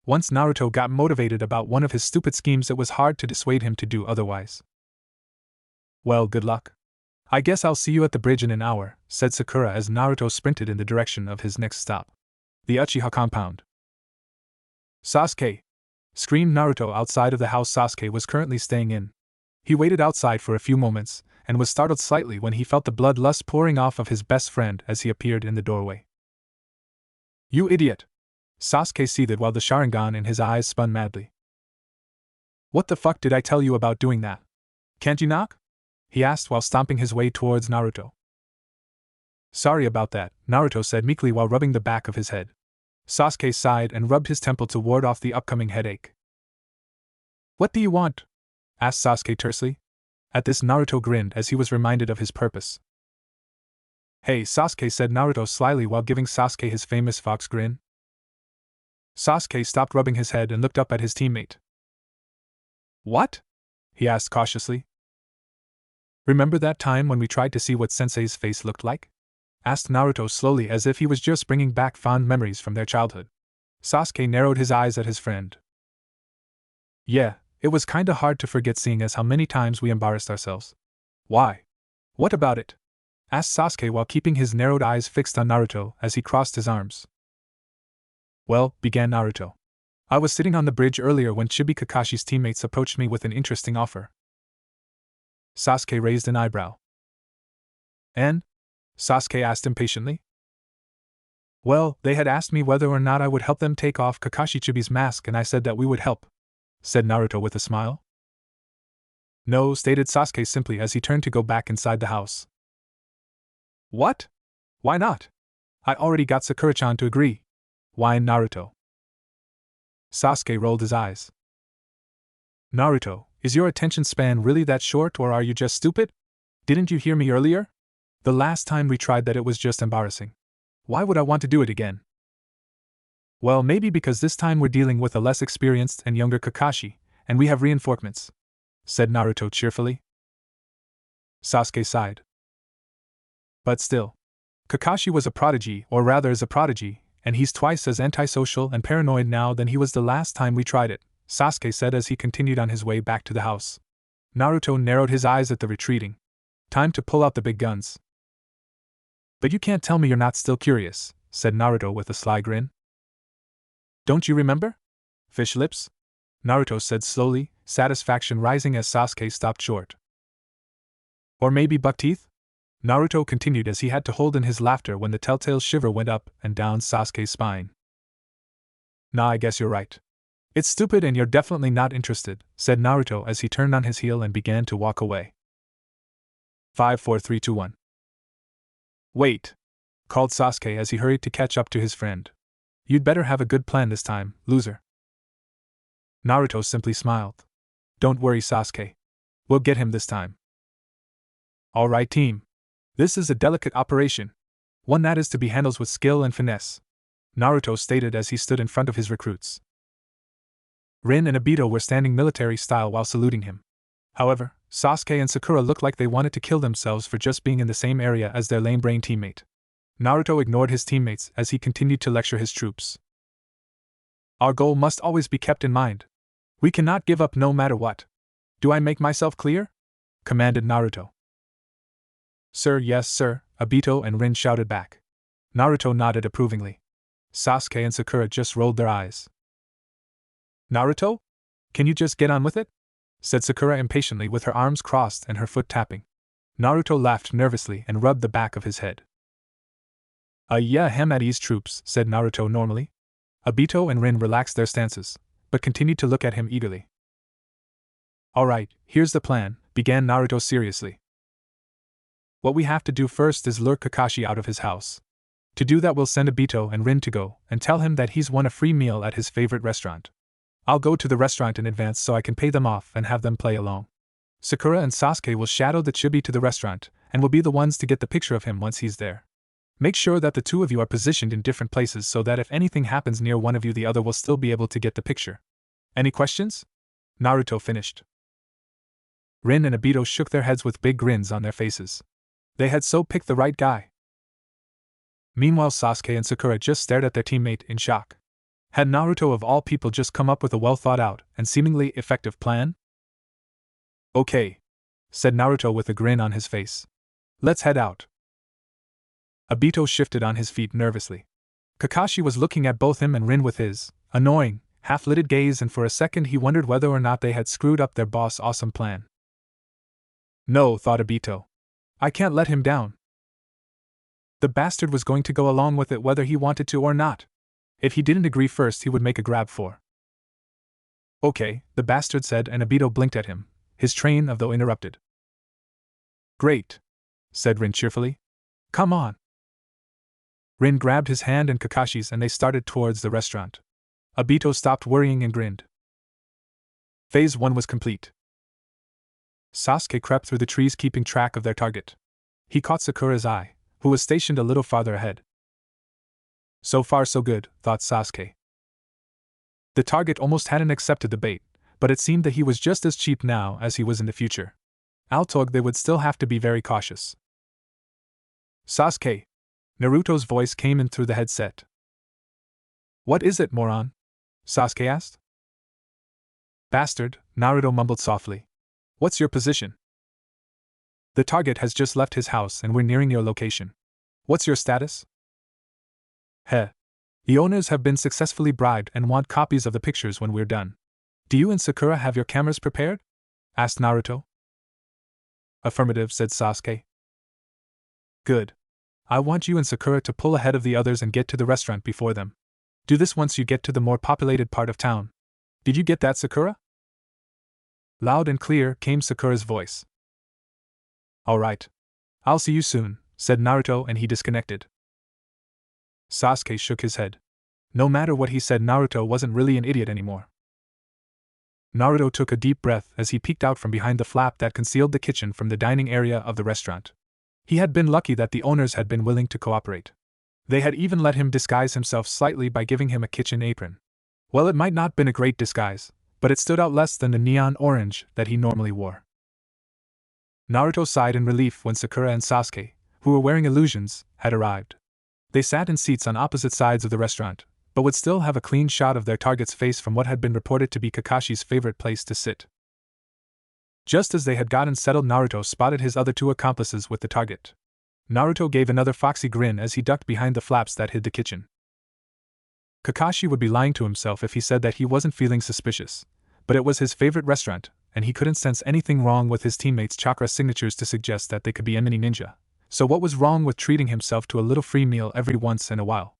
Once Naruto got motivated about one of his stupid schemes, it was hard to dissuade him to do otherwise. Well, good luck. I guess I'll see you at the bridge in an hour, said Sakura as Naruto sprinted in the direction of his next stop. The Uchiha compound. Sasuke! Screamed Naruto outside of the house Sasuke was currently staying in. He waited outside for a few moments, and was startled slightly when he felt the bloodlust pouring off of his best friend as he appeared in the doorway. You idiot! Sasuke seethed while the Sharingan in his eyes spun madly. What the fuck did I tell you about doing that? Can't you knock? He asked while stomping his way towards Naruto. Sorry about that, Naruto said meekly while rubbing the back of his head. Sasuke sighed and rubbed his temple to ward off the upcoming headache. What do you want? Asked Sasuke tersely. At this, Naruto grinned as he was reminded of his purpose. Hey, Sasuke, said Naruto slyly while giving Sasuke his famous fox grin. Sasuke stopped rubbing his head and looked up at his teammate. What? He asked cautiously. Remember that time when we tried to see what Sensei's face looked like? Asked Naruto slowly as if he was just bringing back fond memories from their childhood. Sasuke narrowed his eyes at his friend. Yeah, it was kinda hard to forget seeing as how many times we embarrassed ourselves. Why? What about it? Asked Sasuke while keeping his narrowed eyes fixed on Naruto as he crossed his arms. Well, began Naruto. I was sitting on the bridge earlier when Chibi Kakashi's teammates approached me with an interesting offer. Sasuke raised an eyebrow. And? Sasuke asked impatiently. Well, they had asked me whether or not I would help them take off Kakashi Chibi's mask, and I said that we would help, said Naruto with a smile. No, stated Sasuke simply as he turned to go back inside the house. What? Why not? I already got Sakura-chan to agree, whined Naruto. Sasuke rolled his eyes. Naruto, is your attention span really that short, or are you just stupid? Didn't you hear me earlier? The last time we tried that it was just embarrassing. Why would I want to do it again? Well, maybe because this time we're dealing with a less experienced and younger Kakashi, and we have reinforcements, said Naruto cheerfully. Sasuke sighed. But still, Kakashi was a prodigy, or rather is a prodigy, and he's twice as antisocial and paranoid now than he was the last time we tried it, Sasuke said as he continued on his way back to the house. Naruto narrowed his eyes at the retreating. Time to pull out the big guns. But you can't tell me you're not still curious, said Naruto with a sly grin. Don't you remember? Fish lips? Naruto said slowly, satisfaction rising as Sasuke stopped short. Or maybe buck teeth? Naruto continued as he had to hold in his laughter when the telltale shiver went up and down Sasuke's spine. Nah, I guess you're right. It's stupid and you're definitely not interested, said Naruto as he turned on his heel and began to walk away. 5, 4, 3, 2, 1. Wait, called Sasuke as he hurried to catch up to his friend. You'd better have a good plan this time, loser. Naruto simply smiled. Don't worry, Sasuke. We'll get him this time. All right, team. This is a delicate operation, one that is to be handled with skill and finesse, Naruto stated as he stood in front of his recruits. Rin and Obito were standing military style while saluting him. However, Sasuke and Sakura looked like they wanted to kill themselves for just being in the same area as their lame-brain teammate. Naruto ignored his teammates as he continued to lecture his troops. Our goal must always be kept in mind. We cannot give up no matter what. Do I make myself clear? Commanded Naruto. Sir, yes, sir, Obito and Rin shouted back. Naruto nodded approvingly. Sasuke and Sakura just rolled their eyes. Naruto? Can you just get on with it? Said Sakura impatiently with her arms crossed and her foot tapping. Naruto laughed nervously and rubbed the back of his head. Yeah, at ease, troops, said Naruto normally. Obito and Rin relaxed their stances, but continued to look at him eagerly. Alright, here's the plan, began Naruto seriously. What we have to do first is lure Kakashi out of his house. To do that, we'll send Obito and Rin to go and tell him that he's won a free meal at his favorite restaurant. I'll go to the restaurant in advance so I can pay them off and have them play along. Sakura and Sasuke will shadow the chibi to the restaurant and will be the ones to get the picture of him once he's there. Make sure that the two of you are positioned in different places so that if anything happens near one of you, the other will still be able to get the picture. Any questions? Naruto finished. Rin and Obito shook their heads with big grins on their faces. They had so picked the right guy. Meanwhile, Sasuke and Sakura just stared at their teammate in shock. Had Naruto of all people just come up with a well-thought-out and seemingly effective plan? Okay, said Naruto with a grin on his face. Let's head out. Obito shifted on his feet nervously. Kakashi was looking at both him and Rin with his annoying, half-lidded gaze, and for a second he wondered whether or not they had screwed up their boss' awesome plan. No, thought Obito. I can't let him down. The bastard was going to go along with it whether he wanted to or not. If he didn't agree first, he would make a grab for. Okay, the bastard said, and Obito blinked at him, his train of thought interrupted. Great, said Rin cheerfully. Come on. Rin grabbed his hand and Kakashi's and they started towards the restaurant. Obito stopped worrying and grinned. Phase 1 was complete. Sasuke crept through the trees keeping track of their target. He caught Sakura's eye, who was stationed a little farther ahead. So far so good, thought Sasuke. The target almost hadn't accepted the bait, but it seemed that he was just as cheap now as he was in the future. Although they would still have to be very cautious. Sasuke! Naruto's voice came in through the headset. What is it, moron? Sasuke asked. Bastard, Naruto mumbled softly. What's your position? The target has just left his house and we're nearing your location. What's your status? Heh. The owners have been successfully bribed and want copies of the pictures when we're done. Do you and Sakura have your cameras prepared? Asked Naruto. Affirmative, said Sasuke. Good. I want you and Sakura to pull ahead of the others and get to the restaurant before them. Do this once you get to the more populated part of town. Did you get that, Sakura? Loud and clear came Sakura's voice. All right. I'll see you soon, said Naruto and he disconnected. Sasuke shook his head. No matter what he said, Naruto wasn't really an idiot anymore. Naruto took a deep breath as he peeked out from behind the flap that concealed the kitchen from the dining area of the restaurant. He had been lucky that the owners had been willing to cooperate. They had even let him disguise himself slightly by giving him a kitchen apron. Well, it might not have been a great disguise, but it stood out less than the neon orange that he normally wore. Naruto sighed in relief when Sakura and Sasuke, who were wearing illusions, had arrived. They sat in seats on opposite sides of the restaurant, but would still have a clean shot of their target's face from what had been reported to be Kakashi's favorite place to sit. Just as they had gotten settled, Naruto spotted his other two accomplices with the target. Naruto gave another foxy grin as he ducked behind the flaps that hid the kitchen. Kakashi would be lying to himself if he said that he wasn't feeling suspicious, but it was his favorite restaurant, and he couldn't sense anything wrong with his teammates' chakra signatures to suggest that they could be enemy ninja. So what was wrong with treating himself to a little free meal every once in a while?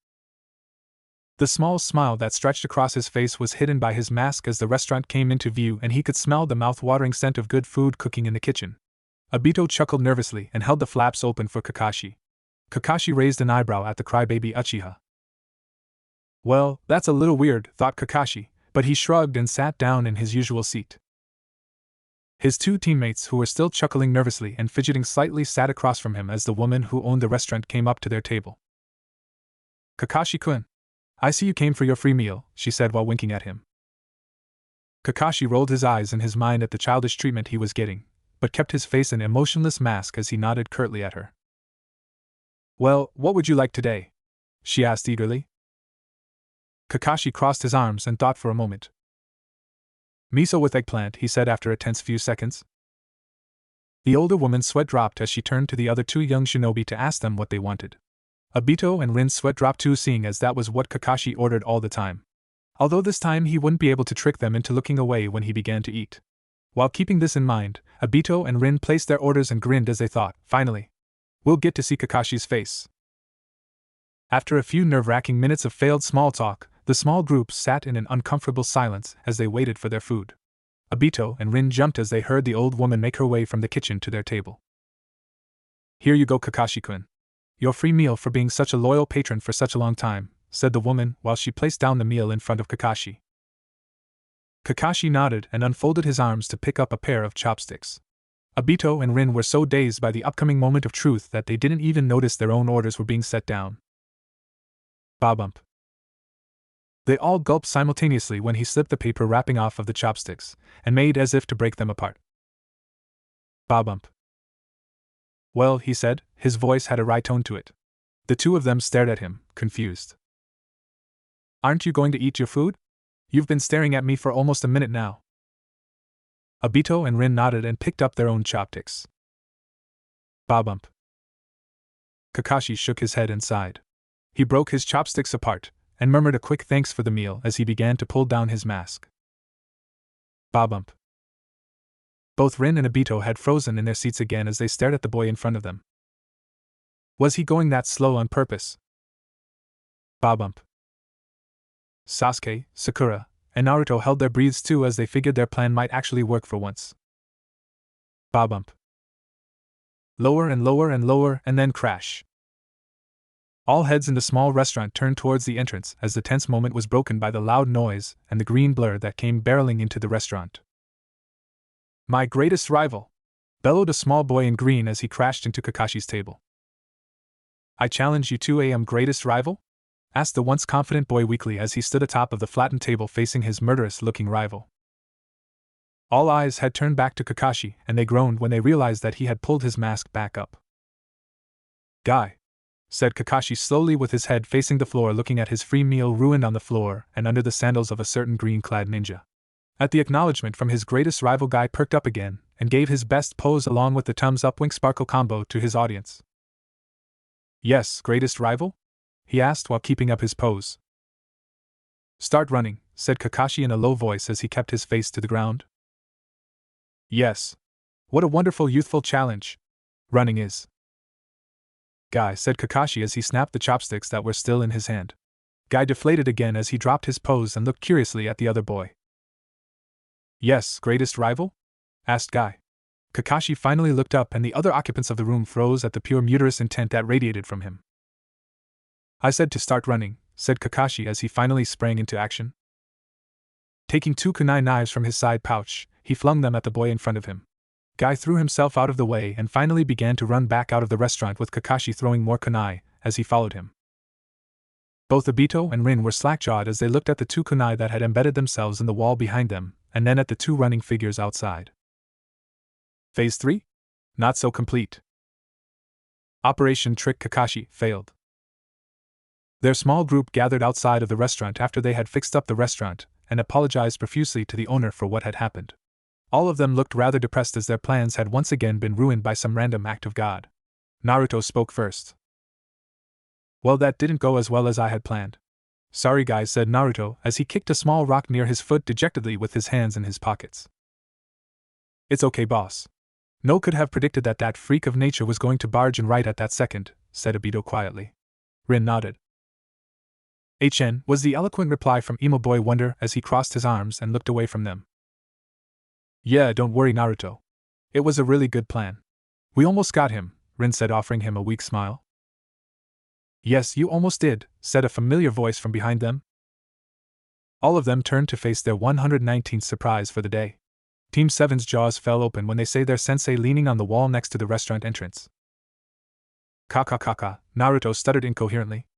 The small smile that stretched across his face was hidden by his mask as the restaurant came into view and he could smell the mouth-watering scent of good food cooking in the kitchen. Obito chuckled nervously and held the flaps open for Kakashi. Kakashi raised an eyebrow at the crybaby Uchiha. Well, that's a little weird, thought Kakashi, but he shrugged and sat down in his usual seat. His two teammates, who were still chuckling nervously and fidgeting slightly, sat across from him as the woman who owned the restaurant came up to their table. Kakashi-kun, I see you came for your free meal, she said while winking at him. Kakashi rolled his eyes in his mind at the childish treatment he was getting, but kept his face an emotionless mask as he nodded curtly at her. Well, what would you like today? She asked eagerly. Kakashi crossed his arms and thought for a moment. Miso with eggplant, he said after a tense few seconds. The older woman's sweat dropped as she turned to the other two young shinobi to ask them what they wanted. Obito and Rin's sweat dropped too, seeing as that was what Kakashi ordered all the time. Although this time he wouldn't be able to trick them into looking away when he began to eat. While keeping this in mind, Obito and Rin placed their orders and grinned as they thought, finally, we'll get to see Kakashi's face. After a few nerve-wracking minutes of failed small talk, the small group sat in an uncomfortable silence as they waited for their food. Obito and Rin jumped as they heard the old woman make her way from the kitchen to their table. Here you go, Kakashi-kun. Your free meal for being such a loyal patron for such a long time, said the woman while she placed down the meal in front of Kakashi. Kakashi nodded and unfolded his arms to pick up a pair of chopsticks. Obito and Rin were so dazed by the upcoming moment of truth that they didn't even notice their own orders were being set down. Ba-bump. They all gulped simultaneously when he slipped the paper wrapping off of the chopsticks, and made as if to break them apart. Ba-bump. Well, he said, his voice had a wry tone to it. The two of them stared at him, confused. Aren't you going to eat your food? You've been staring at me for almost a minute now. Obito and Rin nodded and picked up their own chopsticks. Ba-bump. Kakashi shook his head and sighed. He broke his chopsticks apart, and murmured a quick thanks for the meal as he began to pull down his mask. Ba-bump. Both Rin and Obito had frozen in their seats again as they stared at the boy in front of them. Was he going that slow on purpose? Ba-bump. Sasuke, Sakura, and Naruto held their breaths too as they figured their plan might actually work for once. Ba-bump. Lower and lower and lower, and then crash. All heads in the small restaurant turned towards the entrance as the tense moment was broken by the loud noise and the green blur that came barreling into the restaurant. "My greatest rival!" bellowed a small boy in green as he crashed into Kakashi's table. "I challenge you to a greatest rival?" asked the once confident boy weakly as he stood atop of the flattened table facing his murderous-looking rival. All eyes had turned back to Kakashi, and they groaned when they realized that he had pulled his mask back up. "Guy," said Kakashi slowly with his head facing the floor, looking at his free meal ruined on the floor and under the sandals of a certain green-clad ninja. At the acknowledgement from his greatest rival, Guy perked up again and gave his best pose along with the thumbs-up wink sparkle combo to his audience. "Yes, greatest rival?" he asked while keeping up his pose. "Start running," said Kakashi in a low voice as he kept his face to the ground. "Yes. What a wonderful youthful challenge running is." "Guy," said Kakashi as he snapped the chopsticks that were still in his hand. Guy deflated again as he dropped his pose and looked curiously at the other boy. "Yes, greatest rival?" asked Guy. Kakashi finally looked up and the other occupants of the room froze at the pure murderous intent that radiated from him. "I said to start running," said Kakashi as he finally sprang into action. Taking 2 kunai knives from his side pouch, he flung them at the boy in front of him. Guy threw himself out of the way and finally began to run back out of the restaurant with Kakashi throwing more kunai as he followed him. Both Obito and Rin were slack-jawed as they looked at the 2 kunai that had embedded themselves in the wall behind them, and then at the 2 running figures outside. Phase 3? Not so complete. Operation Trick Kakashi failed. Their small group gathered outside of the restaurant after they had fixed up the restaurant and apologized profusely to the owner for what had happened. All of them looked rather depressed as their plans had once again been ruined by some random act of God. Naruto spoke first. "Well, that didn't go as well as I had planned." "Sorry guys," said Naruto as he kicked a small rock near his foot dejectedly with his hands in his pockets. "It's okay, boss. No could have predicted that that freak of nature was going to barge in right at that second," said Obito quietly. Rin nodded. "HN," was the eloquent reply from Emo Boy Wonder as he crossed his arms and looked away from them. "Yeah, don't worry, Naruto. It was a really good plan. We almost got him," Rin said, offering him a weak smile. "Yes, you almost did," said a familiar voice from behind them. All of them turned to face their 119th surprise for the day. Team 7's jaws fell open when they saw their sensei leaning on the wall next to the restaurant entrance. "Kaka," Naruto stuttered incoherently.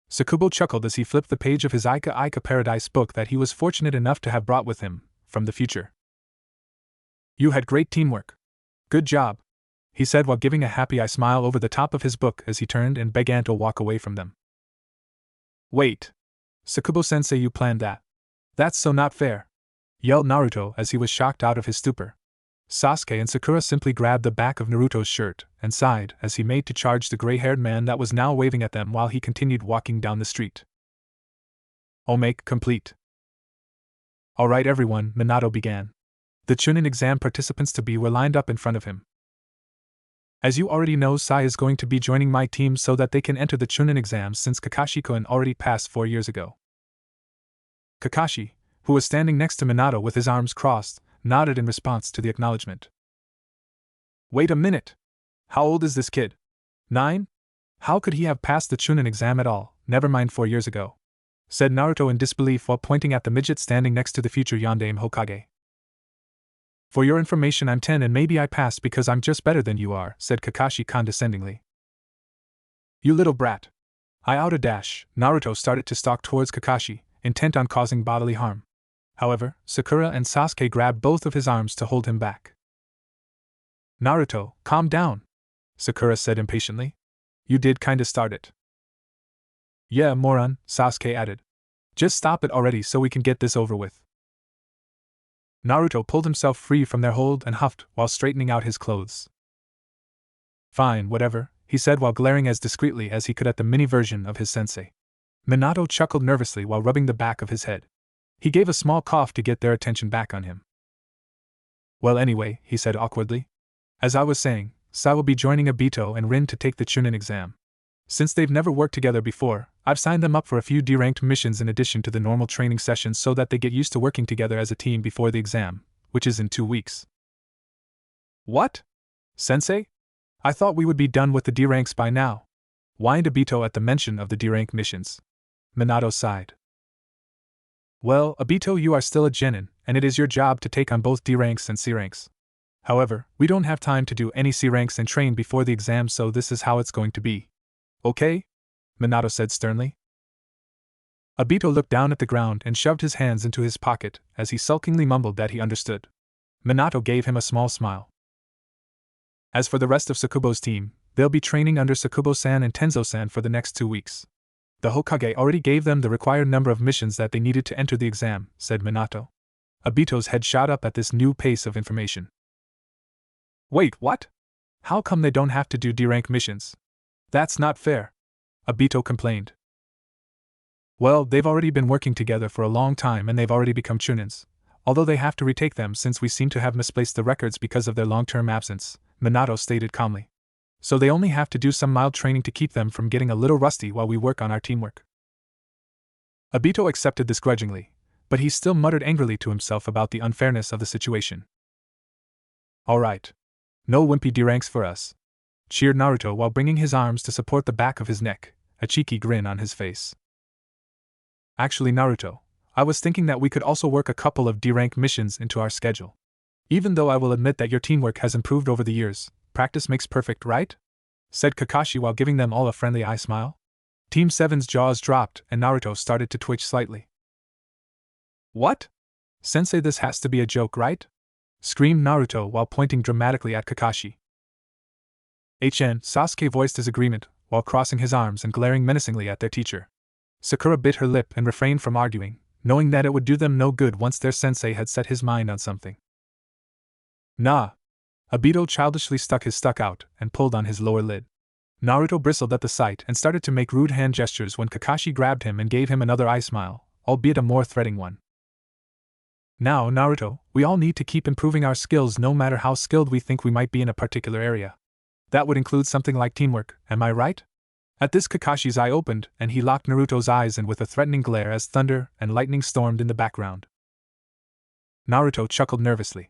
Sakubo chuckled as he flipped the page of his Aika Paradise book that he was fortunate enough to have brought with him from the future. "You had great teamwork. Good job," he said while giving a happy eye smile over the top of his book as he turned and began to walk away from them. "Wait. Sakubo-sensei, you planned that? That's so not fair," yelled Naruto as he was shocked out of his stupor. Sasuke and Sakura simply grabbed the back of Naruto's shirt and sighed as he made to charge the gray-haired man that was now waving at them while he continued walking down the street. "Make complete." "All right, everyone," Minato began. The Chunin exam participants-to-be were lined up in front of him. "As you already know, Sai is going to be joining my team so that they can enter the Chunin exams since Kakashi-kun already passed 4 years ago." Kakashi, who was standing next to Minato with his arms crossed, nodded in response to the acknowledgement. "Wait a minute! How old is this kid? 9? How could he have passed the Chunin exam at all, never mind 4 years ago?" said Naruto in disbelief while pointing at the midget standing next to the future Yondaime Hokage. "For your information, I'm 10 and maybe I passed because I'm just better than you are," said Kakashi condescendingly. "You little brat. I oughta dash." Naruto started to stalk towards Kakashi, intent on causing bodily harm. However, Sakura and Sasuke grabbed both of his arms to hold him back. "Naruto, calm down," Sakura said impatiently. "You did kinda start it." "Yeah, moron," Sasuke added. "Just stop it already so we can get this over with." Naruto pulled himself free from their hold and huffed while straightening out his clothes. "Fine, whatever," he said while glaring as discreetly as he could at the mini version of his sensei. Minato chuckled nervously while rubbing the back of his head. He gave a small cough to get their attention back on him. "Well, anyway," he said awkwardly. "As I was saying, Sai will be joining Obito and Rin to take the Chunin exam. Since they've never worked together before, I've signed them up for a few D-ranked missions in addition to the normal training sessions so that they get used to working together as a team before the exam, which is in 2 weeks. "What? Sensei? I thought we would be done with the D-ranks by now." whined Obito at the mention of the D-rank missions. Minato sighed. Well, Obito, you are still a genin, and it is your job to take on both D ranks and C ranks. However, we don't have time to do any C ranks and train before the exam, so this is how it's going to be. Okay? Minato said sternly. Obito looked down at the ground and shoved his hands into his pocket as he sulkingly mumbled that he understood. Minato gave him a small smile. As for the rest of Sakubo's team, they'll be training under Sakubo-san and Tenzo-san for the next 2 weeks. The Hokage already gave them the required number of missions that they needed to enter the exam, said Minato. Obito's head shot up at this new pace of information. Wait, what? How come they don't have to do D-rank missions? That's not fair, Obito complained. Well, they've already been working together for a long time and they've already become chunins, although they have to retake them since we seem to have misplaced the records because of their long-term absence, Minato stated calmly. So they only have to do some mild training to keep them from getting a little rusty while we work on our teamwork. Obito accepted this grudgingly, but he still muttered angrily to himself about the unfairness of the situation. Alright. No wimpy D-ranks for us, cheered Naruto while bringing his arms to support the back of his neck, a cheeky grin on his face. Actually, Naruto, I was thinking that we could also work a couple of D-rank missions into our schedule. Even though I will admit that your teamwork has improved over the years, practice makes perfect, right? Said Kakashi while giving them all a friendly eye smile. Team 7's jaws dropped and Naruto started to twitch slightly. What? Sensei, this has to be a joke, right? Screamed Naruto while pointing dramatically at Kakashi. Sasuke voiced his agreement while crossing his arms and glaring menacingly at their teacher. Sakura bit her lip and refrained from arguing, knowing that it would do them no good once their sensei had set his mind on something. Nah. Obito childishly stuck his stuck out and pulled on his lower lid. Naruto bristled at the sight and started to make rude hand gestures when Kakashi grabbed him and gave him another eye smile, albeit a more threatening one. Now, Naruto, we all need to keep improving our skills no matter how skilled we think we might be in a particular area. That would include something like teamwork, am I right? At this, Kakashi's eye opened and he locked Naruto's eyes in with a threatening glare as thunder and lightning stormed in the background. Naruto chuckled nervously.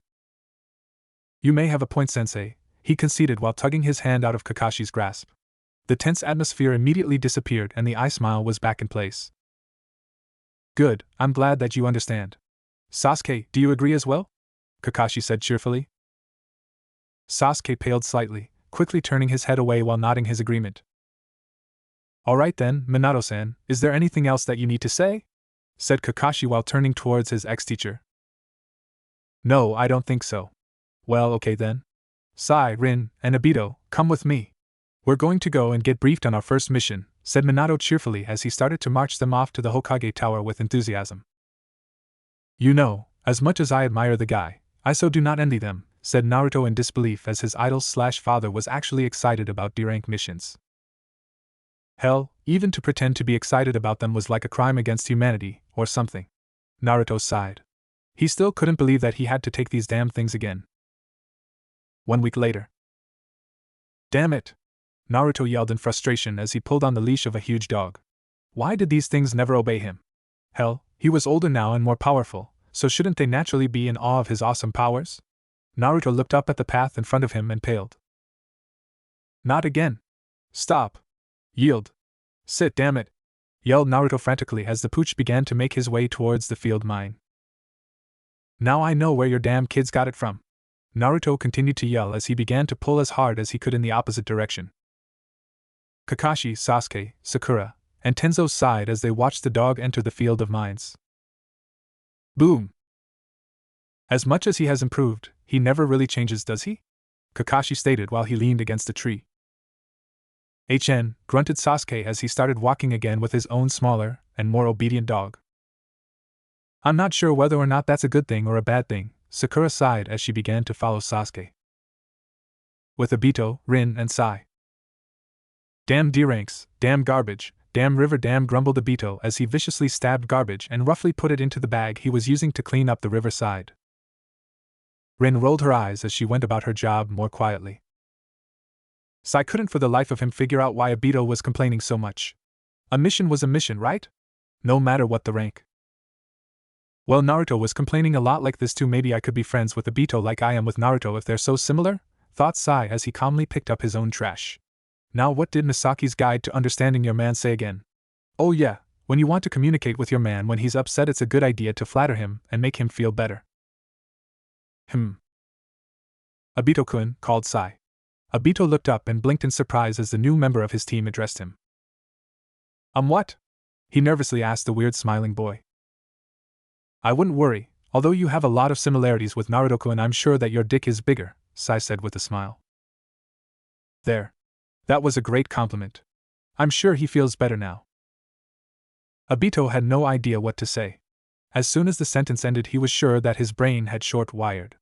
You may have a point, sensei, he conceded while tugging his hand out of Kakashi's grasp. The tense atmosphere immediately disappeared and the eye smile was back in place. Good, I'm glad that you understand. Sasuke, do you agree as well? Kakashi said cheerfully. Sasuke paled slightly, quickly turning his head away while nodding his agreement. Alright then, Minato-san, is there anything else that you need to say? Said Kakashi while turning towards his ex-teacher. No, I don't think so. Well, okay then. Sai, Rin, and Obito, come with me. We're going to go and get briefed on our first mission, said Minato cheerfully as he started to march them off to the Hokage Tower with enthusiasm. You know, as much as I admire the guy, I so do not envy them, said Naruto in disbelief as his idol/father was actually excited about D-rank missions. Hell, even to pretend to be excited about them was like a crime against humanity, or something. Naruto sighed. He still couldn't believe that he had to take these damn things again. 1 week later. Damn it! Naruto yelled in frustration as he pulled on the leash of a huge dog. Why did these things never obey him? Hell, he was older now and more powerful, so shouldn't they naturally be in awe of his awesome powers? Naruto looked up at the path in front of him and paled. Not again! Stop! Yield! Sit, damn it! Yelled Naruto frantically as the pooch began to make his way towards the field mine. Now I know where your damn kids got it from! Naruto continued to yell as he began to pull as hard as he could in the opposite direction. Kakashi, Sasuke, Sakura, and Tenzo sighed as they watched the dog enter the field of mines. Boom! As much as he has improved, he never really changes, does he? Kakashi stated while he leaned against a tree. Grunted Sasuke as he started walking again with his own smaller and more obedient dog. I'm not sure whether or not that's a good thing or a bad thing, Sakura sighed as she began to follow Sasuke. With Obito, Rin, and Sai. Damn D-ranks, damn garbage, damn river, damn, grumbled Obito as he viciously stabbed garbage and roughly put it into the bag he was using to clean up the riverside. Rin rolled her eyes as she went about her job more quietly. Sai couldn't for the life of him figure out why Obito was complaining so much. A mission was a mission, right? No matter what the rank. Well, Naruto was complaining a lot like this too. Maybe I could be friends with Obito like I am with Naruto if they're so similar, thought Sai as he calmly picked up his own trash. Now what did Misaki's Guide to Understanding Your Man say again? Oh yeah, when you want to communicate with your man when he's upset, it's a good idea to flatter him and make him feel better. Obito-kun, called Sai. Obito looked up and blinked in surprise as the new member of his team addressed him. What? He nervously asked the weird smiling boy. I wouldn't worry, although you have a lot of similarities with Naruto-kun, I'm sure that your dick is bigger, Sai said with a smile. There. That was a great compliment. I'm sure he feels better now. Obito had no idea what to say. As soon as the sentence ended, he was sure that his brain had short-wired.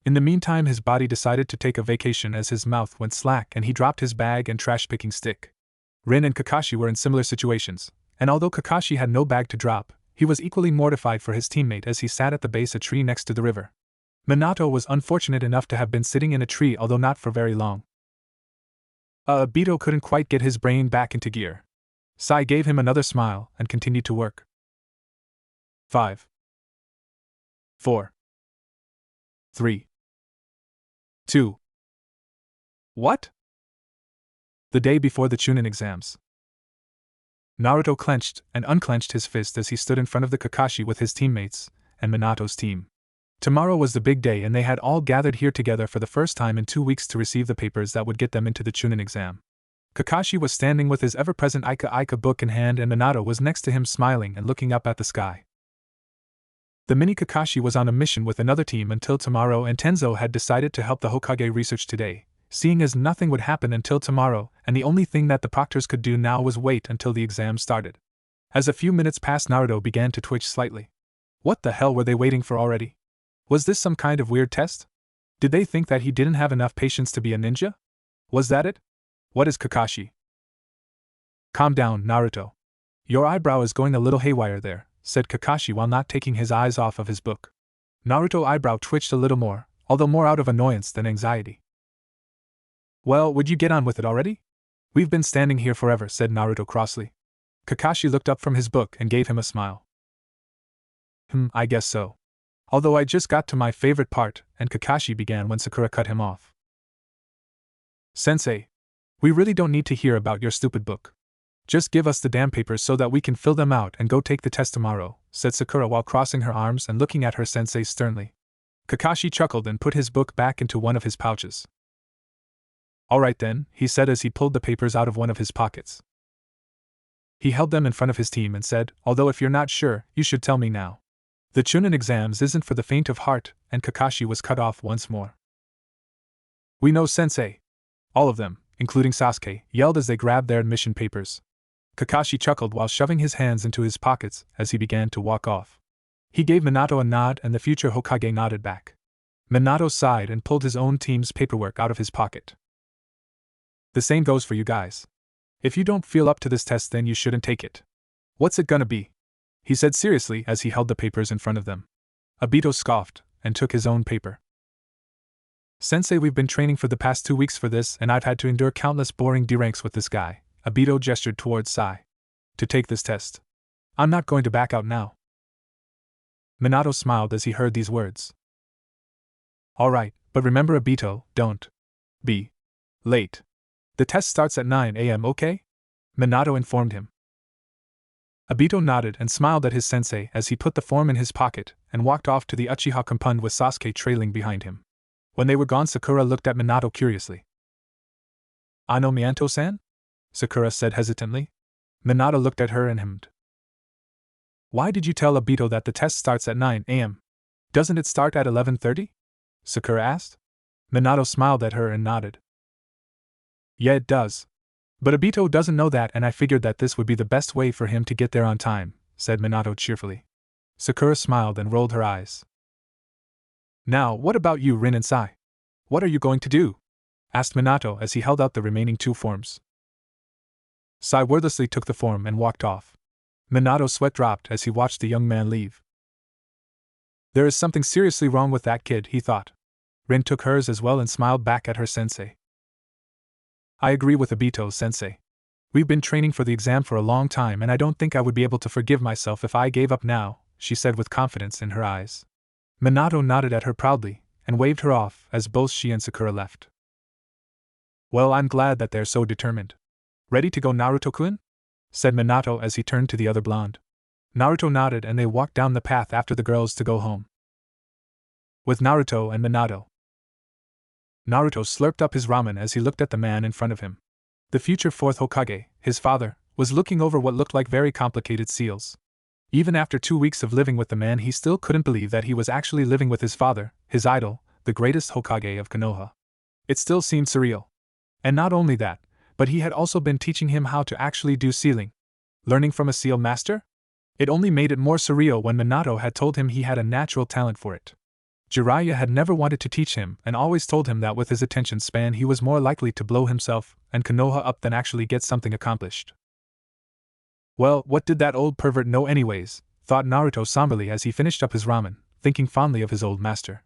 In the meantime, his body decided to take a vacation as his mouth went slack and he dropped his bag and trash-picking stick. Rin and Kakashi were in similar situations, and although Kakashi had no bag to drop, he was equally mortified for his teammate as he sat at the base of a tree next to the river. Minato was unfortunate enough to have been sitting in a tree, although not for very long. Obito couldn't quite get his brain back into gear. Sai gave him another smile and continued to work. 5, 4, 3, 2. What? The day before the Chunin exams. Naruto clenched and unclenched his fist as he stood in front of the Kakashi with his teammates and Minato's team. Tomorrow was the big day and they had all gathered here together for the first time in 2 weeks to receive the papers that would get them into the Chunin exam. Kakashi was standing with his ever-present Ika book in hand and Minato was next to him smiling and looking up at the sky. The mini Kakashi was on a mission with another team until tomorrow, and Tenzo had decided to help the Hokage research today, seeing as nothing would happen until tomorrow, and the only thing that the proctors could do now was wait until the exam started. As a few minutes passed, Naruto began to twitch slightly. What the hell were they waiting for already? Was this some kind of weird test? Did they think that he didn't have enough patience to be a ninja? Was that it? What is Kakashi? Calm down, Naruto. Your eyebrow is going a little haywire there, said Kakashi while not taking his eyes off of his book. Naruto's eyebrow twitched a little more, although more out of annoyance than anxiety. Well, would you get on with it already? We've been standing here forever, said Naruto crossly. Kakashi looked up from his book and gave him a smile. I guess so. Although I just got to my favorite part, and Kakashi began when Sakura cut him off. Sensei, we really don't need to hear about your stupid book. Just give us the damn papers so that we can fill them out and go take the test tomorrow, said Sakura while crossing her arms and looking at her sensei sternly. Kakashi chuckled and put his book back into one of his pouches. All right then, he said as he pulled the papers out of one of his pockets. He held them in front of his team and said, although if you're not sure, you should tell me now. The Chunin exams isn't for the faint of heart, and Kakashi was cut off once more. We know, Sensei. All of them, including Sasuke, yelled as they grabbed their admission papers. Kakashi chuckled while shoving his hands into his pockets as he began to walk off. He gave Minato a nod and the future Hokage nodded back. Minato sighed and pulled his own team's paperwork out of his pocket. The same goes for you guys. If you don't feel up to this test, then you shouldn't take it. What's it gonna be? He said seriously as he held the papers in front of them. Obito scoffed and took his own paper. Sensei, we've been training for the past 2 weeks for this, and I've had to endure countless boring deranks with this guy. Obito gestured towards Sai. To take this test. I'm not going to back out now. Minato smiled as he heard these words. Alright, but remember Obito, don't be late. The test starts at 9 a.m., okay? Minato informed him. Obito nodded and smiled at his sensei as he put the form in his pocket and walked off to the Uchiha compound with Sasuke trailing behind him. When they were gone, Sakura looked at Minato curiously. Ano Mianto-san? Sakura said hesitantly. Minato looked at her and hemmed. Why did you tell Obito that the test starts at 9 a.m.? Doesn't it start at 11:30? Sakura asked. Minato smiled at her and nodded. Yeah, it does. But Obito doesn't know that, and I figured that this would be the best way for him to get there on time, said Minato cheerfully. Sakura smiled and rolled her eyes. Now, what about you, Rin and Sai? What are you going to do? Asked Minato as he held out the remaining 2 forms. Sai wordlessly took the form and walked off. Minato's sweat dropped as he watched the young man leave. There is something seriously wrong with that kid, he thought. Rin took hers as well and smiled back at her sensei. I agree with Obito, sensei. We've been training for the exam for a long time, and I don't think I would be able to forgive myself if I gave up now, she said with confidence in her eyes. Minato nodded at her proudly and waved her off as both she and Sakura left. Well, I'm glad that they're so determined. Ready to go, Naruto-kun? Said Minato as he turned to the other blonde. Naruto nodded and they walked down the path after the girls to go home. With Naruto and Minato. Naruto slurped up his ramen as he looked at the man in front of him. The future fourth Hokage, his father, was looking over what looked like very complicated seals. Even after 2 weeks of living with the man, he still couldn't believe that he was actually living with his father, his idol, the greatest Hokage of Konoha. It still seemed surreal. And not only that, but he had also been teaching him how to actually do sealing. Learning from a seal master? It only made it more surreal when Minato had told him he had a natural talent for it. Jiraiya had never wanted to teach him and always told him that with his attention span he was more likely to blow himself and Konoha up than actually get something accomplished. Well, what did that old pervert know anyways, thought Naruto somberly as he finished up his ramen, thinking fondly of his old master.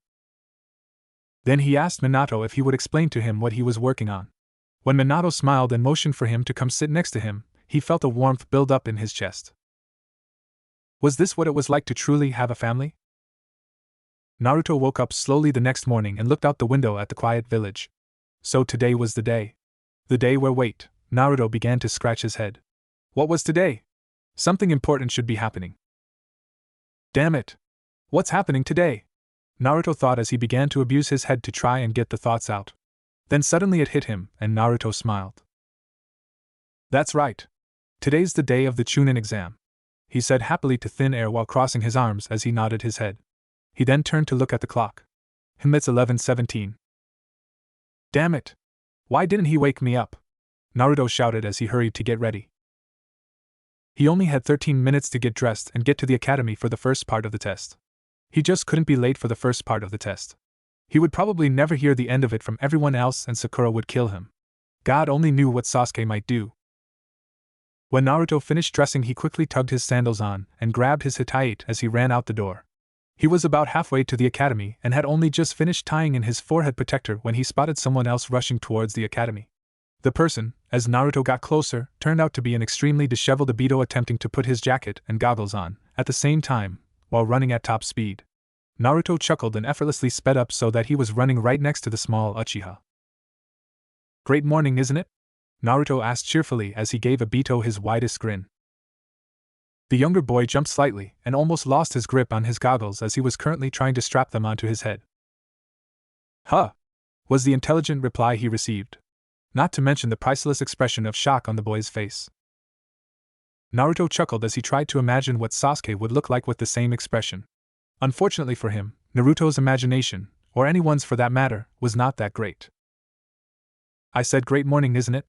Then he asked Minato if he would explain to him what he was working on. When Minato smiled and motioned for him to come sit next to him, he felt a warmth build up in his chest. Was this what it was like to truly have a family? Naruto woke up slowly the next morning and looked out the window at the quiet village. So today was the day. The day where Naruto began to scratch his head. What was today? Something important should be happening. Damn it! What's happening today? Naruto thought as he began to abuse his head to try and get the thoughts out. Then suddenly it hit him, and Naruto smiled. That's right. Today's the day of the Chunin exam, he said happily to thin air while crossing his arms as he nodded his head. He then turned to look at the clock. It's 11:17. Damn it! Why didn't he wake me up? Naruto shouted as he hurried to get ready. He only had 13 minutes to get dressed and get to the academy for the first part of the test. He just couldn't be late for the first part of the test. He would probably never hear the end of it from everyone else and Sakura would kill him. God only knew what Sasuke might do. When Naruto finished dressing, he quickly tugged his sandals on and grabbed his hitayate as he ran out the door. He was about halfway to the academy and had only just finished tying in his forehead protector when he spotted someone else rushing towards the academy. The person, as Naruto got closer, turned out to be an extremely disheveled Obito attempting to put his jacket and goggles on at the same time, while running at top speed. Naruto chuckled and effortlessly sped up so that he was running right next to the small Uchiha. Great morning, isn't it? Naruto asked cheerfully as he gave Obito his widest grin. The younger boy jumped slightly and almost lost his grip on his goggles as he was currently trying to strap them onto his head. Huh! Was the intelligent reply he received. Not to mention the priceless expression of shock on the boy's face. Naruto chuckled as he tried to imagine what Sasuke would look like with the same expression. Unfortunately for him, Naruto's imagination, or anyone's for that matter, was not that great. I said great morning, isn't it?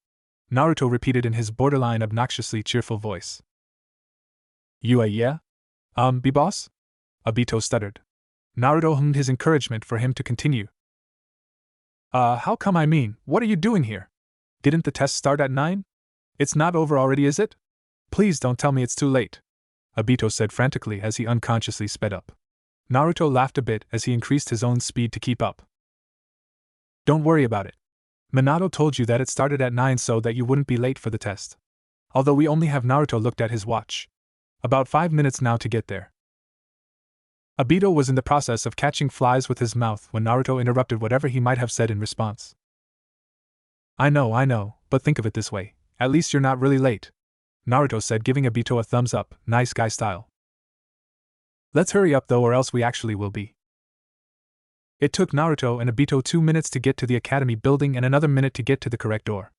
Naruto repeated in his borderline obnoxiously cheerful voice. Yeah? B-boss? Obito stuttered. Naruto hummed his encouragement for him to continue. How come? What are you doing here? Didn't the test start at 9? It's not over already, is it? Please don't tell me it's too late, Obito said frantically as he unconsciously sped up. Naruto laughed a bit as he increased his own speed to keep up. Don't worry about it. Minato told you that it started at 9 so that you wouldn't be late for the test. Although we only have Naruto looked at his watch. About 5 minutes now to get there. Obito was in the process of catching flies with his mouth when Naruto interrupted whatever he might have said in response. I know, but think of it this way, at least you're not really late, Naruto said, giving Obito a thumbs up, nice guy style. Let's hurry up though, or else we actually will be. It took Naruto and Obito 2 minutes to get to the academy building and another minute to get to the correct door.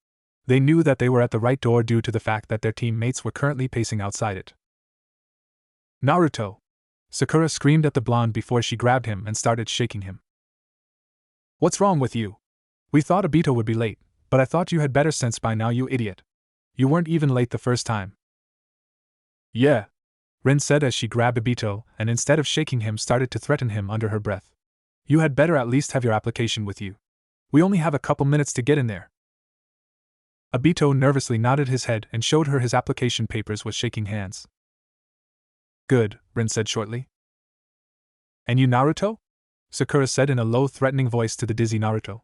They knew that they were at the right door due to the fact that their teammates were currently pacing outside it. Naruto! Sakura screamed at the blonde before she grabbed him and started shaking him. What's wrong with you? We thought Obito would be late, but I thought you had better sense by now, you idiot. You weren't even late the first time. Yeah, Rin said as she grabbed Obito and instead of shaking him started to threaten him under her breath. You had better at least have your application with you. We only have a couple minutes to get in there. Obito nervously nodded his head and showed her his application papers with shaking hands. Good, Rin said shortly. And you, Naruto? Sakura said in a low, threatening voice to the dizzy Naruto.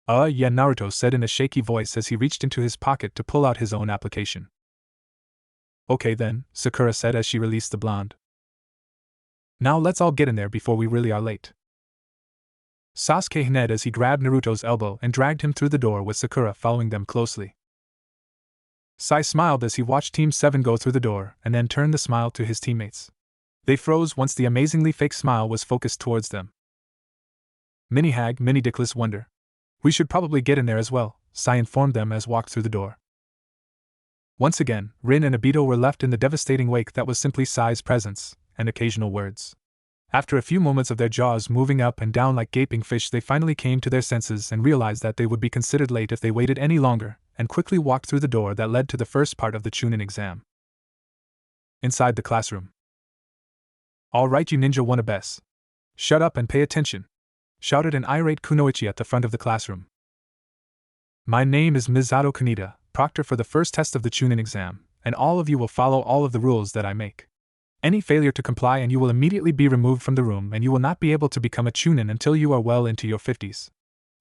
Yeah, Naruto said in a shaky voice as he reached into his pocket to pull out his own application. Okay then, Sakura said as she released the blonde. Now let's all get in there before we really are late. Sasuke hined as he grabbed Naruto's elbow and dragged him through the door with Sakura following them closely. Sai smiled as he watched Team 7 go through the door and then turned the smile to his teammates. They froze once the amazingly fake smile was focused towards them. Mini Hag, Mini Dickless wonder. We should probably get in there as well, Sai informed them as walked through the door. Once again, Rin and Obito were left in the devastating wake that was simply Sai's presence and occasional words. After a few moments of their jaws moving up and down like gaping fish, they finally came to their senses and realized that they would be considered late if they waited any longer, and quickly walked through the door that led to the first part of the Chunin exam. Inside the classroom. "All right, you ninja wannabes. Shut up and pay attention," shouted an irate Kunoichi at the front of the classroom. "My name is Misato Kaneda, proctor for the first test of the Chunin exam, and all of you will follow all of the rules that I make. Any failure to comply and you will immediately be removed from the room, and you will not be able to become a Chunin until you are well into your 50s.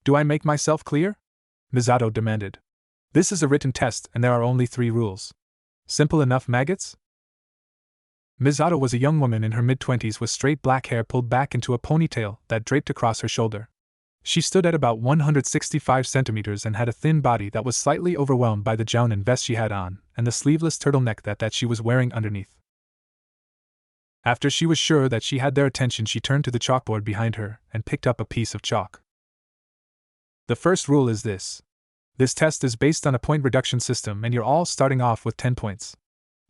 Do I make myself clear?" Misato demanded. "This is a written test and there are only 3 rules. Simple enough, maggots?" Misato was a young woman in her mid-20s with straight black hair pulled back into a ponytail that draped across her shoulder. She stood at about 165 centimeters and had a thin body that was slightly overwhelmed by the jounin vest she had on and the sleeveless turtleneck that she was wearing underneath. After she was sure that she had their attention, she turned to the chalkboard behind her and picked up a piece of chalk. "The first rule is this. This test is based on a point reduction system and you're all starting off with 10 points.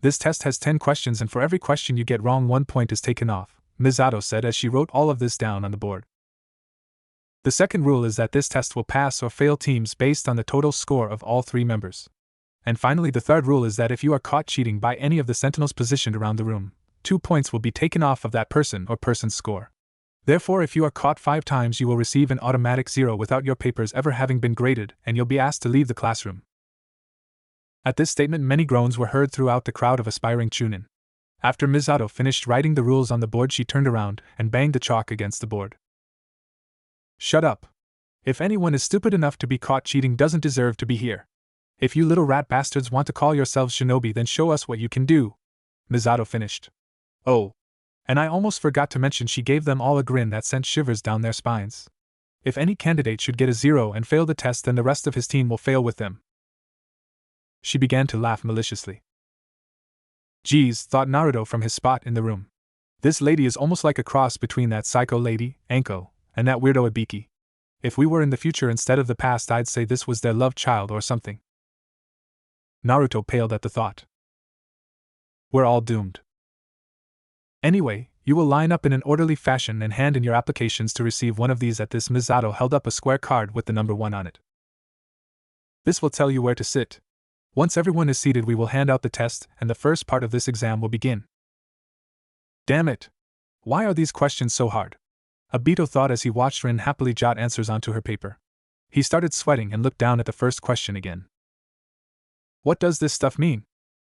This test has 10 questions and for every question you get wrong 1 point is taken off," Misato said as she wrote all of this down on the board. "The second rule is that this test will pass or fail teams based on the total score of all 3 members. And finally, the third rule is that if you are caught cheating by any of the sentinels positioned around the room, 2 points will be taken off of that person or person's score. Therefore, if you are caught 5 times, you will receive an automatic 0 without your papers ever having been graded, and you'll be asked to leave the classroom." At this statement, many groans were heard throughout the crowd of aspiring Chunin. After Misato finished writing the rules on the board, she turned around and banged the chalk against the board. "Shut up. If anyone is stupid enough to be caught cheating doesn't deserve to be here. If you little rat bastards want to call yourselves shinobi, then show us what you can do," Misato finished. "Oh, and I almost forgot to mention," she gave them all a grin that sent shivers down their spines. "If any candidate should get a 0 and fail the test, then the rest of his team will fail with them." She began to laugh maliciously. "Geez," thought Naruto from his spot in the room. "This lady is almost like a cross between that psycho lady, Anko, and that weirdo Ibiki. If we were in the future instead of the past, I'd say this was their love child or something." Naruto paled at the thought. "We're all doomed. Anyway, you will line up in an orderly fashion and hand in your applications to receive one of these." At this, Misato held up a square card with the number 1 on it. "This will tell you where to sit. Once everyone is seated, we will hand out the test, and the first part of this exam will begin." "Damn it! Why are these questions so hard?" Obito thought as he watched Rin happily jot answers onto her paper. He started sweating and looked down at the first question again. "What does this stuff mean?"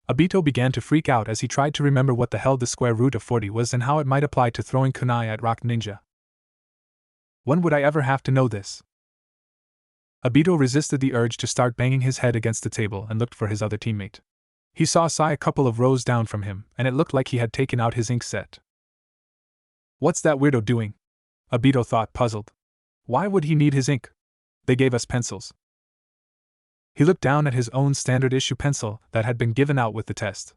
Obito began to freak out as he tried to remember what the hell the square root of 40 was and how it might apply to throwing kunai at Rock Ninja. When would I ever have to know this? Obito resisted the urge to start banging his head against the table and looked for his other teammate. He saw Sai a couple of rows down from him, and it looked like he had taken out his ink set. "What's that weirdo doing?" Obito thought, puzzled. "Why would he need his ink? They gave us pencils." He looked down at his own standard-issue pencil that had been given out with the test.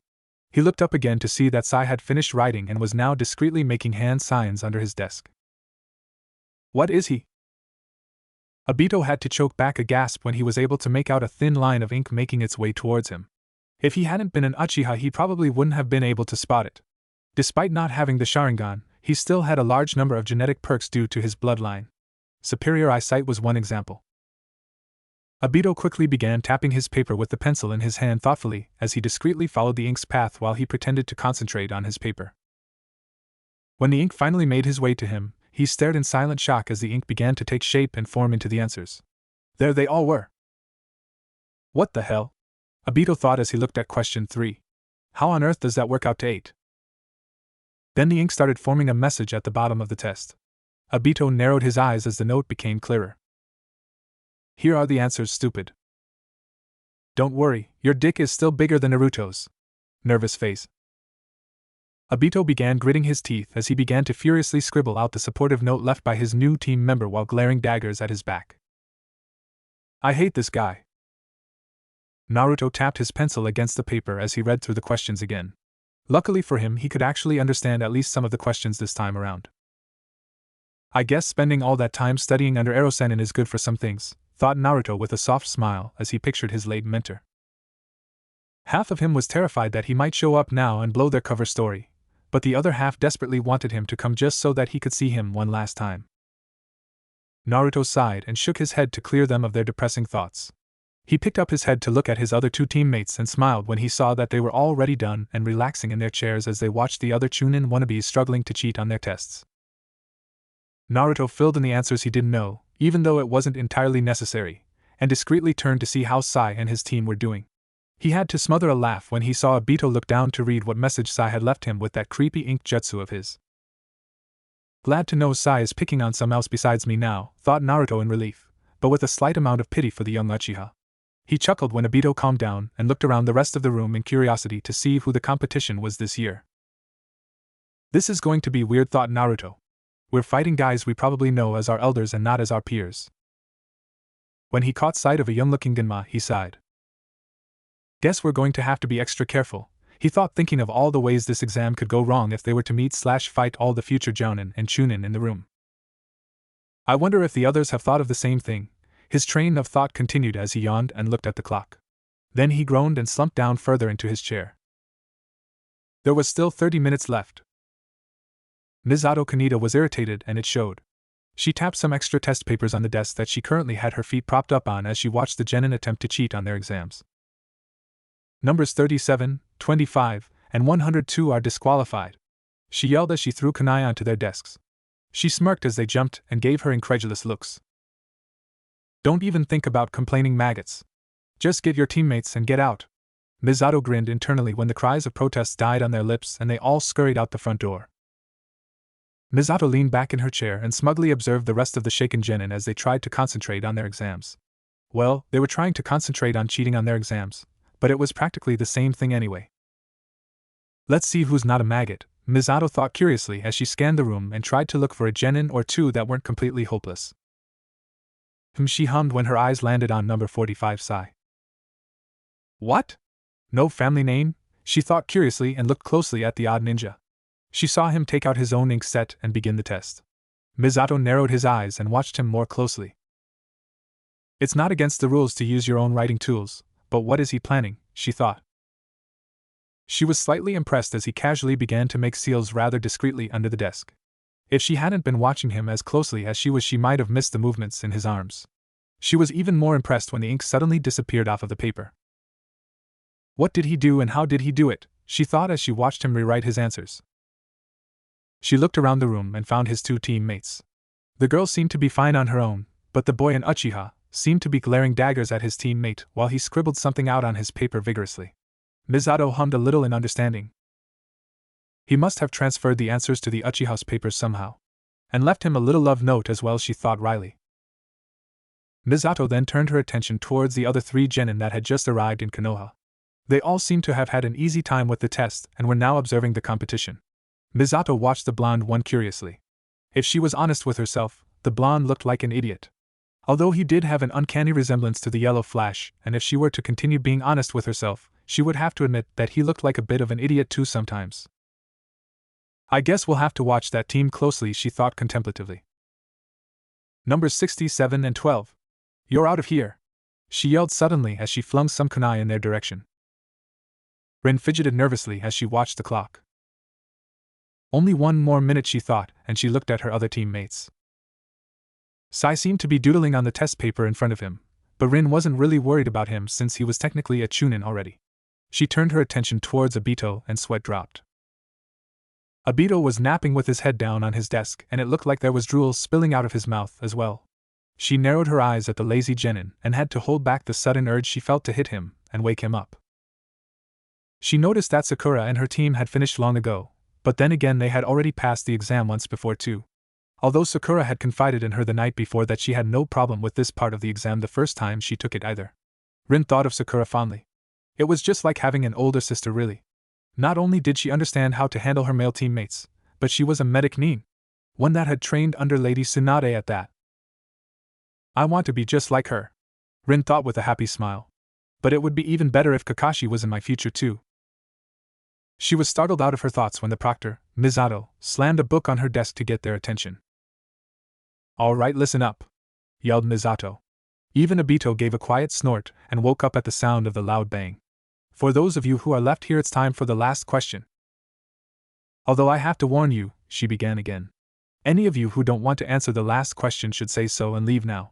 He looked up again to see that Sai had finished writing and was now discreetly making hand signs under his desk. "What is he?" Obito had to choke back a gasp when he was able to make out a thin line of ink making its way towards him. If he hadn't been an Uchiha, he probably wouldn't have been able to spot it. Despite not having the Sharingan, he still had a large number of genetic perks due to his bloodline. Superior eyesight was one example. Obito quickly began tapping his paper with the pencil in his hand thoughtfully as he discreetly followed the ink's path while he pretended to concentrate on his paper. When the ink finally made his way to him, he stared in silent shock as the ink began to take shape and form into the answers. There they all were. What the hell? Obito thought as he looked at question 3. How on earth does that work out to 8? Then the ink started forming a message at the bottom of the test. Obito narrowed his eyes as the note became clearer. Here are the answers, stupid. Don't worry, your dick is still bigger than Naruto's. Nervous face. Obito began gritting his teeth as he began to furiously scribble out the supportive note left by his new team member while glaring daggers at his back. I hate this guy. Naruto tapped his pencil against the paper as he read through the questions again. Luckily for him, he could actually understand at least some of the questions this time around. I guess spending all that time studying under Ero-Sennin is good for some things, thought Naruto with a soft smile as he pictured his late mentor. Half of him was terrified that he might show up now and blow their cover story, but the other half desperately wanted him to come just so that he could see him one last time. Naruto sighed and shook his head to clear them of their depressing thoughts. He picked up his head to look at his other two teammates and smiled when he saw that they were already done and relaxing in their chairs as they watched the other Chunin wannabes struggling to cheat on their tests. Naruto filled in the answers he didn't know, even though it wasn't entirely necessary, and discreetly turned to see how Sai and his team were doing. He had to smother a laugh when he saw Obito look down to read what message Sai had left him with that creepy ink jutsu of his. Glad to know Sai is picking on someone else besides me now, thought Naruto in relief, but with a slight amount of pity for the young Uchiha. He chuckled when Obito calmed down and looked around the rest of the room in curiosity to see who the competition was this year. This is going to be weird, thought Naruto. We're fighting guys we probably know as our elders and not as our peers. When he caught sight of a young-looking Genma, he sighed. Guess we're going to have to be extra careful, he thought, thinking of all the ways this exam could go wrong if they were to meet/fight all the future Jounin and Chunin in the room. I wonder if the others have thought of the same thing. His train of thought continued as he yawned and looked at the clock. Then he groaned and slumped down further into his chair. There was still 30 minutes left. Misato Kaneda was irritated, and it showed. She tapped some extra test papers on the desk that she currently had her feet propped up on as she watched the genin attempt to cheat on their exams. Numbers 37, 25, and 102 are disqualified, she yelled as she threw kunai onto their desks. She smirked as they jumped and gave her incredulous looks. Don't even think about complaining, maggots. Just get your teammates and get out. Misato grinned internally when the cries of protest died on their lips and they all scurried out the front door. Misato leaned back in her chair and smugly observed the rest of the shaken genin as they tried to concentrate on their exams. Well, they were trying to concentrate on cheating on their exams, but it was practically the same thing anyway. Let's see who's not a maggot, Misato thought curiously as she scanned the room and tried to look for a genin or two that weren't completely hopeless. She hummed when her eyes landed on number 45 Sai. What? No family name? She thought curiously and looked closely at the odd ninja. She saw him take out his own ink set and begin the test. Misato narrowed his eyes and watched him more closely. It's not against the rules to use your own writing tools, but what is he planning, she thought. She was slightly impressed as he casually began to make seals rather discreetly under the desk. If she hadn't been watching him as closely as she might have missed the movements in his arms. She was even more impressed when the ink suddenly disappeared off of the paper. What did he do and how did he do it, she thought as she watched him rewrite his answers. She looked around the room and found his two teammates. The girl seemed to be fine on her own, but the boy and Uchiha seemed to be glaring daggers at his teammate while he scribbled something out on his paper vigorously. Misato hummed a little in understanding. He must have transferred the answers to the Uchiha's papers somehow, and left him a little love note as well, she thought wryly. Misato then turned her attention towards the other three genin that had just arrived in Konoha. They all seemed to have had an easy time with the test and were now observing the competition. Misato watched the blonde one curiously. If she was honest with herself, the blonde looked like an idiot. Although he did have an uncanny resemblance to the Yellow Flash, and if she were to continue being honest with herself, she would have to admit that he looked like a bit of an idiot too sometimes. I guess we'll have to watch that team closely, she thought contemplatively. Numbers 67 and 12. You're out of here, she yelled suddenly as she flung some kunai in their direction. Rin fidgeted nervously as she watched the clock. Only one more minute, she thought, and she looked at her other teammates. Sai seemed to be doodling on the test paper in front of him, but Rin wasn't really worried about him since he was technically a Chunin already. She turned her attention towards Obito and sweat dropped. Obito was napping with his head down on his desk and it looked like there was drool spilling out of his mouth as well. She narrowed her eyes at the lazy genin and had to hold back the sudden urge she felt to hit him and wake him up. She noticed that Sakura and her team had finished long ago, but then again they had already passed the exam once before too. Although Sakura had confided in her the night before that she had no problem with this part of the exam the first time she took it either. Rin thought of Sakura fondly. It was just like having an older sister, really. Not only did she understand how to handle her male teammates, but she was a medic nin. One that had trained under Lady Tsunade at that. I want to be just like her, Rin thought with a happy smile. But it would be even better if Kakashi was in my future too. She was startled out of her thoughts when the proctor, Misato, slammed a book on her desk to get their attention. All right, listen up, yelled Misato. Even Obito gave a quiet snort and woke up at the sound of the loud bang. For those of you who are left here, it's time for the last question. Although I have to warn you, she began again. Any of you who don't want to answer the last question should say so and leave now.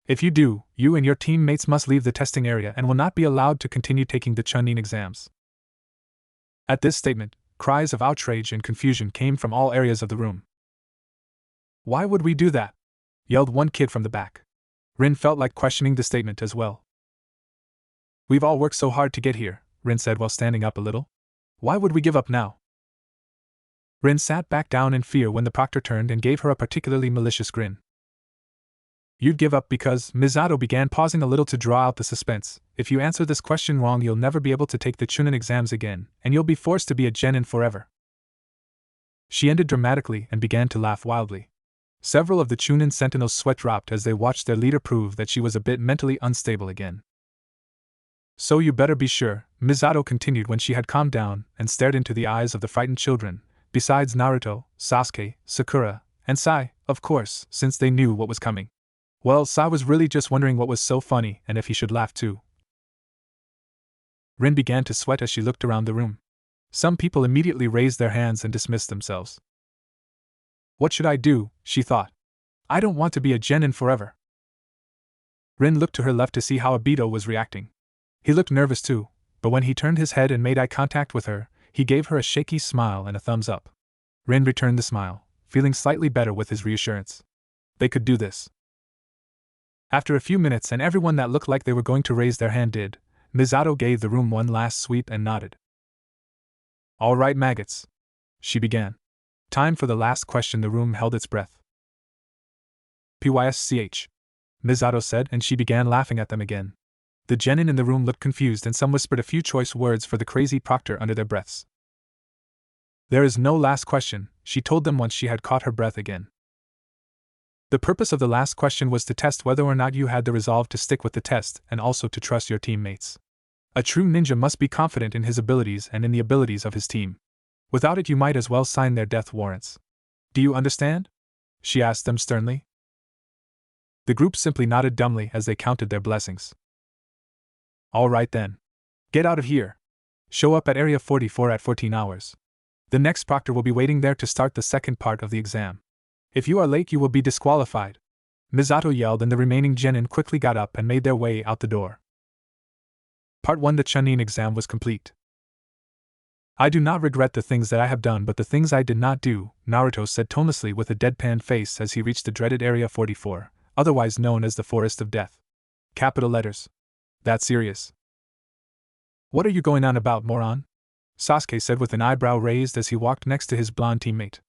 If you do, you and your teammates must leave the testing area and will not be allowed to continue taking the Chunin exams. At this statement, cries of outrage and confusion came from all areas of the room. Why would we do that? Yelled one kid from the back. Rin felt like questioning the statement as well. We've all worked so hard to get here, Rin said while standing up a little. Why would we give up now? Rin sat back down in fear when the proctor turned and gave her a particularly malicious grin. You'd give up because, Misato began, pausing a little to draw out the suspense. If you answer this question wrong, you'll never be able to take the Chunin exams again, and you'll be forced to be a genin forever. She ended dramatically and began to laugh wildly. Several of the Chunin sentinels' sweat dropped as they watched their leader prove that she was a bit mentally unstable again. So you better be sure, Misato continued when she had calmed down and stared into the eyes of the frightened children, besides Naruto, Sasuke, Sakura, and Sai, of course, since they knew what was coming. Well, Sai was really just wondering what was so funny and if he should laugh too. Rin began to sweat as she looked around the room. Some people immediately raised their hands and dismissed themselves. What should I do, she thought. I don't want to be a genin forever. Rin looked to her left to see how Obito was reacting. He looked nervous too, but when he turned his head and made eye contact with her, he gave her a shaky smile and a thumbs up. Rin returned the smile, feeling slightly better with his reassurance. They could do this. After a few minutes and everyone that looked like they were going to raise their hand did, Misato gave the room one last sweep and nodded. All right, maggots, she began. Time for the last question. The room held its breath. Pysch, Misato said, and she began laughing at them again. The genin in the room looked confused and some whispered a few choice words for the crazy proctor under their breaths. There is no last question, she told them once she had caught her breath again. The purpose of the last question was to test whether or not you had the resolve to stick with the test and also to trust your teammates. A true ninja must be confident in his abilities and in the abilities of his team. Without it, you might as well sign their death warrants. Do you understand? She asked them sternly. The group simply nodded dumbly as they counted their blessings. All right then. Get out of here. Show up at Area 44 at 14 hours. The next proctor will be waiting there to start the second part of the exam. If you are late, you will be disqualified. Misato yelled, and the remaining genin quickly got up and made their way out the door. Part 1. The Chunin exam was complete. I do not regret the things that I have done, but the things I did not do, Naruto said tonelessly with a deadpan face as he reached the dreaded Area 44, otherwise known as the Forest of Death. Capital letters. That serious? What are you going on about, moron? Sasuke said with an eyebrow raised as he walked next to his blonde teammate.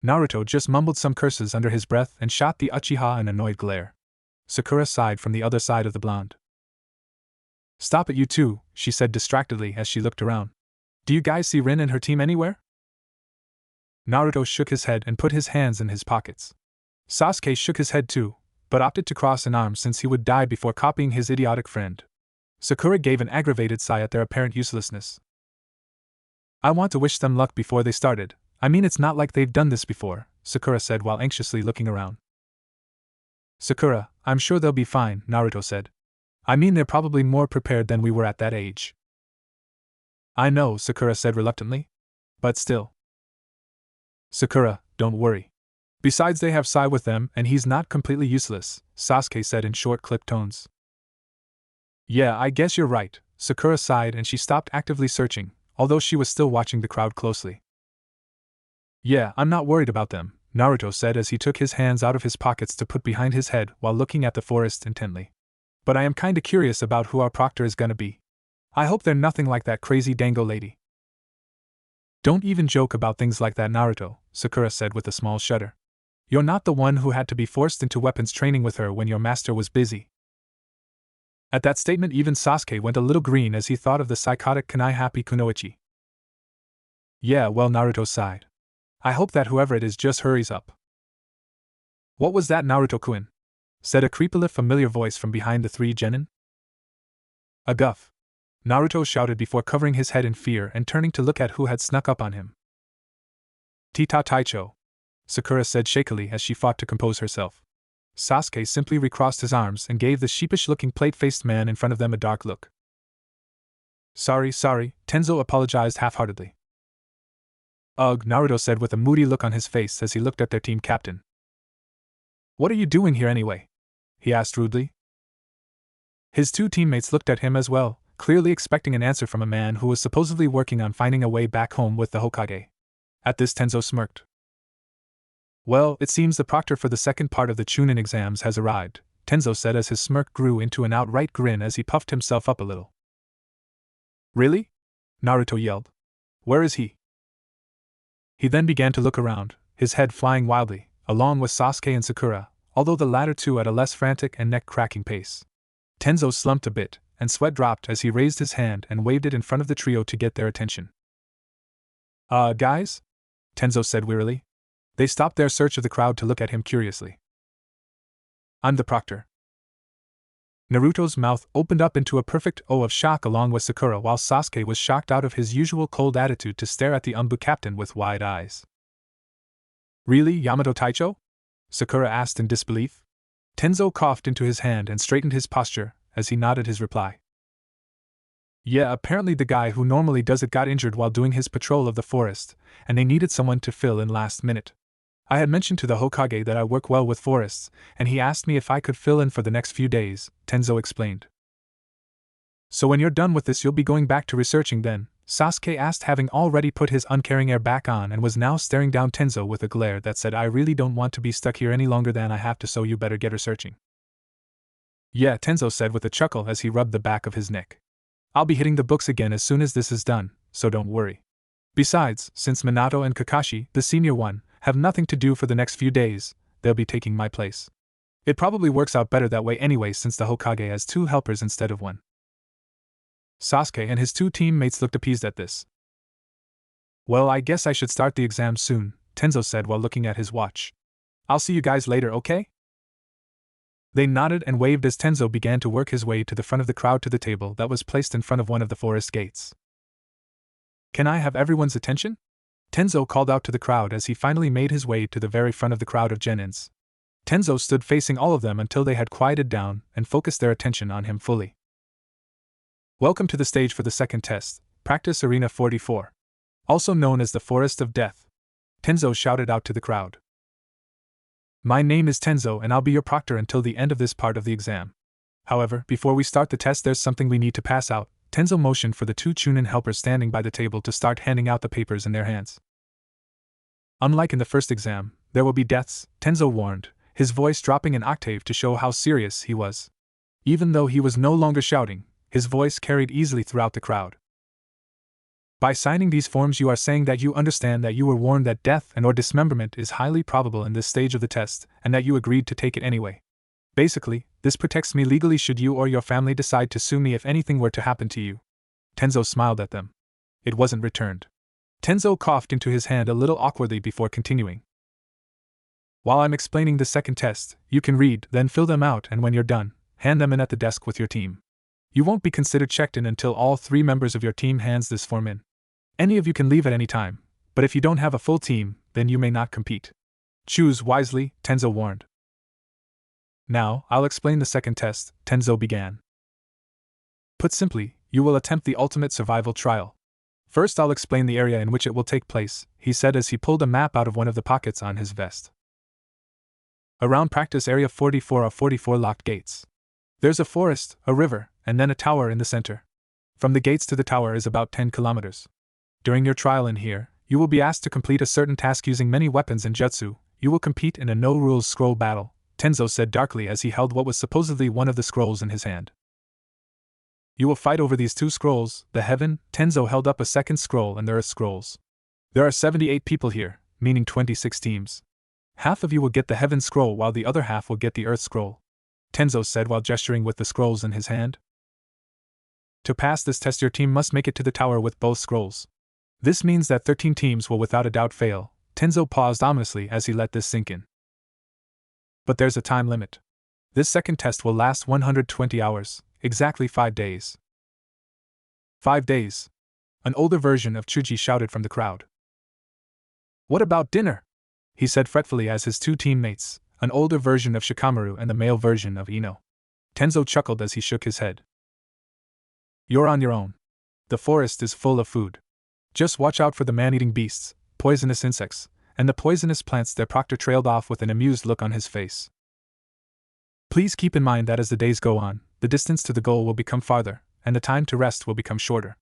Naruto just mumbled some curses under his breath and shot the Uchiha an annoyed glare. Sakura sighed from the other side of the blonde. Stop it, you two, she said distractedly as she looked around. Do you guys see Rin and her team anywhere? Naruto shook his head and put his hands in his pockets. Sasuke shook his head too, but opted to cross an arm since he would die before copying his idiotic friend. Sakura gave an aggravated sigh at their apparent uselessness. I want to wish them luck before they started. I mean, it's not like they've done this before, Sakura said while anxiously looking around. Sakura, I'm sure they'll be fine, Naruto said. I mean, they're probably more prepared than we were at that age. I know, Sakura said reluctantly. But still. Sakura, don't worry. Besides, they have Sai with them, and he's not completely useless, Sasuke said in short, clipped tones. Yeah, I guess you're right, Sakura sighed and she stopped actively searching, although she was still watching the crowd closely. Yeah, I'm not worried about them, Naruto said as he took his hands out of his pockets to put behind his head while looking at the forest intently. But I am kinda curious about who our proctor is gonna be. I hope they're nothing like that crazy dango lady. Don't even joke about things like that, Naruto, Sakura said with a small shudder. You're not the one who had to be forced into weapons training with her when your master was busy. At that statement, even Sasuke went a little green as he thought of the psychotic Kanai Happy Kunoichi. Yeah, well, Naruto sighed. I hope that whoever it is just hurries up. What was that, Naruto-kun? Said a creepily familiar voice from behind the three genin. A guff! Naruto shouted before covering his head in fear and turning to look at who had snuck up on him. Tita Taicho, Sakura said shakily as she fought to compose herself. Sasuke simply recrossed his arms and gave the sheepish-looking plate-faced man in front of them a dark look. Sorry, Tenzo apologized half-heartedly. Ugh, Naruto said with a moody look on his face as he looked at their team captain. What are you doing here anyway? He asked rudely. His two teammates looked at him as well, clearly expecting an answer from a man who was supposedly working on finding a way back home with the Hokage. At this, Tenzo smirked. Well, it seems the proctor for the second part of the Chunin exams has arrived, Tenzo said as his smirk grew into an outright grin as he puffed himself up a little. Really? Naruto yelled. Where is he? He then began to look around, his head flying wildly, along with Sasuke and Sakura, although the latter two at a less frantic and neck-cracking pace. Tenzo slumped a bit, and sweat dropped as he raised his hand and waved it in front of the trio to get their attention. Guys? Tenzo said wearily. They stopped their search of the crowd to look at him curiously. I'm the proctor. Naruto's mouth opened up into a perfect O of shock along with Sakura while Sasuke was shocked out of his usual cold attitude to stare at the Umbu captain with wide eyes. Really, Yamato Taicho? Sakura asked in disbelief. Tenzo coughed into his hand and straightened his posture as he nodded his reply. Yeah, apparently the guy who normally does it got injured while doing his patrol of the forest, and they needed someone to fill in last minute. I had mentioned to the Hokage that I work well with forests, and he asked me if I could fill in for the next few days, Tenzo explained. So when you're done with this you'll be going back to researching then? Sasuke asked, having already put his uncaring air back on and was now staring down Tenzo with a glare that said, I really don't want to be stuck here any longer than I have to, so you better get researching. Yeah, Tenzo said with a chuckle as he rubbed the back of his neck. I'll be hitting the books again as soon as this is done, so don't worry. Besides, since Minato and Kakashi, the senior one, have nothing to do for the next few days, they'll be taking my place. It probably works out better that way anyway since the Hokage has 2 helpers instead of 1. Sasuke and his 2 teammates looked appeased at this. Well, I guess I should start the exam soon, Tenzo said while looking at his watch. I'll see you guys later, okay? They nodded and waved as Tenzo began to work his way to the front of the crowd to the table that was placed in front of one of the forest gates. Can I have everyone's attention? Tenzo called out to the crowd as he finally made his way to the very front of the crowd of genins. Tenzo stood facing all of them until they had quieted down and focused their attention on him fully. Welcome to the stage for the second test, Practice Arena 44. Also known as the Forest of Death. Tenzo shouted out to the crowd. My name is Tenzo and I'll be your proctor until the end of this part of the exam. However, before we start the test there's something we need to pass out. Tenzo motioned for the 2 Chunin helpers standing by the table to start handing out the papers in their hands. Unlike in the first exam, there will be deaths, Tenzo warned, his voice dropping an octave to show how serious he was. Even though he was no longer shouting, his voice carried easily throughout the crowd. By signing these forms you are saying that you understand that you were warned that death and/or dismemberment is highly probable in this stage of the test, and that you agreed to take it anyway. Basically, this protects me legally should you or your family decide to sue me if anything were to happen to you. Tenzo smiled at them. It wasn't returned. Tenzo coughed into his hand a little awkwardly before continuing. While I'm explaining the second test, you can read, then fill them out, and when you're done, hand them in at the desk with your team. You won't be considered checked in until all 3 members of your team hands this form in. Any of you can leave at any time, but if you don't have a full team, then you may not compete. Choose wisely, Tenzo warned. Now, I'll explain the second test, Tenzo began. Put simply, you will attempt the ultimate survival trial. First I'll explain the area in which it will take place, he said as he pulled a map out of one of the pockets on his vest. Around Practice Area 44 are 44 locked gates. There's a forest, a river, and then a tower in the center. From the gates to the tower is about 10 kilometers. During your trial in here, you will be asked to complete a certain task using many weapons and jutsu. You will compete in a no-rules scroll battle, Tenzo said darkly as he held what was supposedly one of the scrolls in his hand. You will fight over these 2 scrolls, the heaven, Tenzo held up a second scroll, and the earth scrolls. There are 78 people here, meaning 26 teams. Half of you will get the heaven scroll while the other half will get the earth scroll, Tenzo said while gesturing with the scrolls in his hand. To pass this test your team must make it to the tower with both scrolls. This means that 13 teams will without a doubt fail. Tenzo paused ominously as he let this sink in. But there's a time limit. This second test will last 120 hours, exactly 5 days. 5 days. An older version of Chuji shouted from the crowd. What about dinner? He said fretfully as his two teammates, an older version of Shikamaru and the male version of Ino. Tenzo chuckled as he shook his head. You're on your own. The forest is full of food. Just watch out for the man-eating beasts, poisonous insects, and the poisonous plants. Their proctor trailed off with an amused look on his face. Please keep in mind that as the days go on, the distance to the goal will become farther, and the time to rest will become shorter.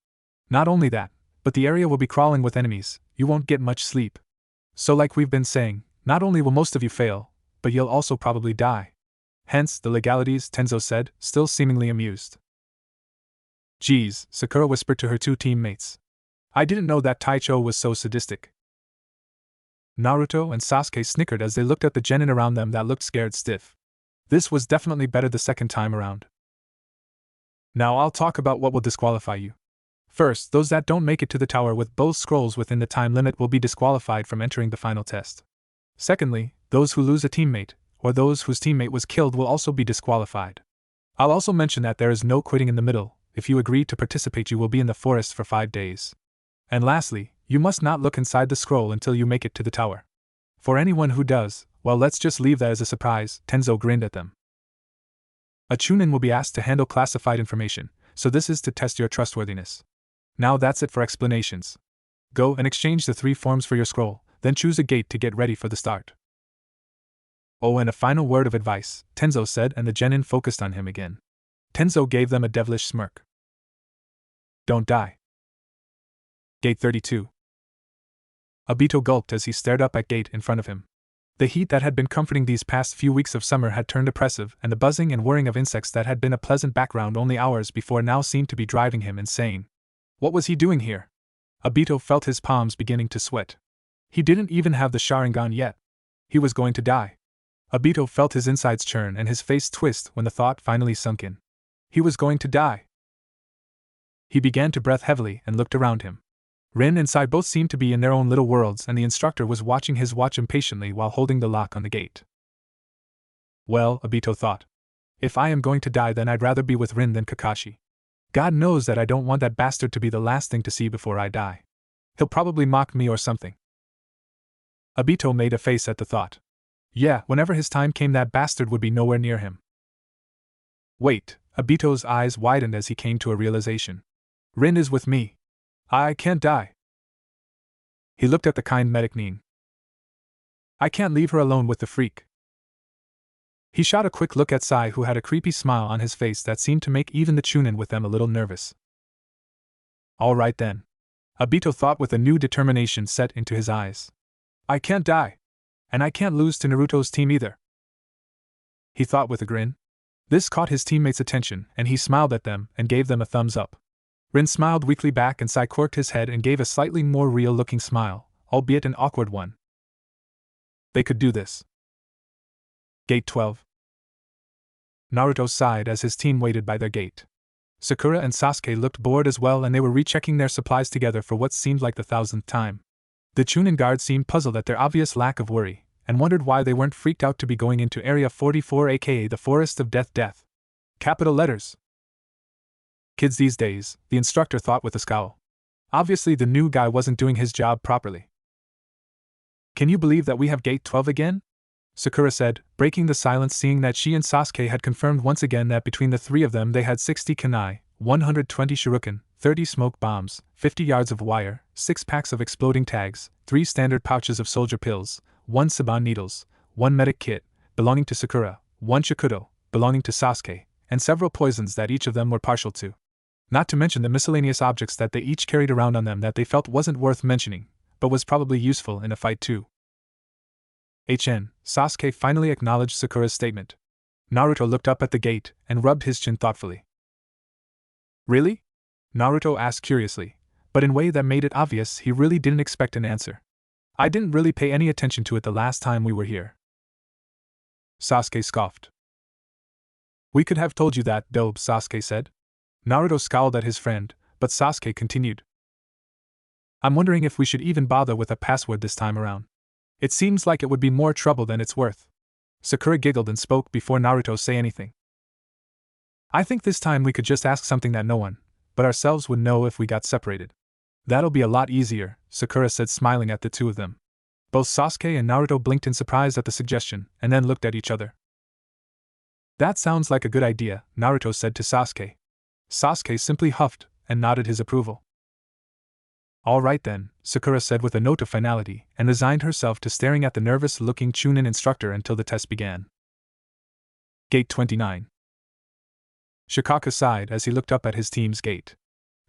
Not only that, but the area will be crawling with enemies. You won't get much sleep. So like we've been saying, not only will most of you fail, but you'll also probably die. Hence the legalities, Tenzo said, still seemingly amused. Geez, Sakura whispered to her two teammates. I didn't know that Taicho was so sadistic. Naruto and Sasuke snickered as they looked at the genin around them that looked scared stiff. This was definitely better the second time around. Now I'll talk about what will disqualify you. First, those that don't make it to the tower with both scrolls within the time limit will be disqualified from entering the final test. Secondly, those who lose a teammate, or those whose teammate was killed will also be disqualified. I'll also mention that there is no quitting in the middle. If you agree to participate, you will be in the forest for 5 days. And lastly, you must not look inside the scroll until you make it to the tower. For anyone who does, well, let's just leave that as a surprise. Tenzo grinned at them. A Chunin will be asked to handle classified information, so this is to test your trustworthiness. Now that's it for explanations. Go and exchange the 3 forms for your scroll, then choose a gate to get ready for the start. Oh, and a final word of advice, Tenzo said, and the genin focused on him again. Tenzo gave them a devilish smirk. Don't die. Gate 32. Obito gulped as he stared up at gate in front of him. The heat that had been comforting these past few weeks of summer had turned oppressive, and the buzzing and whirring of insects that had been a pleasant background only hours before now seemed to be driving him insane. What was he doing here? Obito felt his palms beginning to sweat. He didn't even have the Sharingan yet. He was going to die. Obito felt his insides churn and his face twist when the thought finally sunk in. He was going to die. He began to breathe heavily and looked around him. Rin and Sai both seemed to be in their own little worlds, and the instructor was watching his watch impatiently while holding the lock on the gate. Well, Obito thought. If I am going to die, then I'd rather be with Rin than Kakashi. God knows that I don't want that bastard to be the last thing to see before I die. He'll probably mock me or something. Obito made a face at the thought. Yeah, whenever his time came, that bastard would be nowhere near him. Wait, Obito's eyes widened as he came to a realization. Rin is with me. I can't die. He looked at the kind medic Nin. I can't leave her alone with the freak. He shot a quick look at Sai, who had a creepy smile on his face that seemed to make even the Chunin with them a little nervous. All right then. Obito thought with a new determination set into his eyes. I can't die. And I can't lose to Naruto's team either. He thought with a grin. This caught his teammates' attention, and he smiled at them and gave them a thumbs up. Rin smiled weakly back, and Sai quirked his head and gave a slightly more real-looking smile, albeit an awkward one. They could do this. Gate 12. Naruto sighed as his team waited by their gate. Sakura and Sasuke looked bored as well, and they were rechecking their supplies together for what seemed like the 1000th time. The Chunin guard seemed puzzled at their obvious lack of worry, and wondered why they weren't freaked out to be going into Area 44, aka the Forest of Death. Capital letters. Kids these days, the instructor thought with a scowl. Obviously the new guy wasn't doing his job properly. Can you believe that we have Gate 12 again? Sakura said, breaking the silence, seeing that she and Sasuke had confirmed once again that between the 3 of them they had 60 kunai, 120 shuriken, 30 smoke bombs, 50 yards of wire, 6 packs of exploding tags, 3 standard pouches of soldier pills, 1 Saban needles, 1 medic kit, belonging to Sakura, 1 shakudo, belonging to Sasuke, and several poisons that each of them were partial to. Not to mention the miscellaneous objects that they each carried around on them that they felt wasn't worth mentioning, but was probably useful in a fight too. Sasuke finally acknowledged Sakura's statement. Naruto looked up at the gate and rubbed his chin thoughtfully. Really? Naruto asked curiously, but in a way that made it obvious he really didn't expect an answer. I didn't really pay any attention to it the last time we were here. Sasuke scoffed. We could have told you that, dope, Sasuke said. Naruto scowled at his friend, but Sasuke continued. I'm wondering if we should even bother with a password this time around. It seems like it would be more trouble than it's worth. Sakura giggled and spoke before Naruto say anything. I think this time we could just ask something that no one, but ourselves would know if we got separated. That'll be a lot easier, Sakura said, smiling at the two of them. Both Sasuke and Naruto blinked in surprise at the suggestion, and then looked at each other. That sounds like a good idea, Naruto said to Sasuke. Sasuke simply huffed and nodded his approval. All right then, Sakura said with a note of finality, and resigned herself to staring at the nervous-looking Chunin instructor until the test began. Gate 29. Shikaka sighed as he looked up at his team's gate.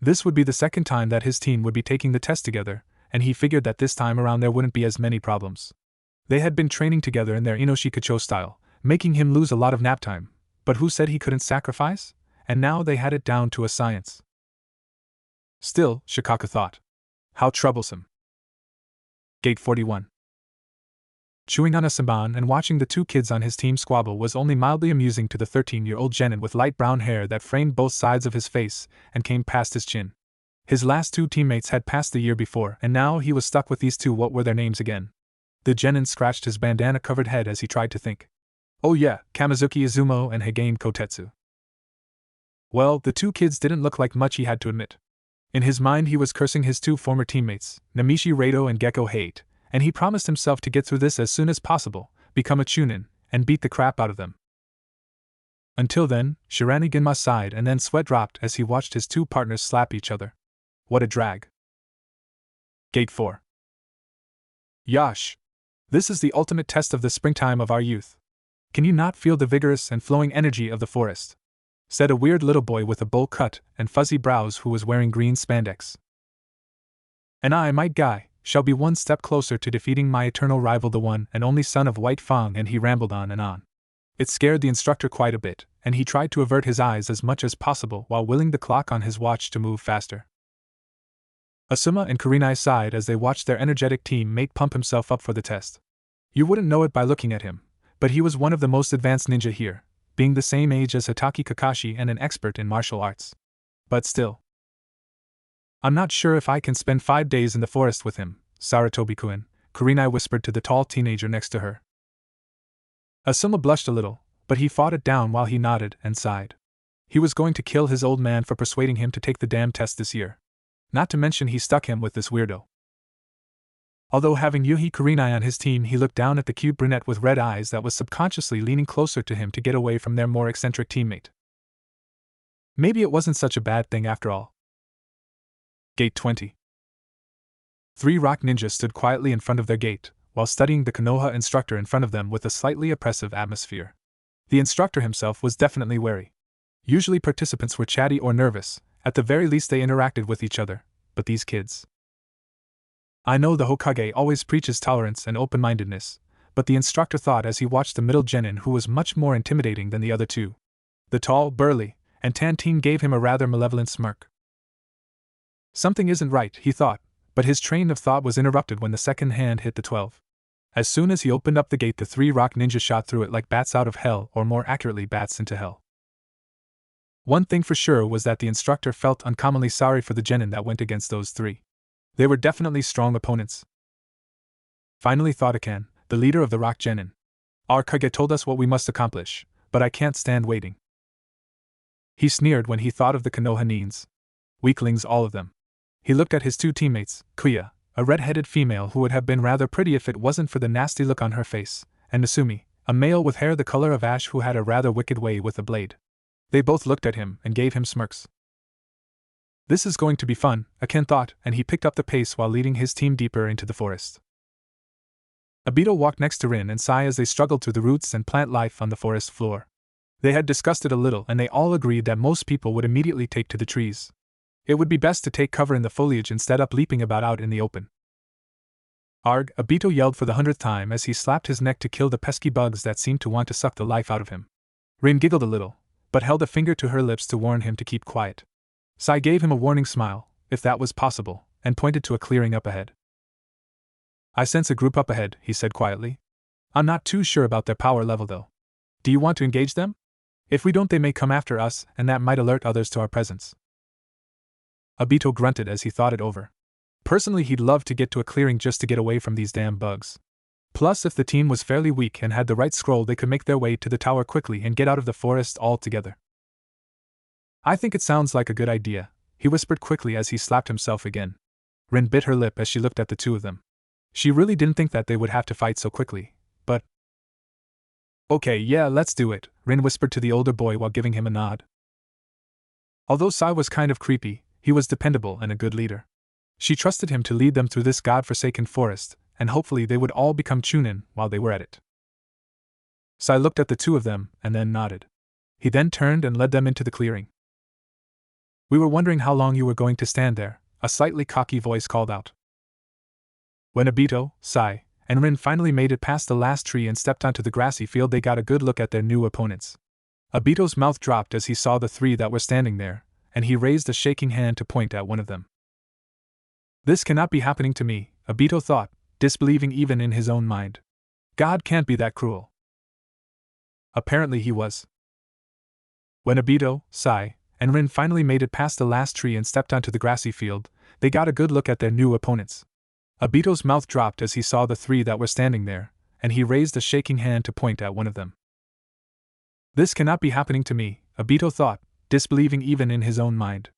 This would be the second time that his team would be taking the test together, and he figured that this time around there wouldn't be as many problems. They had been training together in their Inoshikacho style, making him lose a lot of nap time, but who said he couldn't sacrifice? And now they had it down to a science. Still, Shikaka thought. How troublesome. Gate 41. Chewing on a saban and watching the two kids on his team squabble was only mildly amusing to the 13-year-old genin with light brown hair that framed both sides of his face and came past his chin. His last two teammates had passed the year before, and now he was stuck with these two. What were their names again? The genin scratched his bandana-covered head as he tried to think. Oh yeah, Kamizuki Izumo and Hagane Kotetsu. Well, the two kids didn't look like much, he had to admit. In his mind he was cursing his two former teammates, Namishi Rado and Gecko Hate, and he promised himself to get through this as soon as possible, become a Chunin, and beat the crap out of them. Until then, Shirani Ginma sighed and then sweat dropped as he watched his two partners slap each other. What a drag. Gate 4. Yash! This is the ultimate test of the springtime of our youth. Can you not feel the vigorous and flowing energy of the forest? Said a weird little boy with a bowl cut and fuzzy brows who was wearing green spandex. And I, my guy, shall be one step closer to defeating my eternal rival, the one and only son of White Fang, and he rambled on and on. It scared the instructor quite a bit, and he tried to avert his eyes as much as possible while willing the clock on his watch to move faster. Asuma and Kurenai sighed as they watched their energetic teammate pump himself up for the test. You wouldn't know it by looking at him, but he was one of the most advanced ninja here, being the same age as Hitaki Kakashi and an expert in martial arts. But still. I'm not sure if I can spend 5 days in the forest with him, Sarutobi-kun, Kurenai whispered to the tall teenager next to her. Asuma blushed a little, but he fought it down while he nodded and sighed. He was going to kill his old man for persuading him to take the damn test this year. Not to mention he stuck him with this weirdo. Although having Yuhi Kurenai on his team, he looked down at the cute brunette with red eyes that was subconsciously leaning closer to him to get away from their more eccentric teammate. Maybe it wasn't such a bad thing after all. Gate 20. 3 rock ninjas stood quietly in front of their gate, while studying the Konoha instructor in front of them with a slightly oppressive atmosphere. The instructor himself was definitely wary. Usually participants were chatty or nervous, at the very least they interacted with each other, but these kids. I know the Hokage always preaches tolerance and open-mindedness, but the instructor thought as he watched the middle genin who was much more intimidating than the other two. The tall, burly, and tan teen gave him a rather malevolent smirk. Something isn't right, he thought, but his train of thought was interrupted when the second hand hit the 12. As soon as he opened up the gate, the 3 rock ninjas shot through it like bats out of hell, or more accurately bats into hell. One thing for sure was that the instructor felt uncommonly sorry for the genin that went against those 3. They were definitely strong opponents. Finally thought Akan, the leader of the rock genin. Our Kage told us what we must accomplish, but I can't stand waiting. He sneered when he thought of the Konoha Nins. Weaklings, all of them. He looked at his 2 teammates, Kuya, a red-headed female who would have been rather pretty if it wasn't for the nasty look on her face, and Nasumi, a male with hair the color of ash who had a rather wicked way with a blade. They both looked at him and gave him smirks. This is going to be fun, Aken thought, and he picked up the pace while leading his team deeper into the forest. Obito walked next to Rin and Sai as they struggled through the roots and plant life on the forest floor. They had discussed it a little and they all agreed that most people would immediately take to the trees. It would be best to take cover in the foliage instead of leaping about out in the open. Arg, Obito yelled for the 100th time as he slapped his neck to kill the pesky bugs that seemed to want to suck the life out of him. Rin giggled a little, but held a finger to her lips to warn him to keep quiet. Sai gave him a warning smile, if that was possible, and pointed to a clearing up ahead. I sense a group up ahead, he said quietly. I'm not too sure about their power level though. Do you want to engage them? If we don't, they may come after us, and that might alert others to our presence. Obito grunted as he thought it over. Personally, he'd love to get to a clearing just to get away from these damn bugs. Plus, if the team was fairly weak and had the right scroll, they could make their way to the tower quickly and get out of the forest altogether. I think it sounds like a good idea, he whispered quickly as he slapped himself again. Rin bit her lip as she looked at the two of them. She really didn't think that they would have to fight so quickly, but… Okay, yeah, let's do it, Rin whispered to the older boy while giving him a nod. Although Sai was kind of creepy, he was dependable and a good leader. She trusted him to lead them through this god-forsaken forest, and hopefully they would all become Chunin while they were at it. Sai looked at the two of them and then nodded. He then turned and led them into the clearing. We were wondering how long you were going to stand there, a slightly cocky voice called out. When Obito, Sai, and Rin finally made it past the last tree and stepped onto the grassy field, they got a good look at their new opponents. Obito's mouth dropped as he saw the three that were standing there, and he raised a shaking hand to point at one of them. This cannot be happening to me, Obito thought, disbelieving even in his own mind. God can't be that cruel. Apparently he was. When Obito, Sai, and Rin finally made it past the last tree and stepped onto the grassy field, they got a good look at their new opponents. Obito's mouth dropped as he saw the three that were standing there, and he raised a shaking hand to point at one of them. This cannot be happening to me, Obito thought, disbelieving even in his own mind.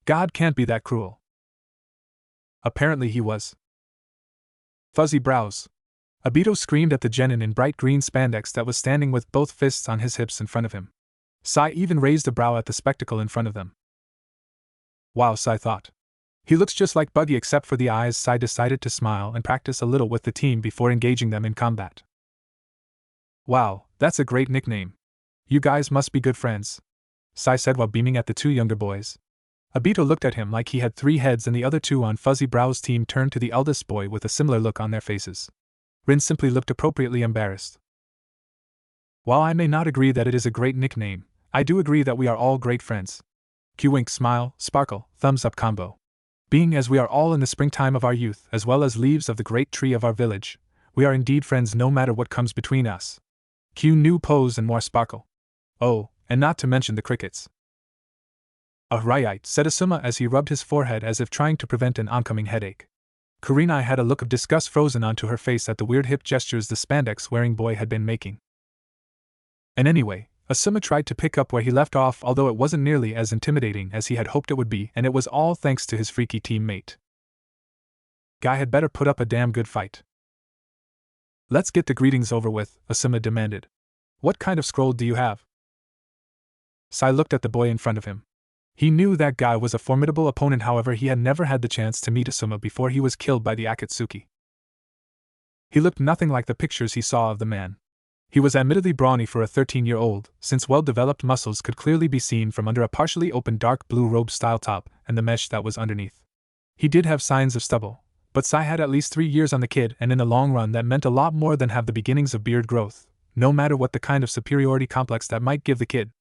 God can't be that cruel. Apparently he was. Fuzzy brows. Obito screamed at the genin in bright green spandex that was standing with both fists on his hips in front of him. Sai even raised a brow at the spectacle in front of them. Wow, Sai thought. He looks just like Buggy except for the eyes. Sai decided to smile and practice a little with the team before engaging them in combat. Wow, that's a great nickname. You guys must be good friends, Sai said while beaming at the two younger boys. Obito looked at him like he had three heads, and the other two on Fuzzy Brow's team turned to the eldest boy with a similar look on their faces. Rin simply looked appropriately embarrassed. While I may not agree that it is a great nickname, I do agree that we are all great friends. Q-wink, smile, sparkle, thumbs up combo. Being as we are all in the springtime of our youth as well as leaves of the great tree of our village, we are indeed friends no matter what comes between us. Q new pose and more sparkle. Oh, and not to mention the crickets. Right, said Asuma as he rubbed his forehead as if trying to prevent an oncoming headache. Kurenai had a look of disgust frozen onto her face at the weird hip gestures the spandex-wearing boy had been making. And anyway, Asuma tried to pick up where he left off, although it wasn't nearly as intimidating as he had hoped it would be, and it was all thanks to his freaky teammate. Guy had better put up a damn good fight. Let's get the greetings over with, Asuma demanded. What kind of scroll do you have? Sai looked at the boy in front of him. He knew that Guy was a formidable opponent, however he had never had the chance to meet Asuma before he was killed by the Akatsuki. He looked nothing like the pictures he saw of the man. He was admittedly brawny for a 13-year-old, since well-developed muscles could clearly be seen from under a partially open dark blue robe-style top and the mesh that was underneath. He did have signs of stubble, but Sai had at least 3 years on the kid, and in the long run that meant a lot more than have the beginnings of beard growth, no matter what the kind of superiority complex that might give the kid.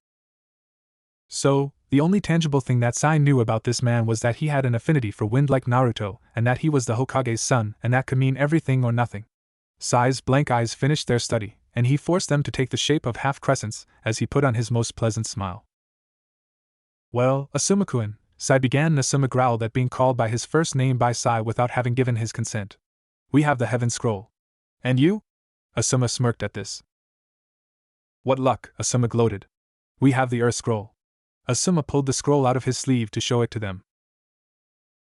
So, the only tangible thing that Sai knew about this man was that he had an affinity for wind like Naruto, and that he was the Hokage's son, and that could mean everything or nothing. Sai's blank eyes finished their study, and he forced them to take the shape of half-crescents as he put on his most pleasant smile. Well, Asuma-kun, Sai began, and Asuma growled at being called by his first name by Sai without having given his consent. We have the Heaven Scroll. And you? Asuma smirked at this. What luck, Asuma gloated. We have the Earth Scroll. Asuma pulled the scroll out of his sleeve to show it to them.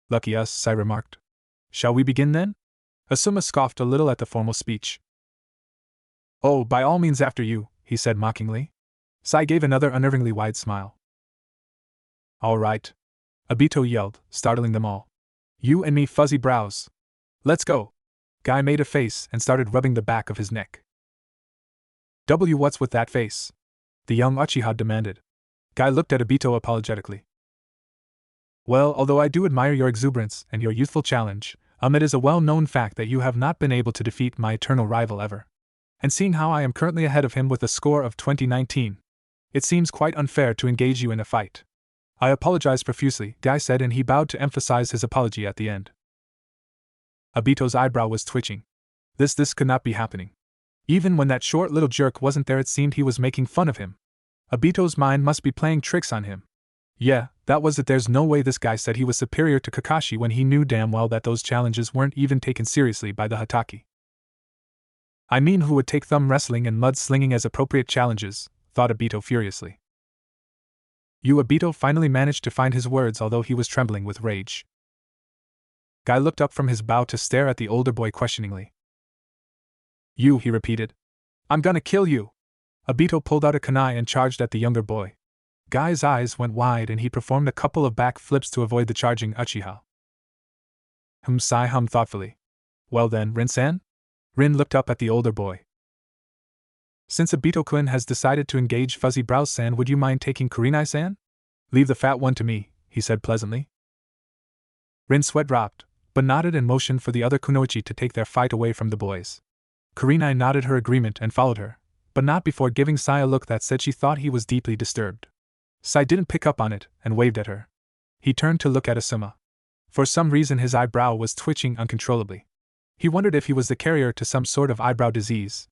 Lucky us, Sai remarked. Shall we begin then? Asuma scoffed a little at the formal speech. Oh, by all means after you, he said mockingly. Sai gave another unnervingly wide smile. All right. Obito yelled, startling them all. You and me, Fuzzy Brows. Let's go. Guy made a face and started rubbing the back of his neck. What's with that face? The young Uchiha demanded. Guy looked at Obito apologetically. Well, although I do admire your exuberance and your youthful challenge, it is a well-known fact that you have not been able to defeat my eternal rival ever. And seeing how I am currently ahead of him with a score of 2019, it seems quite unfair to engage you in a fight. I apologize profusely, Guy said, and he bowed to emphasize his apology at the end. Obito's eyebrow was twitching. This could not be happening. Even when that short little jerk wasn't there, it seemed he was making fun of him. Obito's mind must be playing tricks on him. Yeah, that was it. There's no way this guy said he was superior to Kakashi when he knew damn well that those challenges weren't even taken seriously by the Hatake. I mean, who would take thumb wrestling and mud slinging as appropriate challenges, thought Obito furiously. Obito finally managed to find his words, although he was trembling with rage. Guy looked up from his bow to stare at the older boy questioningly. You, he repeated. I'm gonna kill you. Obito pulled out a kunai and charged at the younger boy. Guy's eyes went wide and he performed a couple of back flips to avoid the charging Uchiha. Sai hummed thoughtfully. Well then, Rin-san? Rin looked up at the older boy. Since Obito-kun has decided to engage Fuzzy Brows-san, would you mind taking Kurenai-san? Leave the fat one to me, he said pleasantly. Rin's sweat dropped, but nodded and motioned for the other kunoichi to take their fight away from the boys. Kurenai nodded her agreement and followed her, but not before giving Sai a look that said she thought he was deeply disturbed. Sai didn't pick up on it and waved at her. He turned to look at Asuma. For some reason his eyebrow was twitching uncontrollably. He wondered if he was the carrier to some sort of eyebrow disease.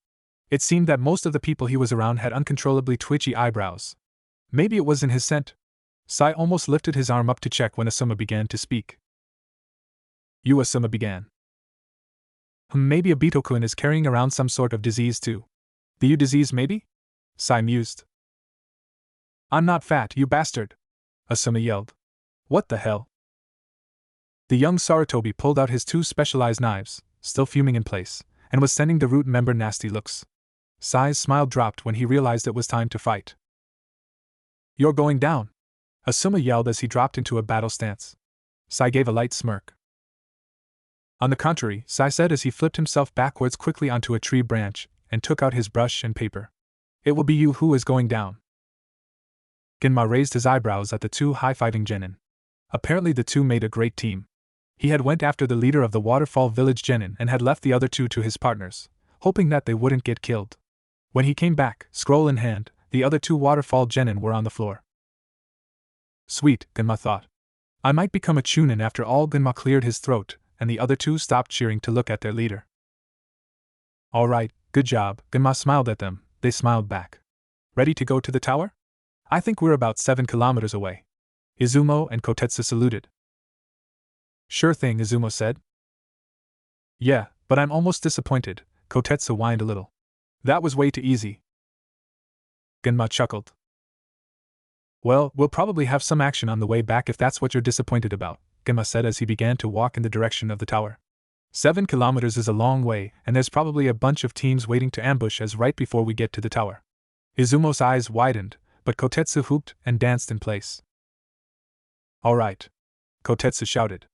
It seemed that most of the people he was around had uncontrollably twitchy eyebrows. Maybe it was in his scent. Sai almost lifted his arm up to check when Asuma began to speak. Asuma began. Maybe Obito-kun is carrying around some sort of disease too. The U disease maybe? Sai mused. I'm not fat, you bastard! Asuma yelled. What the hell? The young Sarutobi pulled out his two specialized knives, still fuming in place, and was sending the root member nasty looks. Sai's smile dropped when he realized it was time to fight. You're going down! Asuma yelled as he dropped into a battle stance. Sai gave a light smirk. On the contrary, Sai said as he flipped himself backwards quickly onto a tree branch and took out his brush and paper. It will be you who is going down. Genma raised his eyebrows at the two high-fiving genin. Apparently the two made a great team. He had went after the leader of the Waterfall Village genin and had left the other two to his partners, hoping that they wouldn't get killed. When he came back, scroll in hand, the other two Waterfall genin were on the floor. Sweet, Genma thought. I might become a chunin after all. Genma cleared his throat, and the other two stopped cheering to look at their leader. Alright, good job, Genma smiled at them. They smiled back. Ready to go to the tower? I think we're about 7 kilometers away. Izumo and Kotetsu saluted. Sure thing, Izumo said. Yeah, but I'm almost disappointed, Kotetsu whined a little. That was way too easy. Genma chuckled. Well, we'll probably have some action on the way back if that's what you're disappointed about, Genma said as he began to walk in the direction of the tower. 7 kilometers is a long way, and there's probably a bunch of teams waiting to ambush us right before we get to the tower. Izumo's eyes widened, but Kotetsu whooped and danced in place. Alright, Kotetsu shouted.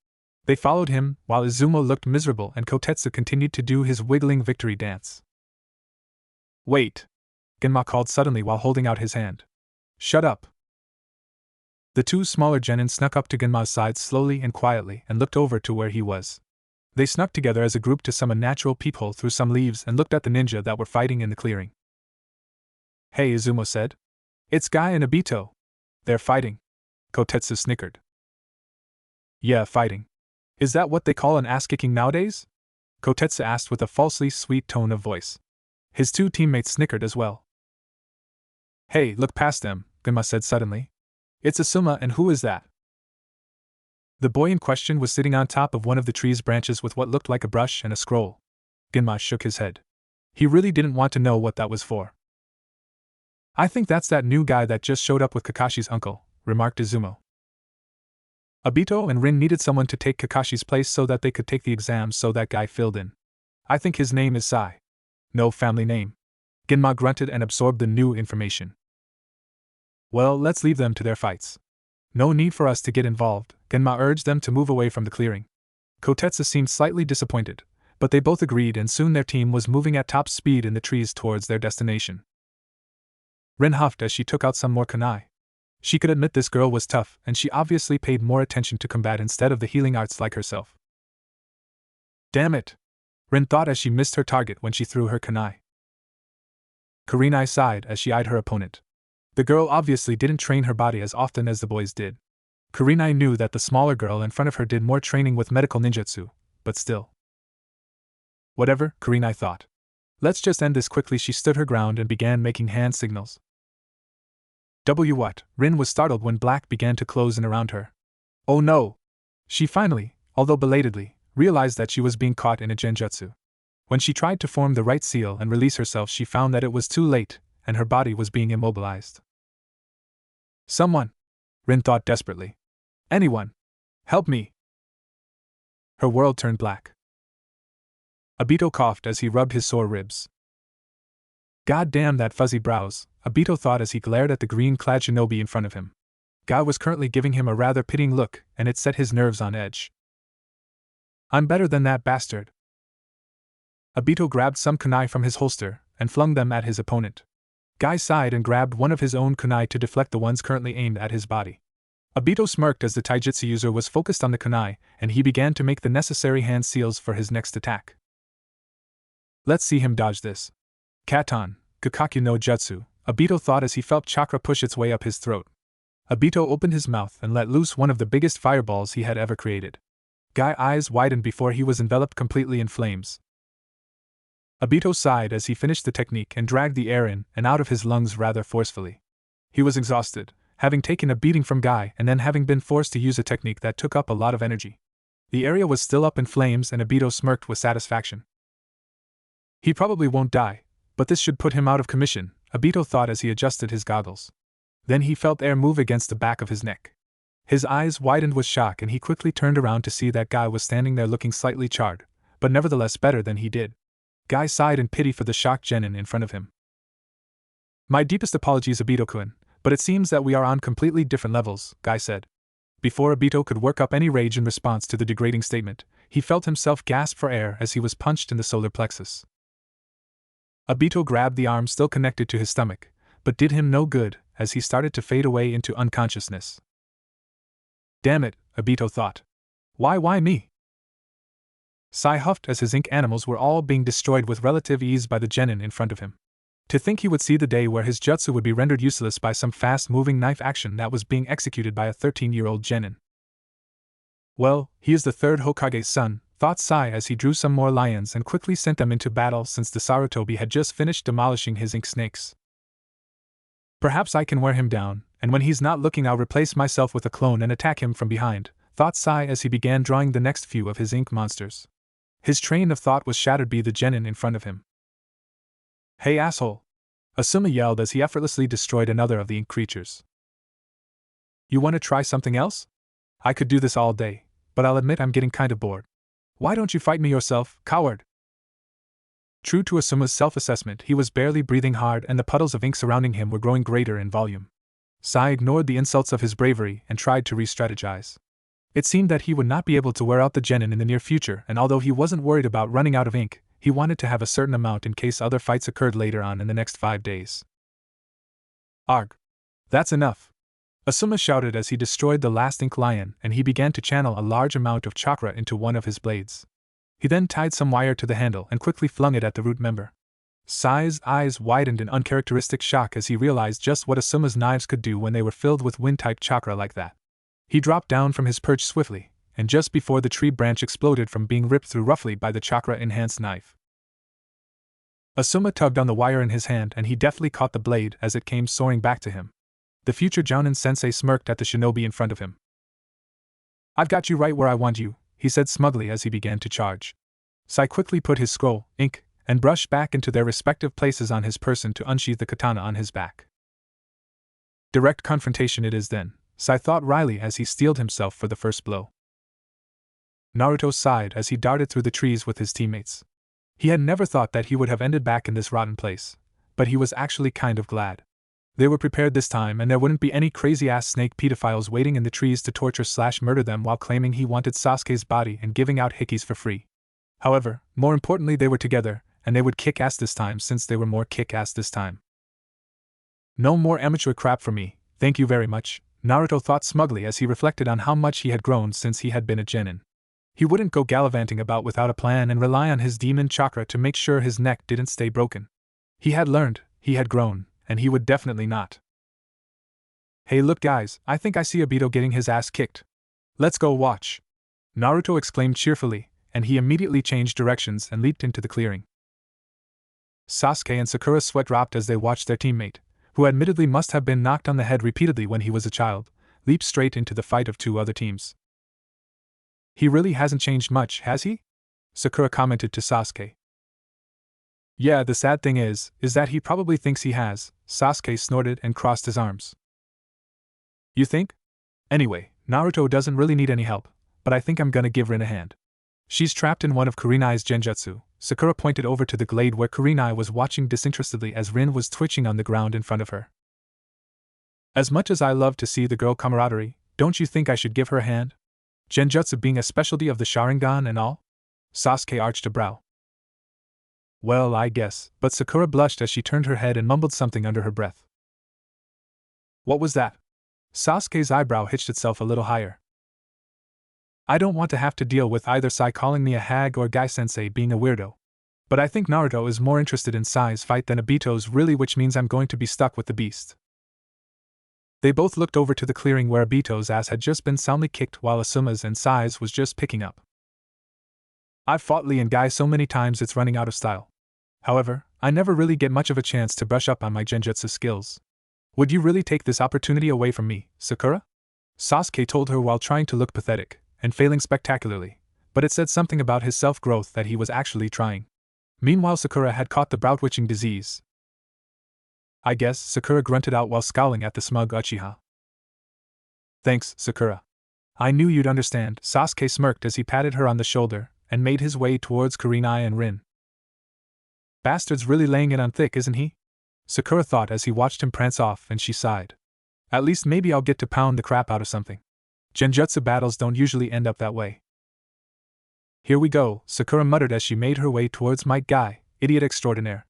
They followed him, while Izumo looked miserable and Kotetsu continued to do his wiggling victory dance. Wait! Genma called suddenly while holding out his hand. Shut up! The two smaller genin snuck up to Genma's side slowly and quietly and looked over to where he was. They snuck together as a group to some unnatural peephole through some leaves and looked at the ninja that were fighting in the clearing. Hey, Izumo said. It's Guy and Obito. They're fighting. Kotetsu snickered. Yeah, fighting. Is that what they call an ass-kicking nowadays? Kotetsu asked with a falsely sweet tone of voice. His two teammates snickered as well. Hey, look past them, Genma said suddenly. It's Asuma, and who is that? The boy in question was sitting on top of one of the tree's branches with what looked like a brush and a scroll. Genma shook his head. He really didn't want to know what that was for. I think that's that new guy that just showed up with Kakashi's uncle, remarked Izumo. Obito and Rin needed someone to take Kakashi's place so that they could take the exams, so that guy filled in. I think his name is Sai. No family name. Genma grunted and absorbed the new information. Well, let's leave them to their fights. No need for us to get involved, Genma urged them to move away from the clearing. Kotetsu seemed slightly disappointed, but they both agreed and soon their team was moving at top speed in the trees towards their destination. Rin huffed as she took out some more kunai. She could admit this girl was tough, and she obviously paid more attention to combat instead of the healing arts like herself. Damn it! Rin thought as she missed her target when she threw her kunai. Kurenai sighed as she eyed her opponent. The girl obviously didn't train her body as often as the boys did. Kurenai knew that the smaller girl in front of her did more training with medical ninjutsu, but still. Whatever, Kurenai thought. Let's just end this quickly. She stood her ground and began making hand signals. What? Rin was startled when black began to close in around her. Oh no! She finally, although belatedly, realized that she was being caught in a genjutsu. When she tried to form the right seal and release herself, she found that it was too late, and her body was being immobilized. Someone! Rin thought desperately. Anyone! Help me! Her world turned black. Obito coughed as he rubbed his sore ribs. God damn that fuzzy brows, Obito thought as he glared at the green-clad shinobi in front of him. Guy was currently giving him a rather pitying look, and it set his nerves on edge. I'm better than that bastard. Obito grabbed some kunai from his holster and flung them at his opponent. Guy sighed and grabbed one of his own kunai to deflect the ones currently aimed at his body. Obito smirked as the taijutsu user was focused on the kunai, and he began to make the necessary hand seals for his next attack. Let's see him dodge this. Katon, Kakaku no Jutsu, Obito thought as he felt chakra push its way up his throat. Obito opened his mouth and let loose one of the biggest fireballs he had ever created. Guy's eyes widened before he was enveloped completely in flames. Obito sighed as he finished the technique and dragged the air in and out of his lungs rather forcefully. He was exhausted, having taken a beating from Guy and then having been forced to use a technique that took up a lot of energy. The area was still up in flames and Obito smirked with satisfaction. He probably won't die, but this should put him out of commission, Obito thought as he adjusted his goggles. Then he felt air move against the back of his neck. His eyes widened with shock and he quickly turned around to see that Guy was standing there looking slightly charred, but nevertheless better than he did. Guy sighed in pity for the shocked genin in front of him. My deepest apologies, Obito-kun, but it seems that we are on completely different levels, Guy said. Before Obito could work up any rage in response to the degrading statement, he felt himself gasp for air as he was punched in the solar plexus. Obito grabbed the arm still connected to his stomach, but did him no good as he started to fade away into unconsciousness. Damn it, Obito thought. Why me? Sai huffed as his ink animals were all being destroyed with relative ease by the genin in front of him. To think he would see the day where his jutsu would be rendered useless by some fast-moving knife action that was being executed by a 13-year-old genin. Well, he is the third Hokage's son, thought Sai as he drew some more lions and quickly sent them into battle since the Sarutobi had just finished demolishing his ink snakes. Perhaps I can wear him down, and when he's not looking I'll replace myself with a clone and attack him from behind, thought Sai as he began drawing the next few of his ink monsters. His train of thought was shattered by the genin in front of him. Hey asshole! Asuma yelled as he effortlessly destroyed another of the ink creatures. You want to try something else? I could do this all day, but I'll admit I'm getting kind of bored. Why don't you fight me yourself, coward? True to Asuma's self-assessment, he was barely breathing hard and the puddles of ink surrounding him were growing greater in volume. Sai ignored the insults of his bravery and tried to re-strategize. It seemed that he would not be able to wear out the genin in the near future, and although he wasn't worried about running out of ink, he wanted to have a certain amount in case other fights occurred later on in the next 5 days. Arg! That's enough! Asuma shouted as he destroyed the last ink lion and he began to channel a large amount of chakra into one of his blades. He then tied some wire to the handle and quickly flung it at the root member. Sai's eyes widened in uncharacteristic shock as he realized just what Asuma's knives could do when they were filled with wind-type chakra like that. He dropped down from his perch swiftly, and just before the tree branch exploded from being ripped through roughly by the chakra-enhanced knife. Asuma tugged on the wire in his hand and he deftly caught the blade as it came soaring back to him. The future Jounin-sensei smirked at the shinobi in front of him. I've got you right where I want you, he said smugly as he began to charge. Sai quickly put his scroll, ink, and brush back into their respective places on his person to unsheath the katana on his back. Direct confrontation it is then, Sai thought wryly as he steeled himself for the first blow. Naruto sighed as he darted through the trees with his teammates. He had never thought that he would have ended back in this rotten place, but he was actually kind of glad. They were prepared this time and there wouldn't be any crazy-ass snake pedophiles waiting in the trees to torture/murder them while claiming he wanted Sasuke's body and giving out hickeys for free. However, more importantly they were together, and they would kick ass this time since they were more kick-ass this time. No more amateur crap for me, thank you very much, Naruto thought smugly as he reflected on how much he had grown since he had been a genin. He wouldn't go gallivanting about without a plan and rely on his demon chakra to make sure his neck didn't stay broken. He had learned, he had grown, and he would definitely not. Hey look guys, I think I see Obito getting his ass kicked. Let's go watch. Naruto exclaimed cheerfully, and he immediately changed directions and leaped into the clearing. Sasuke and Sakura's sweat dropped as they watched their teammate, who admittedly must have been knocked on the head repeatedly when he was a child, leap straight into the fight of 2 other teams. He really hasn't changed much, has he? Sakura commented to Sasuke. Yeah, the sad thing is that he probably thinks he has, Sasuke snorted and crossed his arms. You think? Anyway, Naruto doesn't really need any help, but I think I'm gonna give Rin a hand. She's trapped in one of Kurenai's genjutsu. Sakura pointed over to the glade where Kurenai was watching disinterestedly as Rin was twitching on the ground in front of her. As much as I love to see the girl camaraderie, don't you think I should give her a hand? Genjutsu being a specialty of the Sharingan and all? Sasuke arched a brow. Well, I guess, but Sakura blushed as she turned her head and mumbled something under her breath. What was that? Sasuke's eyebrow hitched itself a little higher. I don't want to have to deal with either Sai calling me a hag or Guy-sensei being a weirdo. But I think Naruto is more interested in Sai's fight than Obito's really, which means I'm going to be stuck with the beast. They both looked over to the clearing where Obito's ass had just been soundly kicked while Asuma's and Sai's was just picking up. I've fought Lee and Guy so many times it's running out of style. However, I never really get much of a chance to brush up on my genjutsu skills. Would you really take this opportunity away from me, Sakura? Sasuke told her while trying to look pathetic, and failing spectacularly, but it said something about his self-growth that he was actually trying. Meanwhile, Sakura had caught the brow-twitching disease. I guess, Sakura grunted out while scowling at the smug Uchiha. Thanks, Sakura. I knew you'd understand, Sasuke smirked as he patted her on the shoulder and made his way towards Kurenai and Rin. Bastard's really laying it on thick, isn't he? Sakura thought as he watched him prance off, and she sighed. At least maybe I'll get to pound the crap out of something. Genjutsu battles don't usually end up that way. Here we go, Sakura muttered as she made her way towards Might Guy, idiot extraordinaire.